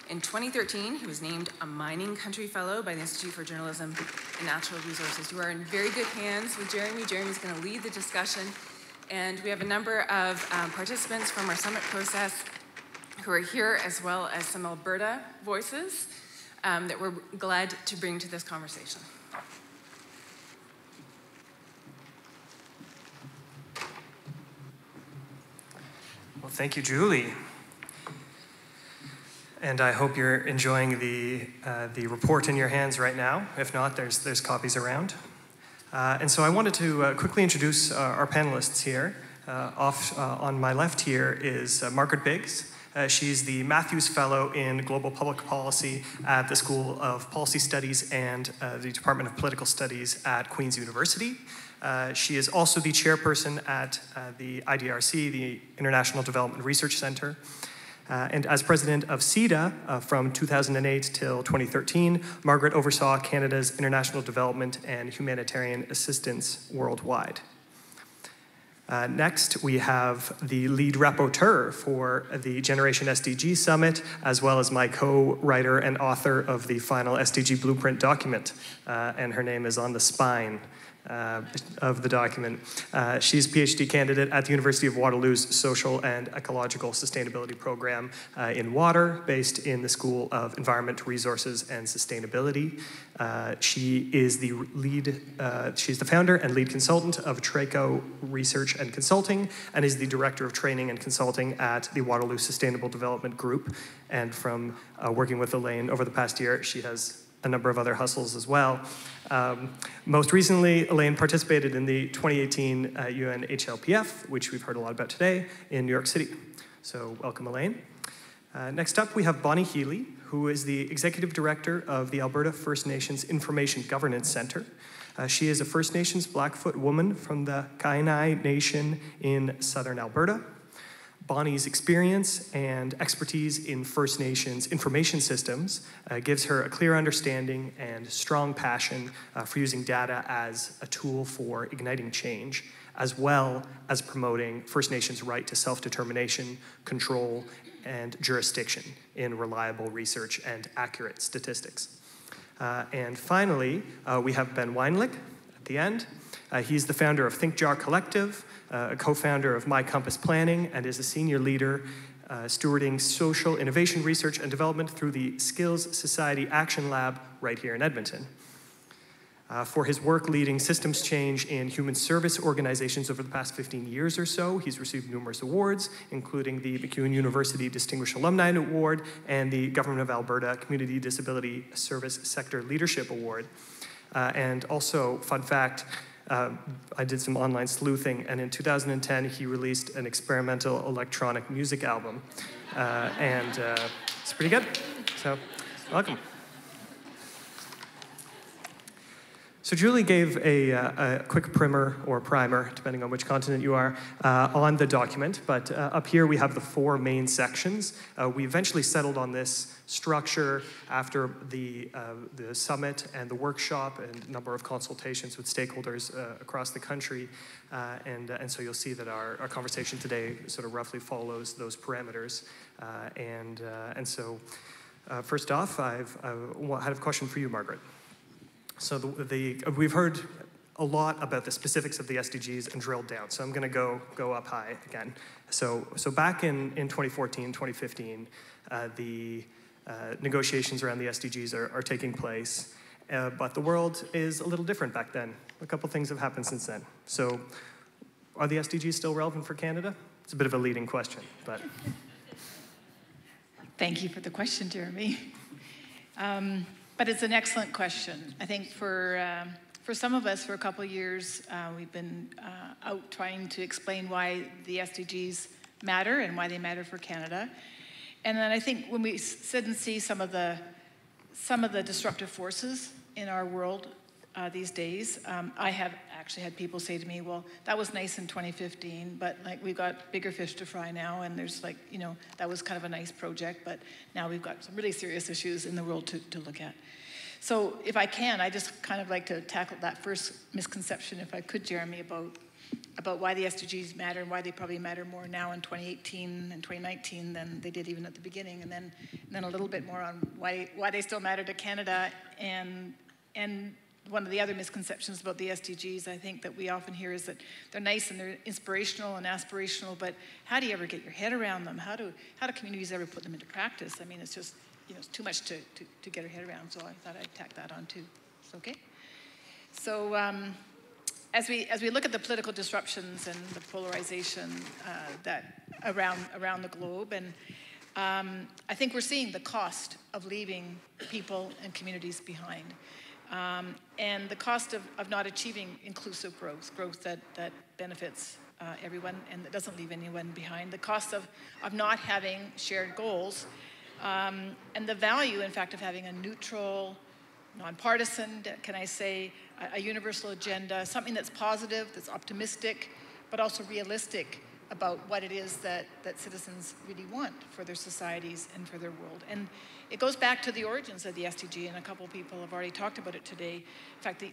In 2013, he was named a Mining Country Fellow by the Institute for Journalism and Natural Resources. You are in very good hands with Jeremy. Jeremy's going to lead the discussion. And we have a number of participants from our summit process who are here, as well as some Alberta voices that we're glad to bring to this conversation. Well, thank you, Julie. And I hope you're enjoying the report in your hands right now. If not, there's copies around. And so I wanted to quickly introduce our panelists here. On my left here is Margaret Biggs. She's the Matthews Fellow in Global Public Policy at the School of Policy Studies and the Department of Political Studies at Queen's University. She is also the chairperson at the IDRC, the International Development Research Center. And as president of CEDA from 2008 till 2013, Margaret oversaw Canada's international development and humanitarian assistance worldwide. Next, we have the lead rapporteur for the Generation SDG Summit, as well as my co-writer and author of the final SDG Blueprint document, and her name is on the spine of the document. She's a PhD candidate at the University of Waterloo's Social and Ecological Sustainability Program in Water, based in the School of Environment, Resources, and Sustainability. She is she's the founder and lead consultant of Traco Research and Consulting, and is the director of training and consulting at the Waterloo Sustainable Development Group. And from working with Elaine over the past year, she has a number of other hustles as well. Most recently, Elaine participated in the 2018 UN HLPF, which we've heard a lot about today, in New York City. So welcome, Elaine. Next up, we have Bonnie Healy, who is the executive director of the Alberta First Nations Information Governance Center. She is a First Nations Blackfoot woman from the Kainai Nation in southern Alberta. Bonnie's experience and expertise in First Nations information systems gives her a clear understanding and strong passion for using data as a tool for igniting change, as well as promoting First Nations' right to self-determination, control, and jurisdiction in reliable research and accurate statistics. And finally, we have Ben Weinlich at the end. He's the founder of ThinkJar Collective, a co-founder of My Compass Planning, and is a senior leader stewarding social innovation research and development through the Skills Society Action Lab right here in Edmonton. For his work leading systems change in human service organizations over the past 15 years or so, he's received numerous awards, including the MacEwan University Distinguished Alumni Award and the Government of Alberta Community Disability Service Sector Leadership Award. And also, fun fact, I did some online sleuthing, and in 2010, he released an experimental electronic music album. And it's pretty good. So, welcome. So Julie gave a quick primer or primer, depending on which continent you are, on the document. But up here we have the 4 main sections. We eventually settled on this structure after the summit and the workshop and a number of consultations with stakeholders across the country. And so you'll see that our conversation today sort of roughly follows those parameters. And so first off, I had a question for you, Margaret. So we've heard a lot about the specifics of the SDGs and drilled down. So I'm going to go up high again. So back in 2014, 2015, the negotiations around the SDGs are taking place. But the world is a little different back then. A couple things have happened since then. So are the SDGs still relevant for Canada? It's a bit of a leading question, but. Thank you for the question, Jeremy. But it's an excellent question. I think for some of us, for a couple of years, we've been out trying to explain why the SDGs matter and why they matter for Canada. And then I think when we sit and see some of the disruptive forces in our world these days, I have actually had people say to me, well, that was nice in 2015, but like we've got bigger fish to fry now, and there's like, you know, that was kind of a nice project, but now we've got some really serious issues in the world to look at. So if I can, I just kind of like to tackle that first misconception, if I could, Jeremy, about why the SDGs matter and why they probably matter more now in 2018 and 2019 than they did even at the beginning, and then a little bit more on why they still matter to Canada. And one of the other misconceptions about the SDGs, I think, that we often hear is that they're nice and they're inspirational and aspirational, but how do you ever get your head around them? How do communities ever put them into practice? I mean, it's just, you know, it's too much to get our head around, so I thought I'd tack that on too. It's okay? So as we look at the political disruptions and the polarization that around the globe, and I think we're seeing the cost of leaving people and communities behind. And the cost of not achieving inclusive growth that benefits everyone and that doesn't leave anyone behind. The cost of not having shared goals, and the value, in fact, of having a neutral, nonpartisan, can I say, a universal agenda, something that's positive, that's optimistic, but also realistic about what it is that citizens really want for their societies and for their world. And it goes back to the origins of the SDG, and a couple of people have already talked about it today. In fact,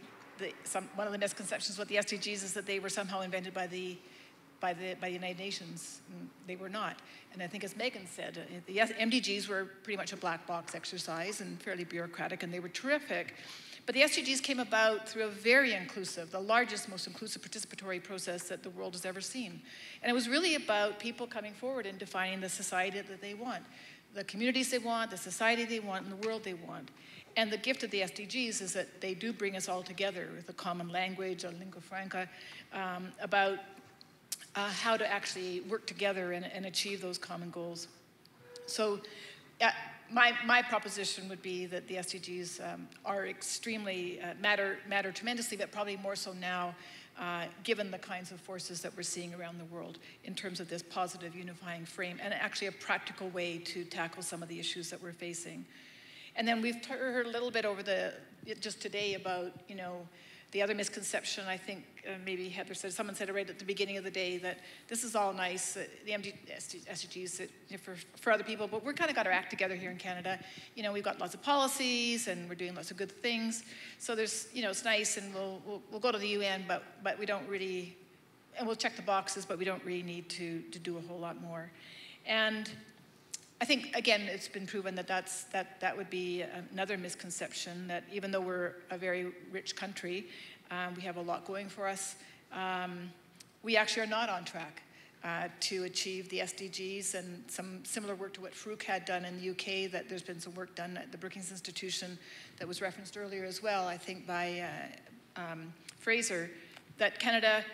one of the misconceptions with the SDGs is that they were somehow invented by the United Nations. They were not. And I think, as Megan said, the MDGs were pretty much a black box exercise and fairly bureaucratic, and they were terrific. But the SDGs came about through a very inclusive, the largest, most inclusive participatory process that the world has ever seen. And it was really about people coming forward and defining the society that they want, the communities they want, the society they want, and the world they want. And the gift of the SDGs is that they do bring us all together with a common language, a lingua franca, about how to actually work together and achieve those common goals. So my proposition would be that the SDGs are extremely, matter tremendously, but probably more so now, given the kinds of forces that we're seeing around the world in terms of this positive unifying frame and actually a practical way to tackle some of the issues that we're facing. And then we've heard a little bit over just today about, you know, the other misconception, I think maybe Heather said, someone said it right at the beginning of the day, that this is all nice, the SDGs for other people, but we've kind of got our act together here in Canada. You know, we've got lots of policies and we're doing lots of good things. So there's, you know, it's nice, and we'll go to the UN, but we don't really, and we'll check the boxes, but we don't really need to do a whole lot more. And I think, again, it's been proven that that would be another misconception, that even though we're a very rich country, we have a lot going for us, we actually are not on track to achieve the SDGs, and some similar work to what Farouk had done in the UK, that there's been some work done at the Brookings Institution that was referenced earlier as well, I think by Fraser, that Canada,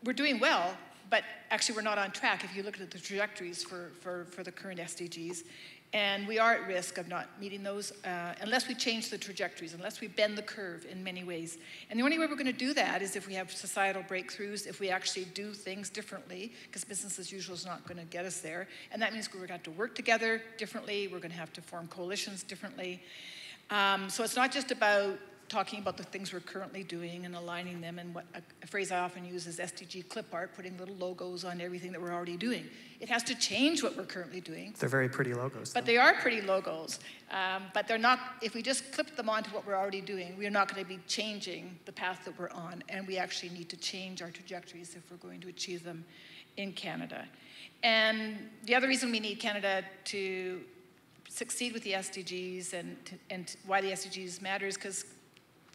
we're doing well, but actually we're not on track if you look at the trajectories for the current SDGs. And we are at risk of not meeting those unless we change the trajectories, unless we bend the curve in many ways. And the only way we're going to do that is if we have societal breakthroughs, if we actually do things differently, because business as usual is not going to get us there. And that means we're going to have to work together differently, we're going to have to form coalitions differently. So it's not just about talking about the things we're currently doing and aligning them, and what a phrase I often use is SDG clip art, putting little logos on everything that we're already doing. It has to change what we're currently doing. They're very pretty logos. But they are pretty logos. But they're not, if we just clip them onto what we're already doing, we're not going to be changing the path that we're on, and we actually need to change our trajectories if we're going to achieve them in Canada. And the other reason we need Canada to succeed with the SDGs and why the SDGs matter is because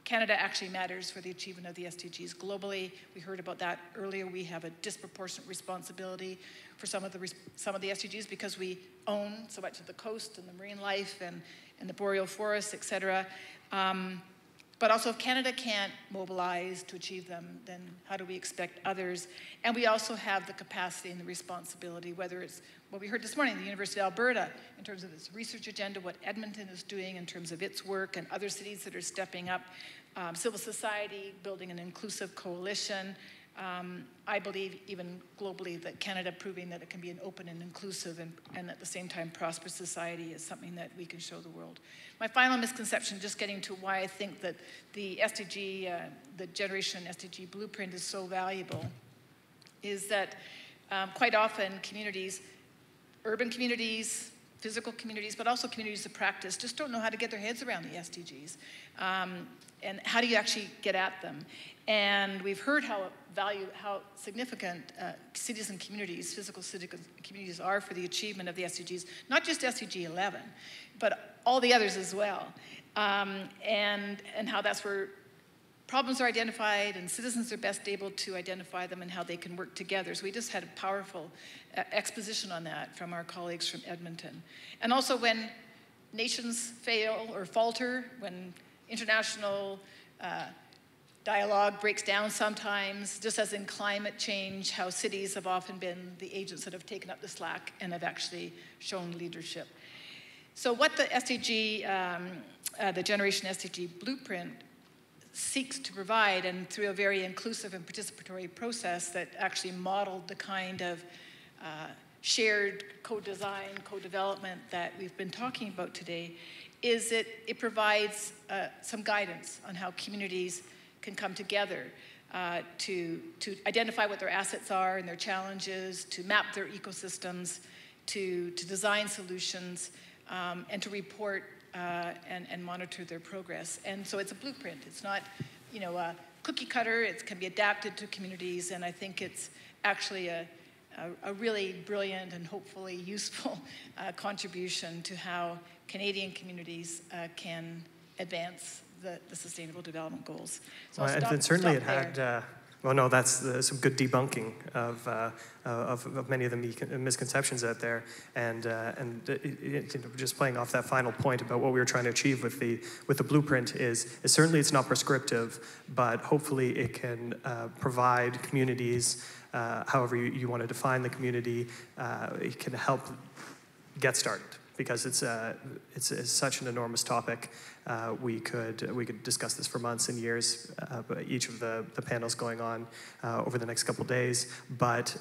Canada actually matters for the achievement of the SDGs globally. We heard about that earlier. We have a disproportionate responsibility for some of the SDGs because we own so much of the coast and the marine life and the boreal forests, et cetera. But But also, if Canada can't mobilize to achieve them, then how do we expect others? And we also have the capacity and the responsibility, whether it's what we heard this morning, the University of Alberta, in terms of its research agenda, what Edmonton is doing in terms of its work, and other cities that are stepping up, civil society, building an inclusive coalition. I believe even globally that Canada proving that it can be an open and inclusive and at the same time prosperous society is something that we can show the world. My final misconception, just getting to why I think that the SDG, the Generation SDG Blueprint is so valuable, is that quite often communities, urban communities, physical communities, but also communities of practice, just don't know how to get their heads around the SDGs. And how do you actually get at them? And we've heard how significant cities and communities, physical cities and communities are for the achievement of the SDGs, not just SDG 11, but all the others as well. And how that's where problems are identified and citizens are best able to identify them and how they can work together. So we just had a powerful exposition on that from our colleagues from Edmonton. And also when nations fail or falter, when international dialogue breaks down sometimes, just as in climate change, how cities have often been the agents that have taken up the slack and have actually shown leadership. So what the SDG, the Generation SDG Blueprint seeks to provide, and through a very inclusive and participatory process that actually modeled the kind of shared co-design, co-development that we've been talking about today, is that it provides some guidance on how communities can come together to identify what their assets are and their challenges, to map their ecosystems, to design solutions, and to report and monitor their progress. And so it's a blueprint. It's not, a cookie cutter. It can be adapted to communities, and I think it's actually a really brilliant and hopefully useful contribution to how Canadian communities can advance the Sustainable Development Goals. So and certainly it had, well, no, that's some good debunking of many of the misconceptions out there, and just playing off that final point about what we were trying to achieve with the blueprint is certainly it's not prescriptive, but hopefully it can provide communities, however you want to define the community, it can help get started. Because it's such an enormous topic, we could discuss this for months and years, each of the panels going on over the next couple days. But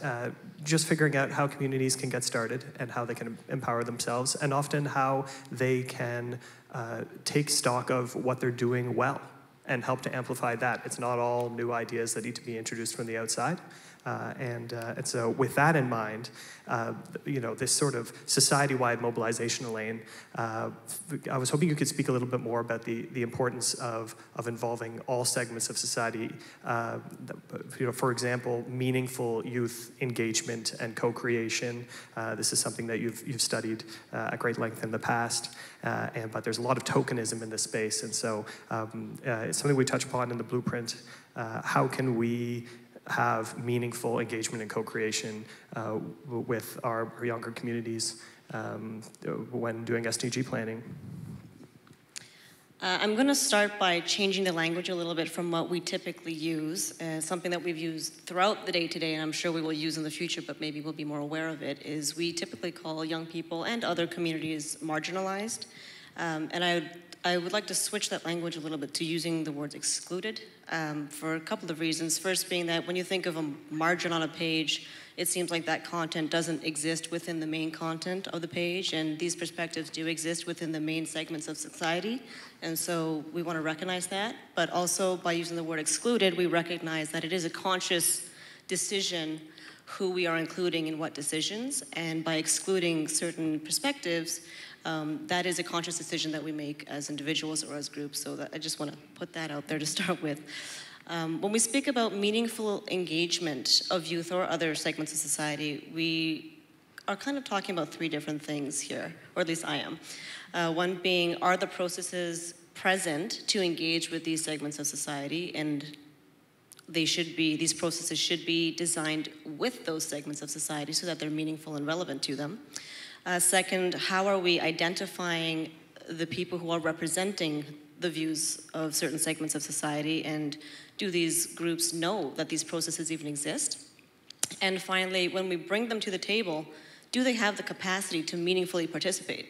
just figuring out how communities can get started and how they can empower themselves, and often how they can take stock of what they're doing well and help to amplify that. It's not all new ideas that need to be introduced from the outside. And so with that in mind, this sort of society-wide mobilization lane, I was hoping you could speak a little bit more about the importance of involving all segments of society. For example, meaningful youth engagement and co-creation. This is something that you've studied at great length in the past, but there's a lot of tokenism in this space, and so it's something we touch upon in the blueprint. How can we have meaningful engagement and co-creation with our younger communities when doing SDG planning? I'm going to start by changing the language a little bit from what we typically use. Something that we've used throughout the day today, and I'm sure we will use in the future, but maybe we'll be more aware of it, is we typically call young people and other communities marginalized. And I would like to switch that language a little bit to using the words excluded for a couple of reasons. First being that when you think of a margin on a page, it seems like that content doesn't exist within the main content of the page, and these perspectives do exist within the main segments of society, and so we want to recognize that. But also by using the word excluded, we recognize that it is a conscious decision who we are including in what decisions, and by excluding certain perspectives, that is a conscious decision that we make as individuals or as groups, so I just want to put that out there to start with. When we speak about meaningful engagement of youth or other segments of society, we are kind of talking about three different things here, or at least I am. One being, are the processes present to engage with these segments of society, and these processes should be designed with those segments of society so that they're meaningful and relevant to them. Second, how are we identifying the people who are representing the views of certain segments of society, and do these groups know that these processes even exist? And finally, when we bring them to the table, do they have the capacity to meaningfully participate?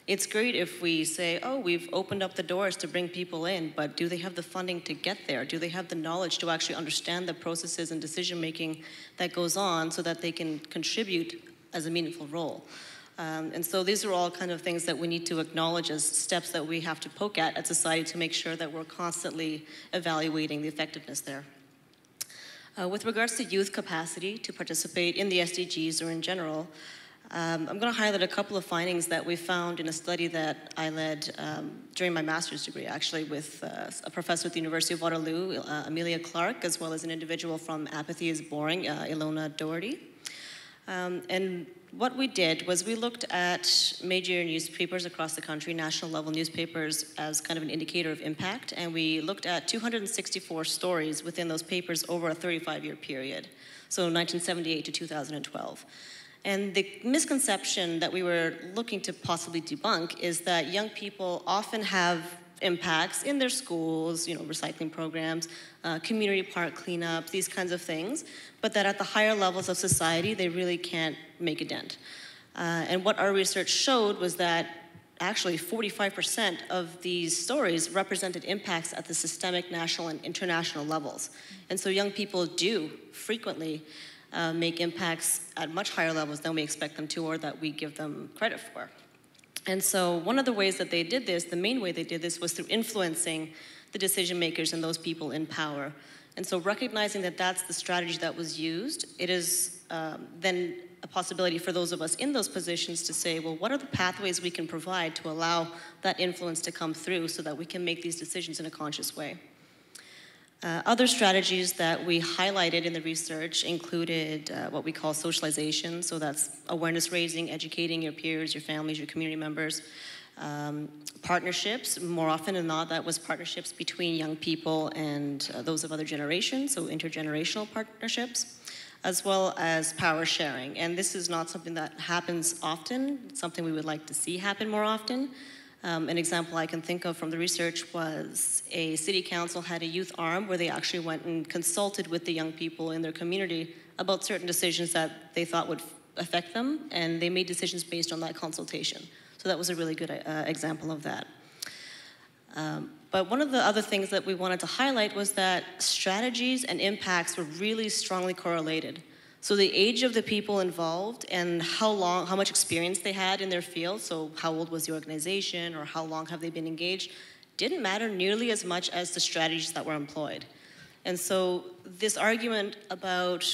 It's great if we say, oh, we've opened up the doors to bring people in, but do they have the funding to get there? Do they have the knowledge to actually understand the processes and decision-making that goes on so that they can contribute as a meaningful role? And so these are all kind of things that we need to acknowledge as steps that we have to poke at society to make sure that we're constantly evaluating the effectiveness there. With regards to youth capacity to participate in the SDGs or in general, I'm going to highlight a couple of findings that we found in a study that I led during my master's degree, actually, with a professor at the University of Waterloo, Amelia Clark, as well as an individual from Apathy is Boring, Ilona Doherty. And what we did was we looked at major newspapers across the country, national level newspapers, as kind of an indicator of impact, and we looked at 264 stories within those papers over a 35-year period, so 1978 to 2012. And the misconception that we were looking to possibly debunk is that young people often have impacts in their schools, recycling programs, community park cleanup, these kinds of things, but that at the higher levels of society, they really can't make a dent. And what our research showed was that actually 45% of these stories represented impacts at the systemic, national, and international levels. And so young people do frequently make impacts at much higher levels than we expect them to or that we give them credit for. And so one of the ways that they did this, the main way they did this, was through influencing the decision makers and those people in power. And so recognizing that that's the strategy that was used, it is then a possibility for those of us in those positions to say, well, what are the pathways we can provide to allow that influence to come through so that we can make these decisions in a conscious way? Other strategies that we highlighted in the research included what we call socialization, so that's awareness raising, educating your peers, your families, your community members. Partnerships, more often than not, that was partnerships between young people and those of other generations, so intergenerational partnerships, as well as power sharing. And this is not something that happens often, it's something we would like to see happen more often. An example I can think of from the research was a city council had a youth arm where they actually went and consulted with the young people in their community about certain decisions that they thought would affect them, and they made decisions based on that consultation. So that was a really good example of that. But one of the other things that we wanted to highlight was that strategies and impacts were really strongly correlated. So the age of the people involved and how much experience they had in their field, so how old was the organization or how long have they been engaged, didn't matter nearly as much as the strategies that were employed. And so this argument about,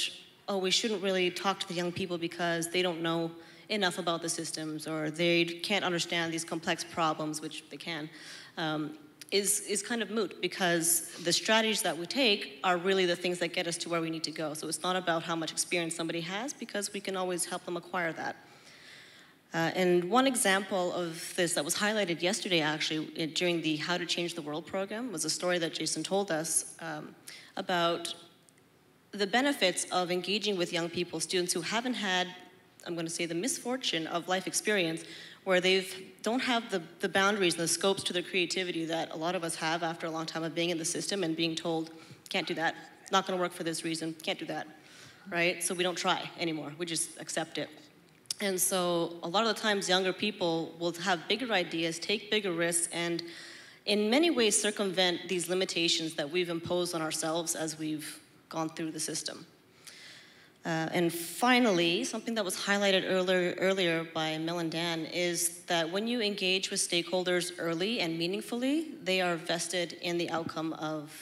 oh, we shouldn't really talk to the young people because they don't know enough about the systems or they can't understand these complex problems, which they can, is kind of moot because the strategies that we take are really the things that get us to where we need to go. So it's not about how much experience somebody has because we can always help them acquire that. And one example of this that was highlighted yesterday actually during the How to Change the World program was a story that Jason told us about the benefits of engaging with young people, students who haven't had, I'm going to say, the misfortune of life experience where they don't have the boundaries and the scopes to their creativity that a lot of us have after a long time of being in the system and being told, can't do that, not going to work for this reason, can't do that, right? So we don't try anymore, we just accept it. And so a lot of the times younger people will have bigger ideas, take bigger risks, and in many ways circumvent these limitations that we've imposed on ourselves as we've gone through the system. And finally, something that was highlighted earlier by Mel and Dan is that when you engage with stakeholders early and meaningfully, they are vested in the outcome of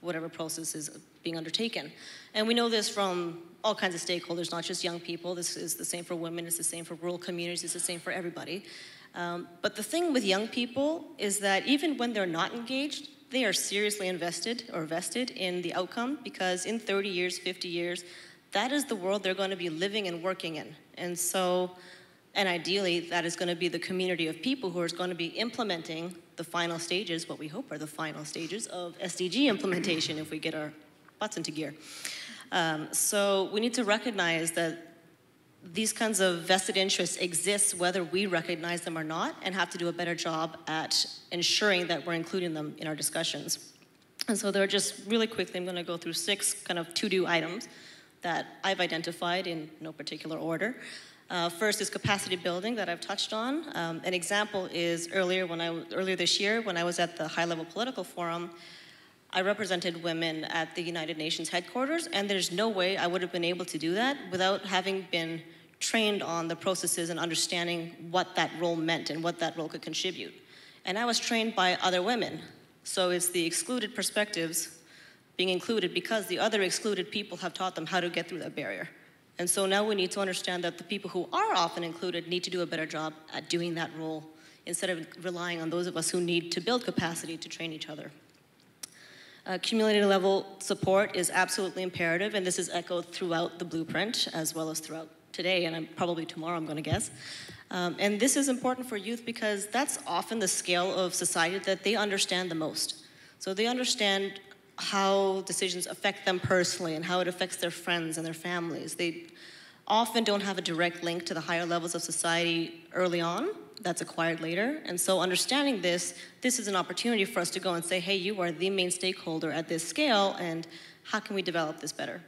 whatever process is being undertaken. And we know this from all kinds of stakeholders, not just young people. This is the same for women, it's the same for rural communities, it's the same for everybody. But the thing with young people is that even when they're not engaged, they are seriously invested or vested in the outcome because in 30 years, 50 years, that is the world they're going to be living and working in. And so, and ideally, that is going to be the community of people who are going to be implementing the final stages, what we hope are the final stages of SDG implementation if we get our butts into gear. So we need to recognize that these kinds of vested interests exist whether we recognize them or not, and have to do a better job at ensuring that we're including them in our discussions. And so there are just really quickly, I'm going to go through 6 kind of to-do items that I've identified in no particular order. First is capacity building that I've touched on. An example is earlier this year when I was at the high-level political forum, I represented women at the United Nations headquarters, and there's no way I would have been able to do that without having been trained on the processes and understanding what that role meant and what that role could contribute. And I was trained by other women. So it's the excluded perspectives being included because the other excluded people have taught them how to get through that barrier. And so now we need to understand that the people who are often included need to do a better job at doing that role instead of relying on those of us who need to build capacity to train each other. Community level support is absolutely imperative, and this is echoed throughout the blueprint as well as throughout today, and probably tomorrow, I'm going to guess. And this is important for youth because that's often the scale of society that they understand the most. So they understand how decisions affect them personally and how it affects their friends and their families. They often don't have a direct link to the higher levels of society early on. That's acquired later. And so understanding this is an opportunity for us to go and say, hey, you are the main stakeholder at this scale, and how can we develop this better?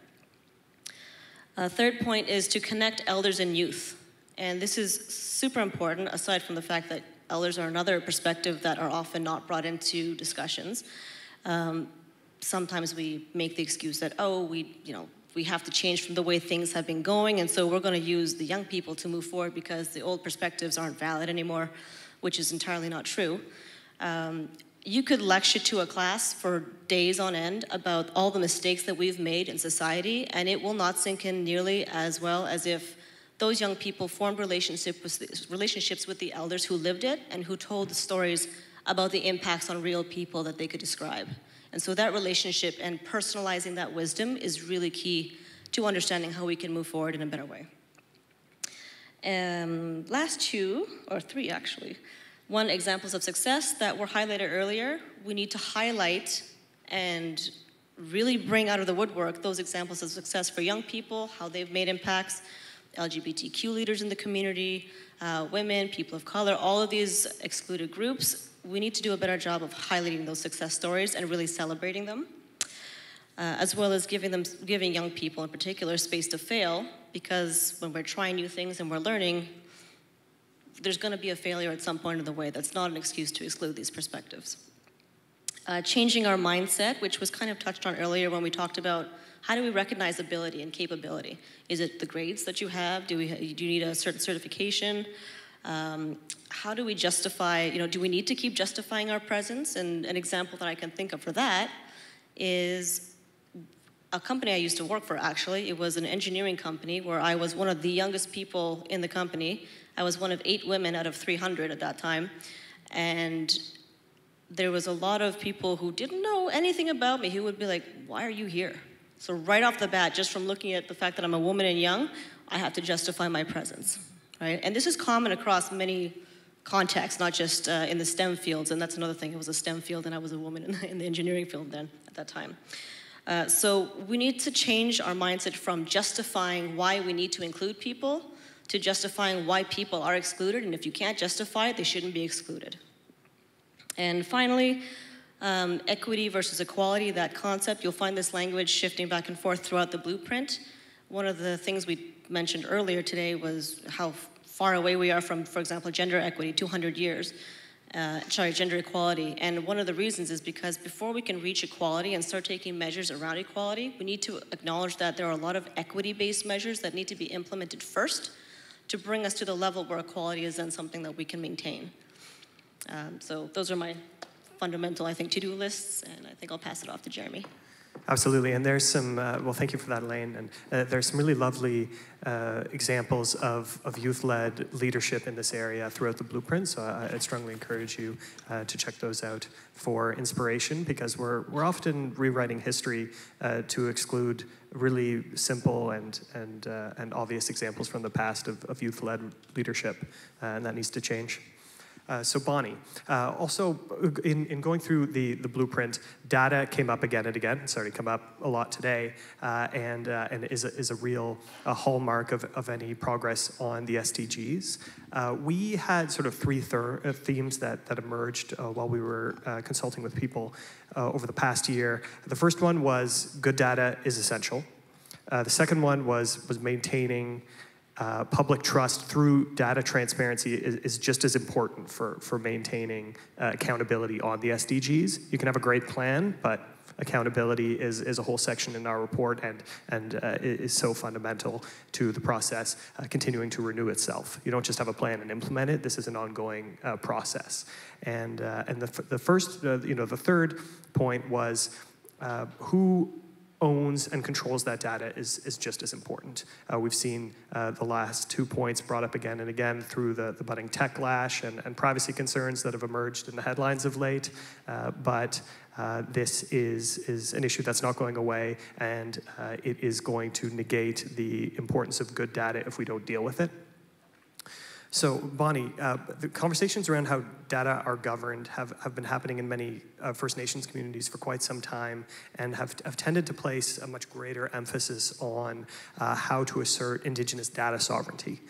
Third point is to connect elders and youth. And this is super important, aside from the fact that elders are another perspective that are often not brought into discussions. Sometimes we make the excuse that, oh, we have to change from the way things have been going, and so we're going to use the young people to move forward because the old perspectives aren't valid anymore, which is entirely not true. You could lecture to a class for days on end about all the mistakes that we've made in society, and it will not sink in nearly as well as if those young people formed relationships with the elders who lived it and who told the stories about the impacts on real people that they could describe. And so that relationship and personalizing that wisdom is really key to understanding how we can move forward in a better way. Last 2, or 3 actually. 1, examples of success that were highlighted earlier. We need to highlight and really bring out of the woodwork those examples of success for young people, how they've made impacts, LGBTQ leaders in the community, women, people of color, all of these excluded groups. We need to do a better job of highlighting those success stories and really celebrating them, as well as giving young people in particular space to fail, because when we're trying new things and we're learning, there's going to be a failure at some point in the way. That's not an excuse to exclude these perspectives. Changing our mindset, which was kind of touched on earlier when we talked about how do we recognize ability and capability? Is it the grades that you have? Do you need a certain certification? How do we justify, do we need to keep justifying our presence? And an example that I can think of for that is a company I used to work for, actually. It was an engineering company where I was one of the youngest people in the company. I was one of 8 women out of 300 at that time. And there was a lot of people who didn't know anything about me who would be like, why are you here? So right off the bat, just from looking at the fact that I'm a woman and young, I have to justify my presence, right? And this is common across many contexts, not just in the STEM fields, and that's another thing. It was a STEM field, and I was a woman in the engineering field then, at that time. So we need to change our mindset from justifying why we need to include people to justifying why people are excluded, and if you can't justify it, they shouldn't be excluded. And finally, equity versus equality, that concept, you'll find this language shifting back and forth throughout the blueprint. One of the things we mentioned earlier today was how far away we are from, for example, gender equity, 200 years. Gender equality. And one of the reasons is because before we can reach equality and start taking measures around equality, we need to acknowledge that there are a lot of equity-based measures that need to be implemented first to bring us to the level where equality is then something that we can maintain. So those are my fundamental, I think, to-do lists, and I think I'll pass it off to Jeremy. Absolutely, and there's some, well, thank you for that, Elaine, and there's some really lovely examples of youth-led leadership in this area throughout the blueprint, so I'd strongly encourage you to check those out for inspiration, because we're often rewriting history to exclude really simple and obvious examples from the past of youth-led leadership, and that needs to change. So Bonnie, also in going through the blueprint, data came up again and again. It's already come up a lot today, and is a real hallmark of any progress on the SDGs. We had sort of three themes that emerged while we were consulting with people over the past year. The first one was good data is essential. The second one was maintaining public trust through data transparency is just as important for maintaining accountability on the SDGs. You can have a great plan, but accountability is a whole section in our report and is so fundamental to the process continuing to renew itself. You don't just have a plan and implement it. This is an ongoing process. And the third point was who owns and controls that data is just as important. We've seen the last 2 points brought up again and again through the budding tech lash and privacy concerns that have emerged in the headlines of late, but this is an issue that's not going away, and it is going to negate the importance of good data if we don't deal with it. So, Bonnie, the conversations around how data are governed have been happening in many First Nations communities for quite some time, and have tended to place a much greater emphasis on how to assert Indigenous data sovereignty.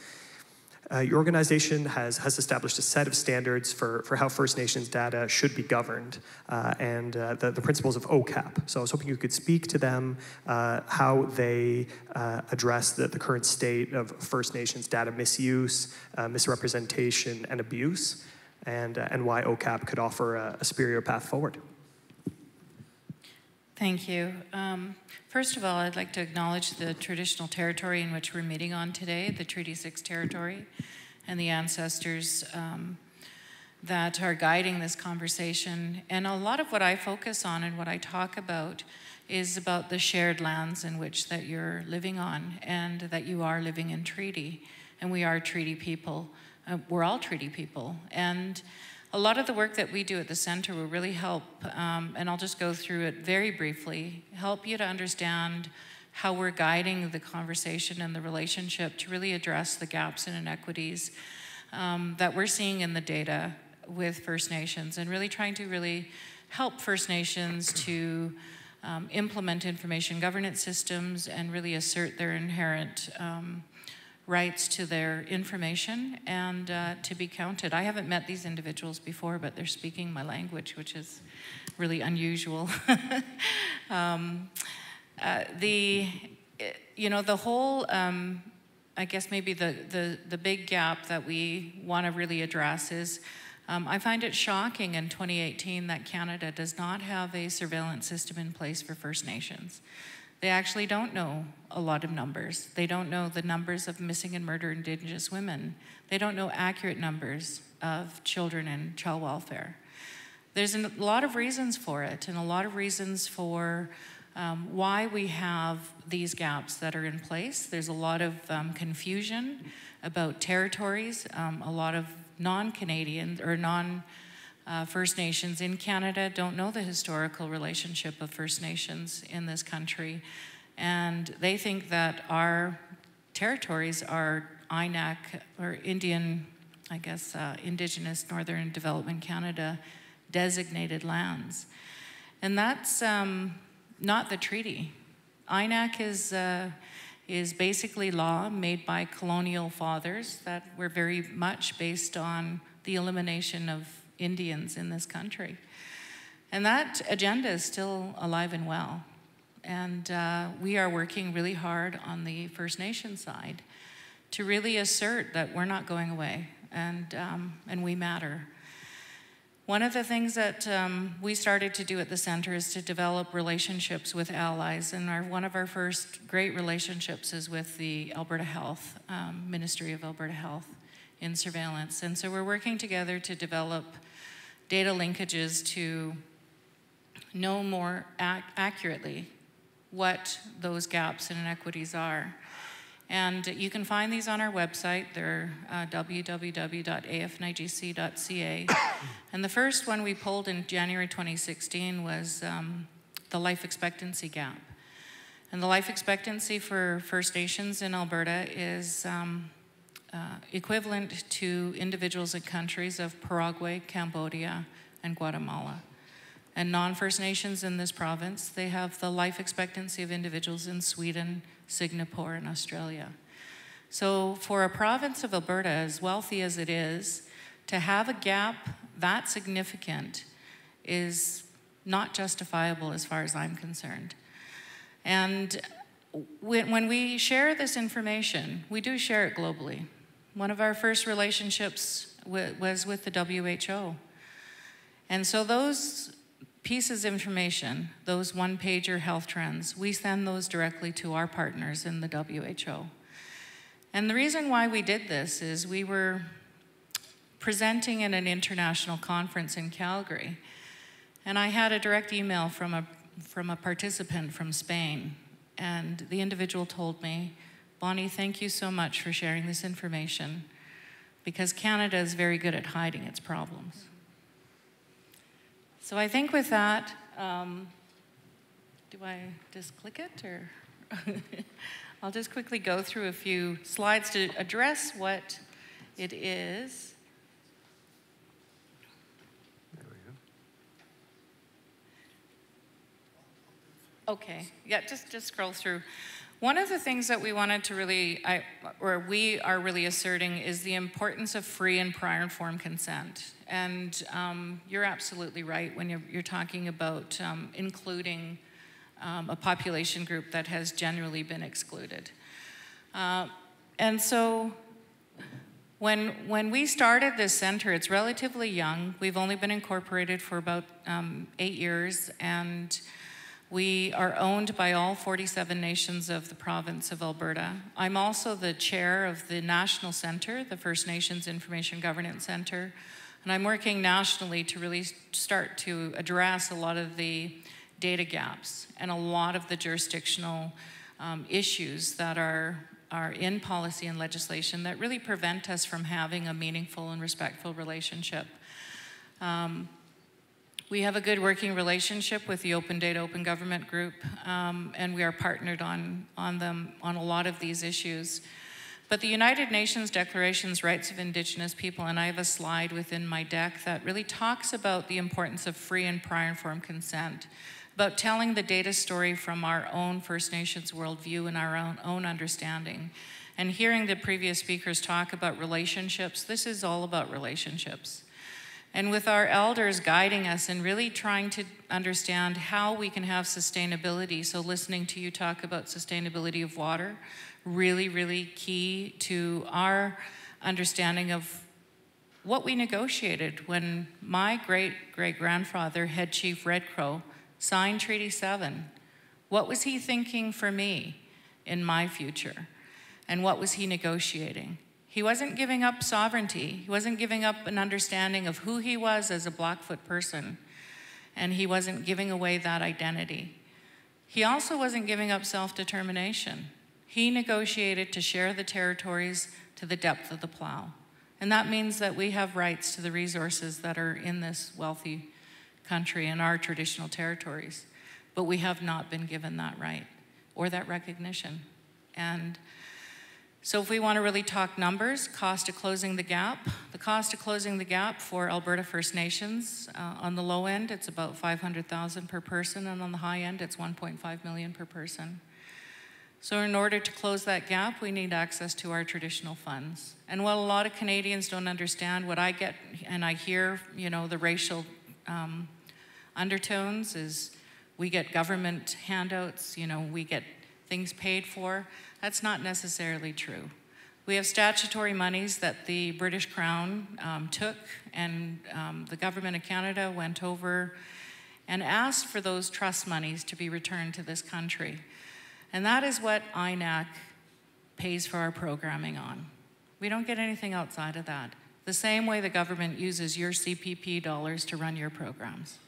Your organization has established a set of standards for how First Nations data should be governed, and the principles of OCAP. So I was hoping you could speak to them, how they address the current state of First Nations data misuse, misrepresentation, and abuse, and why OCAP could offer a superior path forward. Thank you. First of all, I'd like to acknowledge the traditional territory in which we're meeting on today, the Treaty 6 territory, and the ancestors that are guiding this conversation. And a lot of what I focus on and what I talk about is about the shared lands in which that you're living on, and that you are living in treaty. And we are treaty people. We're all treaty people. And a lot of the work that we do at the center will really help, and I'll just go through it very briefly, help you to understand how we're guiding the conversation and the relationship to really address the gaps and inequities that we're seeing in the data with First Nations, and really trying to really help First Nations to implement information governance systems and really assert their inherent rights to their information and to be counted. I haven't met these individuals before, but they're speaking my language, which is really unusual. The whole, I guess maybe the big gap that we want to really address is, I find it shocking in 2018 that Canada does not have a surveillance system in place for First Nations. They actually don't know a lot of numbers. They don't know the numbers of missing and murdered Indigenous women. They don't know accurate numbers of children in child welfare. There's a lot of reasons for it, and a lot of reasons for why we have these gaps that are in place. There's a lot of confusion about territories. A lot of non-Canadian or First Nations in Canada don't know the historical relationship of First Nations in this country. And they think that our territories are INAC, or Indian, I guess, Indigenous Northern Development Canada designated lands. And that's not the treaty. INAC is basically law made by colonial fathers that were very much based on the elimination of Indians in this country. And that agenda is still alive and well. And we are working really hard on the First Nation side to really assert that we're not going away, and we matter. One of the things that we started to do at the center is to develop relationships with allies, and one of our first great relationships is with the Alberta Health, Ministry of Alberta Health in surveillance. And so we're working together to develop data linkages to know more accurately what those gaps and inequities are. And you can find these on our website. They're www.afnigc.ca. And the first one we pulled in January 2016 was the life expectancy gap. And the life expectancy for First Nations in Alberta is equivalent to individuals in countries of Paraguay, Cambodia, and Guatemala. And non-First Nations in this province, they have the life expectancy of individuals in Sweden, Singapore, and Australia. So for a province of Alberta, as wealthy as it is, to have a gap that significant is not justifiable as far as I'm concerned. And when we share this information, we do share it globally. One of our first relationships was with the WHO. And so those pieces of information, those one-pager health trends, we send those directly to our partners in the WHO. And the reason why we did this is we were presenting in an international conference in Calgary, and I had a direct email from a participant from Spain, and the individual told me, Bonnie, thank you so much for sharing this information, because Canada is very good at hiding its problems. So I think with that, do I just click it, or? I'll just quickly go through a few slides to address what it is. There we go. Okay, yeah, just scroll through. One of the things that we wanted to really, we are really asserting is the importance of free and prior informed consent. And you're absolutely right when you're talking about including a population group that has generally been excluded. And so when we started this center, it's relatively young. We've only been incorporated for about 8 years, and we are owned by all 47 nations of the province of Alberta. I'm also the chair of the National Center, the First Nations Information Governance Center, and I'm working nationally to really start to address a lot of the data gaps and a lot of the jurisdictional issues that are in policy and legislation that really prevent us from having a meaningful and respectful relationship. We have a good working relationship with the Open Data, Open Government group, and we are partnered on a lot of these issues. But the United Nations Declaration's Rights of Indigenous People, and I have a slide within my deck that really talks about the importance of free and prior informed consent, about telling the data story from our own First Nations worldview and our own understanding. And hearing the previous speakers talk about relationships, this is all about relationships. And with our elders guiding us and really trying to understand how we can have sustainability, so listening to you talk about sustainability of water, really, really key to our understanding of what we negotiated when my great-great-grandfather, Head Chief Red Crow, signed Treaty 7. What was he thinking for me in my future? And what was he negotiating? He wasn't giving up sovereignty. He wasn't giving up an understanding of who he was as a Blackfoot person. And he wasn't giving away that identity. He also wasn't giving up self-determination. He negotiated to share the territories to the depth of the plow. And that means that we have rights to the resources that are in this wealthy country and our traditional territories. But we have not been given that right or that recognition. And so if we want to really talk numbers, cost of closing the gap, the cost of closing the gap for Alberta First Nations, on the low end, it's about $500,000 per person, and on the high end, it's $1.5 million per person. So in order to close that gap, we need access to our traditional funds. And while a lot of Canadians don't understand what I get, and I hear, the racial undertones is we get government handouts, we get things paid for. That's not necessarily true. We have statutory monies that the British Crown took, and the government of Canada went over and asked for those trust monies to be returned to this country. And that is what INAC pays for our programming on. We don't get anything outside of that. The same way the government uses your CPP dollars to run your programs.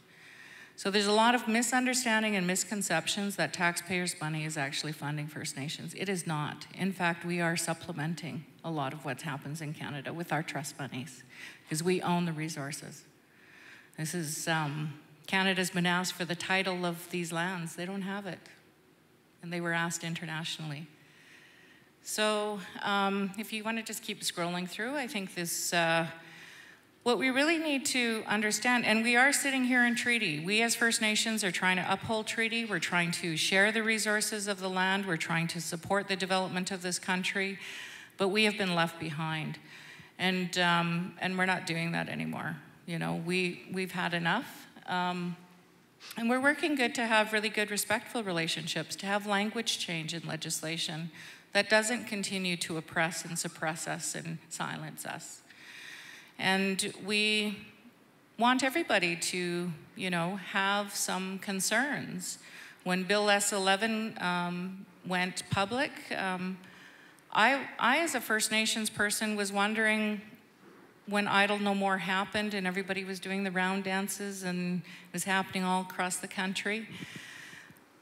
So there's a lot of misunderstanding and misconceptions that taxpayers' money is actually funding First Nations. It is not. In fact, we are supplementing a lot of what happens in Canada with our trust monies, because we own the resources. This is, Canada's been asked for the title of these lands. They don't have it. And they were asked internationally. So if you want to just keep scrolling through, I think this, what we really need to understand, and we are sitting here in treaty. We as First Nations are trying to uphold treaty. We're trying to share the resources of the land. We're trying to support the development of this country, but we have been left behind. And we're not doing that anymore. You know, we've had enough. And we're working good to have really good, respectful relationships, to have language change in legislation that doesn't continue to oppress and suppress us and silence us. And we want everybody to, you know, have some concerns. When Bill S-11 went public, I, as a First Nations person, was wondering when Idle No More happened and everybody was doing the round dances and it was happening all across the country.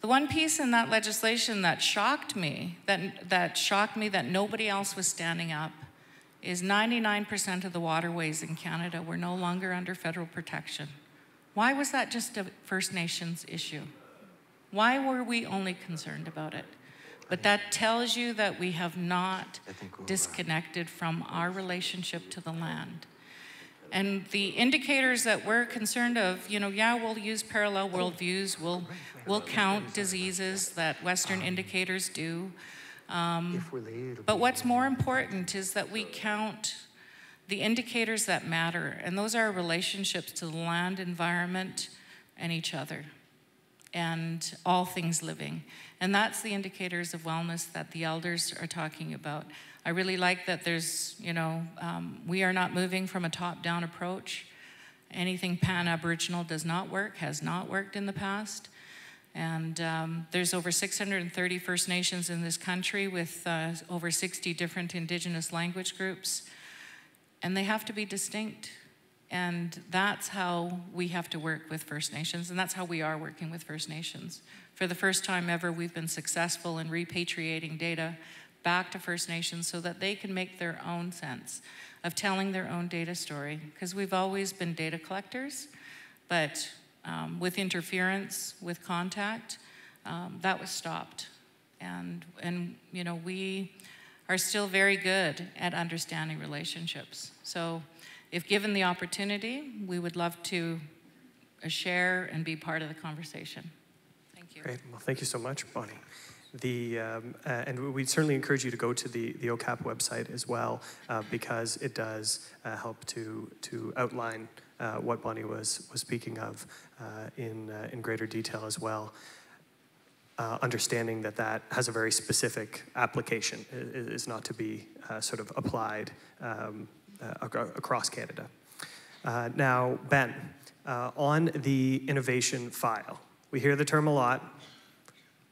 The one piece in that legislation that shocked me, that nobody else was standing up, is 99% of the waterways in Canada were no longer under federal protection. Why was that just a First Nations issue? Why were we only concerned about it? But that tells you that we have not disconnected from our relationship to the land. And the indicators that we're concerned of, you know, yeah, we'll use parallel worldviews, we'll count diseases that Western indicators do. But what's more important is that we count the indicators that matter, and those are relationships to the land, environment, and each other, and all things living. And that's the indicators of wellness that the elders are talking about. I really like that there's, you know, we are not moving from a top-down approach. Anything pan-Aboriginal does not work, has not worked in the past. And there's over 630 First Nations in this country with over 60 different Indigenous language groups. And they have to be distinct. And that's how we have to work with First Nations, and that's how we are working with First Nations. For the first time ever, we've been successful in repatriating data back to First Nations so that they can make their own sense of telling their own data story. Because we've always been data collectors, but with interference, with contact, that was stopped. And you know, we are still very good at understanding relationships. So if given the opportunity, we would love to share and be part of the conversation. Thank you. Great. Well, thank you so much, Bonnie. And we'd certainly encourage you to go to the OCAP website as well, because it does help to outline what Bonnie was speaking of in greater detail as well. Understanding that has a very specific application, is not to be sort of applied across Canada. Now, Ben, on the innovation file, we hear the term a lot.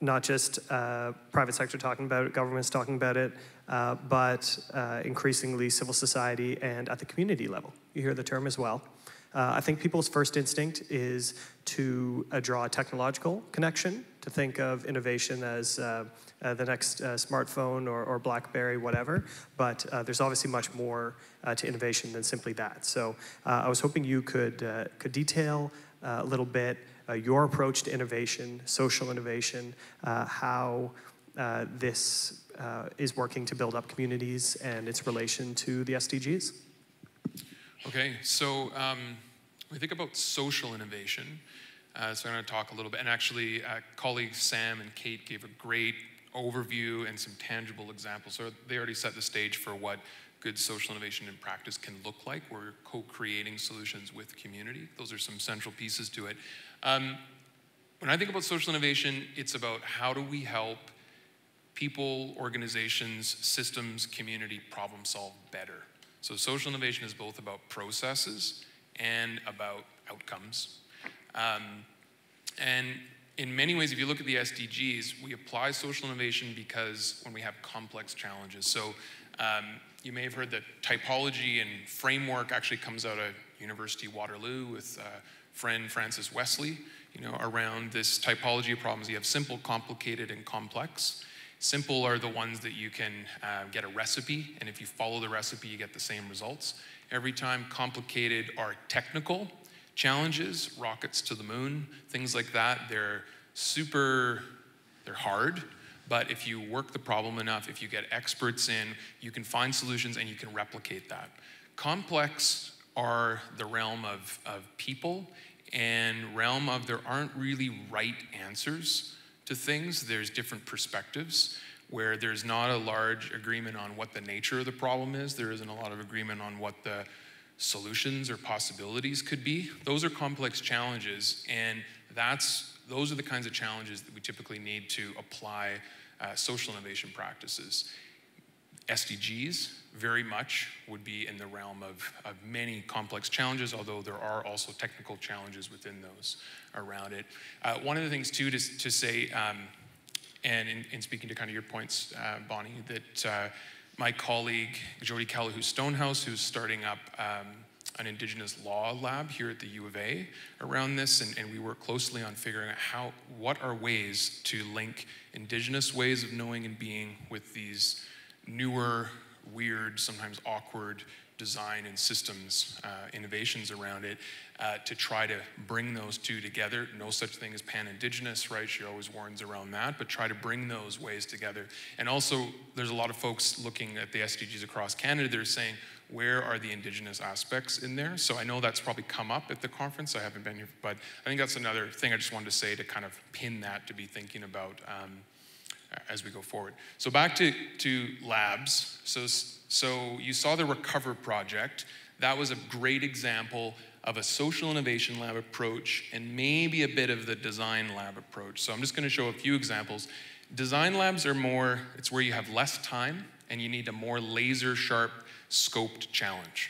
Not just private sector talking about it, governments talking about it, but increasingly civil society and at the community level. You hear the term as well. I think people's first instinct is to draw a technological connection, to think of innovation as the next smartphone or BlackBerry, whatever. But there's obviously much more to innovation than simply that. So I was hoping you could detail a little bit your approach to innovation, social innovation, how this is working to build up communities and its relation to the SDGs. Okay, so when we think about social innovation, so I'm going to talk a little bit, and actually colleagues Sam and Kate gave a great overview and some tangible examples. So they already set the stage for what good social innovation in practice can look like. We're co-creating solutions with community. Those are some central pieces to it. When I think about social innovation, it's about how do we help people, organizations, systems, community problem solve better. So social innovation is both about processes and about outcomes. And in many ways, if you look at the SDGs, we apply social innovation because when we have complex challenges. So you may have heard that typology and framework actually comes out of University of Waterloo with friend Francis Wesley, you know, around this typology of problems. You have simple, complicated, and complex. Simple are the ones that you can get a recipe, and if you follow the recipe, you get the same results every time. Complicated are technical challenges, rockets to the moon, things like that. They're hard, But if you work the problem enough, if you get experts in, you can find solutions and you can replicate that. Complex are the realm of people and realm of there aren't really right answers to things. There's different perspectives where there's not a large agreement on what the nature of the problem is. There isn't a lot of agreement on what the solutions or possibilities could be. Those are complex challenges, and those are the kinds of challenges that we typically need to apply social innovation practices. SDGs very much would be in the realm of many complex challenges, although there are also technical challenges within those around it. One of the things too to say, and in speaking to kind of your points, Bonnie, that my colleague Jody Callahoo Stonehouse, who's starting up an Indigenous law lab here at the U of A around this, and we work closely on figuring out what are ways to link Indigenous ways of knowing and being with these newer, weird, sometimes awkward design and systems innovations around it to try to bring those two together. No such thing as pan-Indigenous, right? She always warns around that, but try to bring those ways together. And also, there's a lot of folks looking at the SDGs across Canada. They're saying, where are the Indigenous aspects in there? So I know that's probably come up at the conference. I haven't been here, but I think that's another thing I just wanted to say to kind of pin that to be thinking about as we go forward. So back to labs. So you saw the Recover project. That was a great example of a social innovation lab approach and maybe a bit of the design lab approach. So I'm just going to show a few examples. Design labs are more, it's where you have less time and you need a more laser sharp scoped challenge.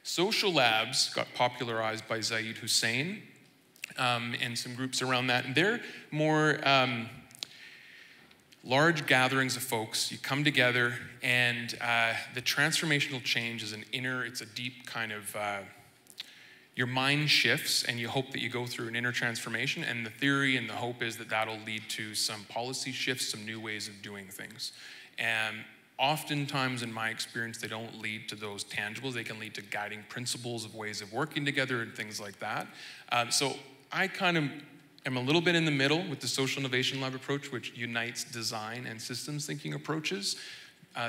Social labs got popularized by Zaid Hussein and some groups around that. And they're more large gatherings of folks. You come together and the transformational change is it's a deep kind of, your mind shifts and you hope that you go through an inner transformation, and the theory and the hope is that that'll lead to some policy shifts, some new ways of doing things. And oftentimes in my experience, they don't lead to those tangibles. They can lead to guiding principles of ways of working together and things like that. So I kind of am a little bit in the middle with the social innovation lab approach, which unites design and systems thinking approaches.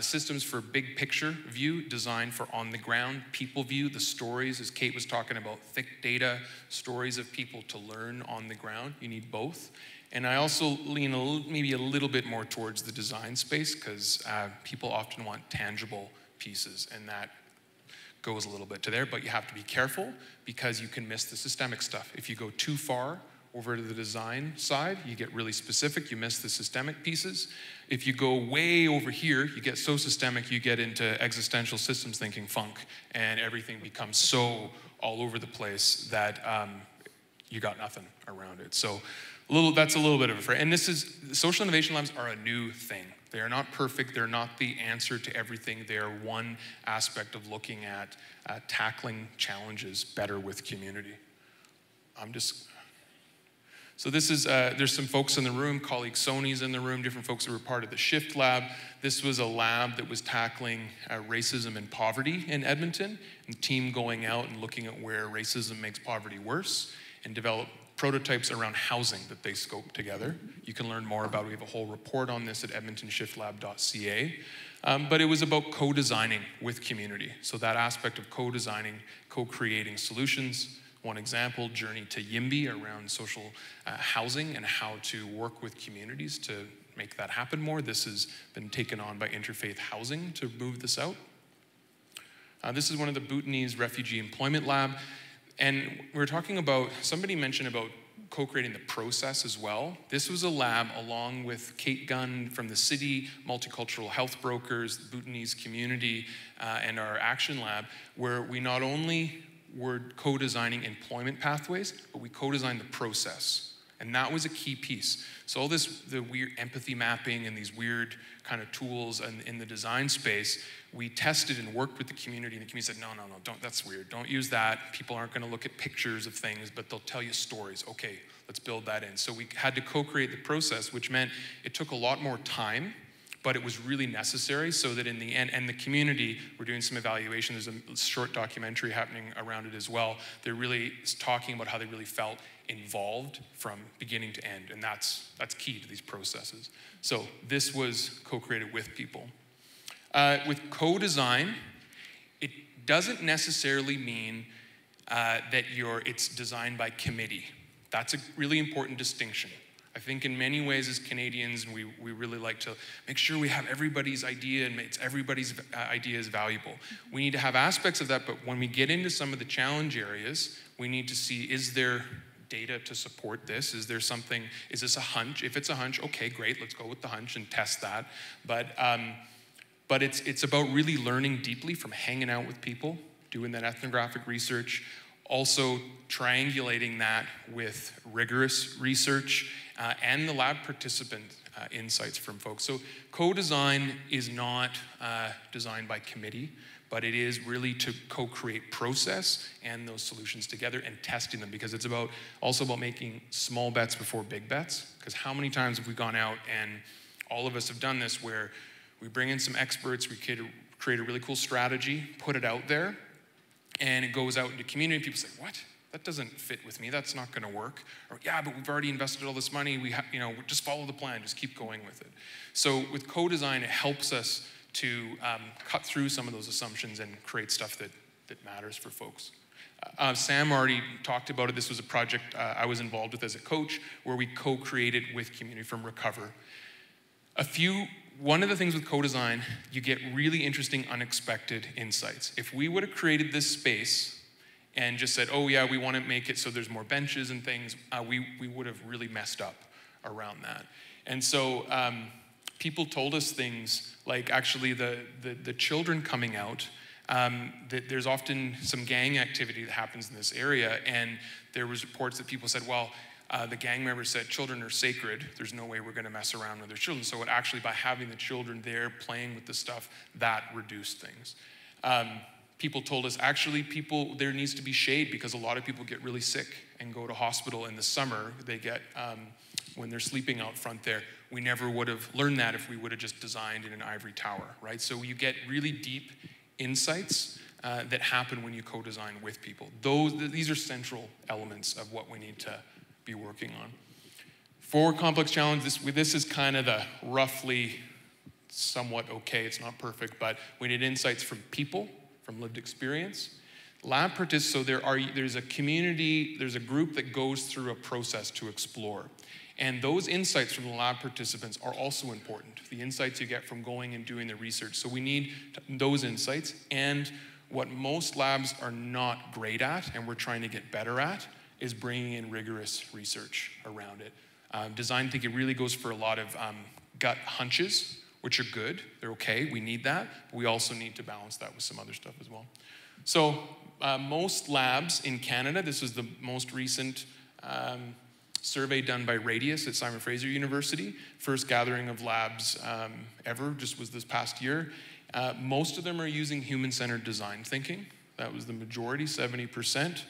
Systems for big picture view, design for on the ground people view, the stories, as Kate was talking about, thick data, stories of people to learn on the ground. You need both. And I also lean maybe a little bit more towards the design space because people often want tangible pieces, and that goes a little bit to there, but you have to be careful because you can miss the systemic stuff. If you go too far over to the design side, you get really specific, you miss the systemic pieces. If you go way over here, you get so systemic, you get into existential systems thinking funk, and everything becomes so all over the place that you got nothing around it. So that's a little bit of a frame. And social innovation labs are a new thing. They are not perfect. They're not the answer to everything. They are one aspect of looking at tackling challenges better with community. So this is, there's some folks in the room, colleague Sony's in the room, different folks who were part of the Shift Lab. This was a lab that was tackling racism and poverty in Edmonton, and team going out and looking at where racism makes poverty worse and develop prototypes around housing that they scoped together. You can learn more about it. We have a whole report on this at edmontonshift.lab.ca. But it was about co-designing with community. So that aspect of co-designing, co-creating solutions. One example, Journey to Yimby around social housing and how to work with communities to make that happen more. This has been taken on by Interfaith Housing to move this out. This is one of the Bhutanese Refugee Employment Lab. And we were talking about, somebody mentioned about co-creating the process as well. This was a lab along with Kate Gunn from the city, multicultural health brokers, the Bhutanese community, and our action lab, where we not only were co-designing employment pathways, but we co-designed the process. And that was a key piece. So all this, the weird empathy mapping and these weird kind of tools in the design space, we tested and worked with the community, and the community said, no, don't, that's weird. Don't use that. People aren't gonna look at pictures of things, but they'll tell you stories. Okay, let's build that in. So we had to co-create the process, which meant it took a lot more time, but it was really necessary so that in the end, and the community, we're doing some evaluation, there's a short documentary happening around it as well. They're really talking about how they really felt involved from beginning to end, and that's key to these processes. So this was co-created with people. With co-design, it doesn't necessarily mean that it's designed by committee. That's a really important distinction. I think in many ways as Canadians, we really like to make sure we have everybody's idea and everybody's idea is valuable. We need to have aspects of that, but when we get into some of the challenge areas, we need to see, is there data to support this? Is there something, is this a hunch? If it's a hunch, okay, great, let's go with the hunch and test that. But it's about really learning deeply from hanging out with people, doing that ethnographic research, also triangulating that with rigorous research and the lab participant insights from folks. So co-design is not designed by committee, but it is really to co-create process and those solutions together and testing them, because it's also about making small bets before big bets. Because how many times have we gone out, and all of us have done this, where we bring in some experts, we create a really cool strategy, put it out there, and it goes out into community, and people say, what? That doesn't fit with me, that's not gonna work. Or, yeah, but we've already invested all this money, just follow the plan, just keep going with it. So with co-design, it helps us to cut through some of those assumptions and create stuff that matters for folks. Sam already talked about it. This was a project I was involved with as a coach, where we co-created with community from Recover. One of the things with co-design, you get really interesting, unexpected insights. If we would have created this space and just said, oh yeah, we want to make it so there's more benches and things, we would have really messed up around that. And so people told us things like, actually the children coming out, that there's often some gang activity that happens in this area, and there was reports that people said, well, the gang members said children are sacred, there's no way we're going to mess around with their children. So it actually, by having the children there playing with the stuff, that reduced things. People told us, actually, there needs to be shade, because a lot of people get really sick and go to hospital in the summer. They get, when they're sleeping out front there. We never would have learned that if we would have just designed in an ivory tower, right? So you get really deep insights that happen when you co-design with people. These are central elements of what we need to be working on. For complex challenge, this is kind of the roughly somewhat okay, it's not perfect, but we need insights from people, from lived experience. Lab participants, so there's a community, there's a group that goes through a process to explore. And those insights from the lab participants are also important. The insights you get from going and doing the research. So we need those insights, and what most labs are not great at, and we're trying to get better at, is bringing in rigorous research around it. Design thinking really goes for a lot of gut hunches, which are good, they're okay, we need that, but we also need to balance that with some other stuff as well. So most labs in Canada, this is the most recent survey done by Radius at Simon Fraser University, first gathering of labs ever, just was this past year. Most of them are using human-centered design thinking. That was the majority, 70%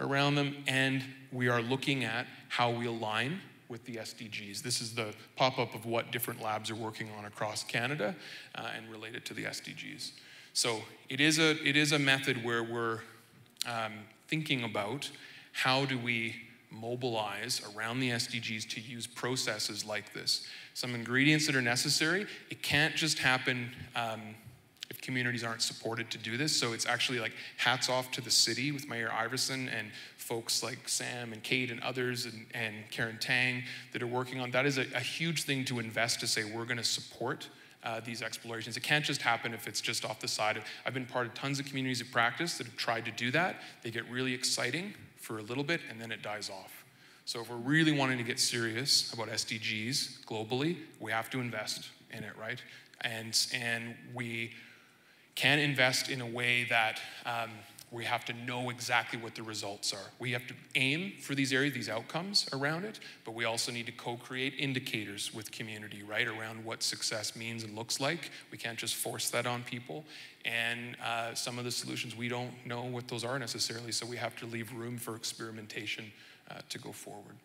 around them, and we are looking at how we align with the SDGs. This is the pop-up of what different labs are working on across Canada and related to the SDGs. So it is a method where we're thinking about how do we mobilize around the SDGs to use processes like this. Some ingredients that are necessary, it can't just happen if communities aren't supported to do this. So it's actually like hats off to the city with Mayor Iverson and folks like Sam and Kate and others and Karen Tang that are working on. That is a huge thing to invest, to say we're going to support these explorations. It can't just happen if it's just off the side. I've been part of tons of communities of practice that have tried to do that. They get really exciting for a little bit and then it dies off. So if we're really wanting to get serious about SDGs globally, we have to invest in it, right? And we can invest in a way that we have to know exactly what the results are. We have to aim for these areas, these outcomes around it, but we also need to co-create indicators with community, right, around what success means and looks like. We can't just force that on people. And some of the solutions, we don't know what those are necessarily, so we have to leave room for experimentation to go forward.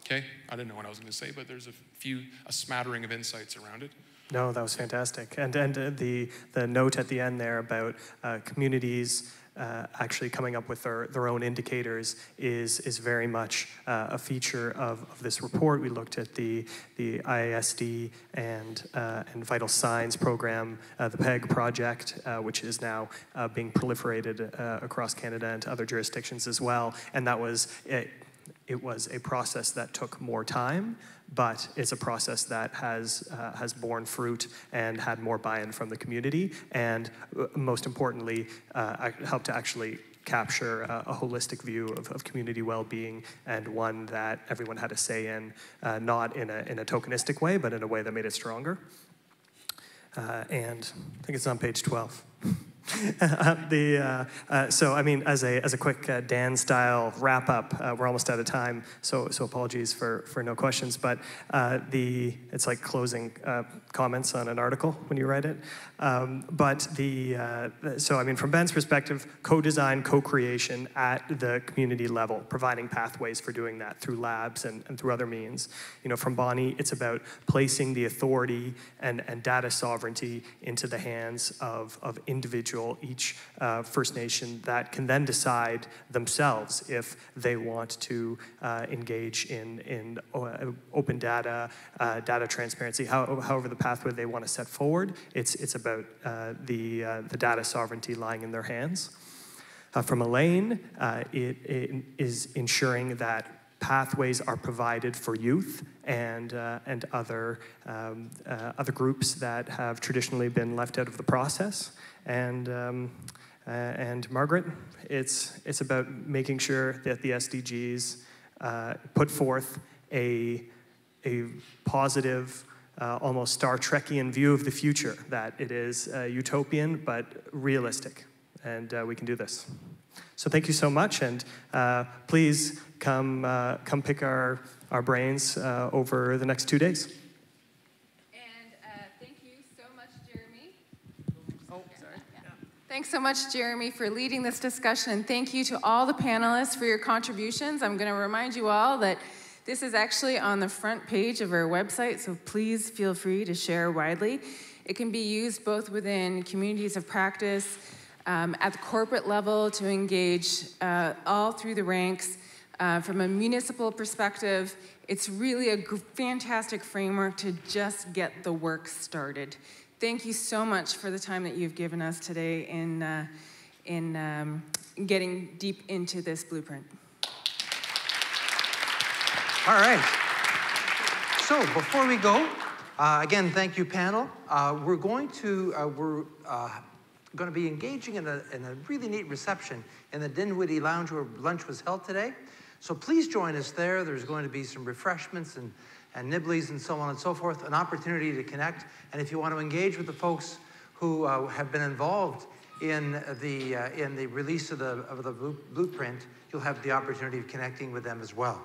Okay, I didn't know what I was going to say, but there's a smattering of insights around it. No, that was fantastic. And the note at the end there about communities actually coming up with their own indicators is very much a feature of this report. We looked at the IISD and Vital Signs program, the PEG project, which is now being proliferated across Canada and to other jurisdictions as well. And that was it was a process that took more time, but it's a process that has borne fruit and had more buy-in from the community, and most importantly, helped to actually capture a holistic view of community well-being, and one that everyone had a say in, not in a tokenistic way, but in a way that made it stronger. And I think it's on page 12. So I mean, as a quick Dan-style wrap-up, we're almost out of time, so apologies for no questions, but it's like closing comments on an article when you write it. So I mean, from Ben's perspective, co-design, co-creation at the community level, providing pathways for doing that through labs and through other means. You know, from Bonnie, it's about placing the authority and data sovereignty into the hands of individual, each First Nation, that can then decide themselves if they want to engage in open data, data transparency, however the pathway they want to set forward. It's about the data sovereignty lying in their hands. From Elaine, it is ensuring that pathways are provided for youth and other groups that have traditionally been left out of the process. And Margaret, it's about making sure that the SDGs put forth a positive, almost Star Trekian view of the future, that it is utopian but realistic, and we can do this. So thank you so much, and please come pick our brains over the next 2 days. Thanks so much, Jeremy, for leading this discussion, and thank you to all the panelists for your contributions. I'm going to remind you all that this is actually on the front page of our website, so please feel free to share widely. It can be used both within communities of practice, at the corporate level to engage all through the ranks. From a municipal perspective, it's really a fantastic framework to just get the work started. Thank you so much for the time that you've given us today in getting deep into this blueprint. All right. So before we go, again, thank you, panel. We're going to be engaging in a really neat reception in the Dinwiddie Lounge where lunch was held today. So please join us there. There's going to be some refreshments and nibblies and so on and so forth, an opportunity to connect. And if you want to engage with the folks who have been involved in the release of the blueprint, you'll have the opportunity of connecting with them as well.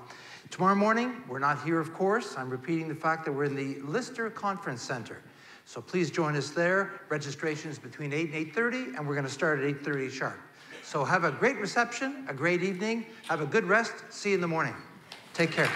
Tomorrow morning, we're not here, of course. I'm repeating the fact that we're in the Lister Conference Center. So please join us there. Registration is between 8 and 8:30, and we're going to start at 8:30 sharp. So have a great reception, a great evening. Have a good rest. See you in the morning. Take care.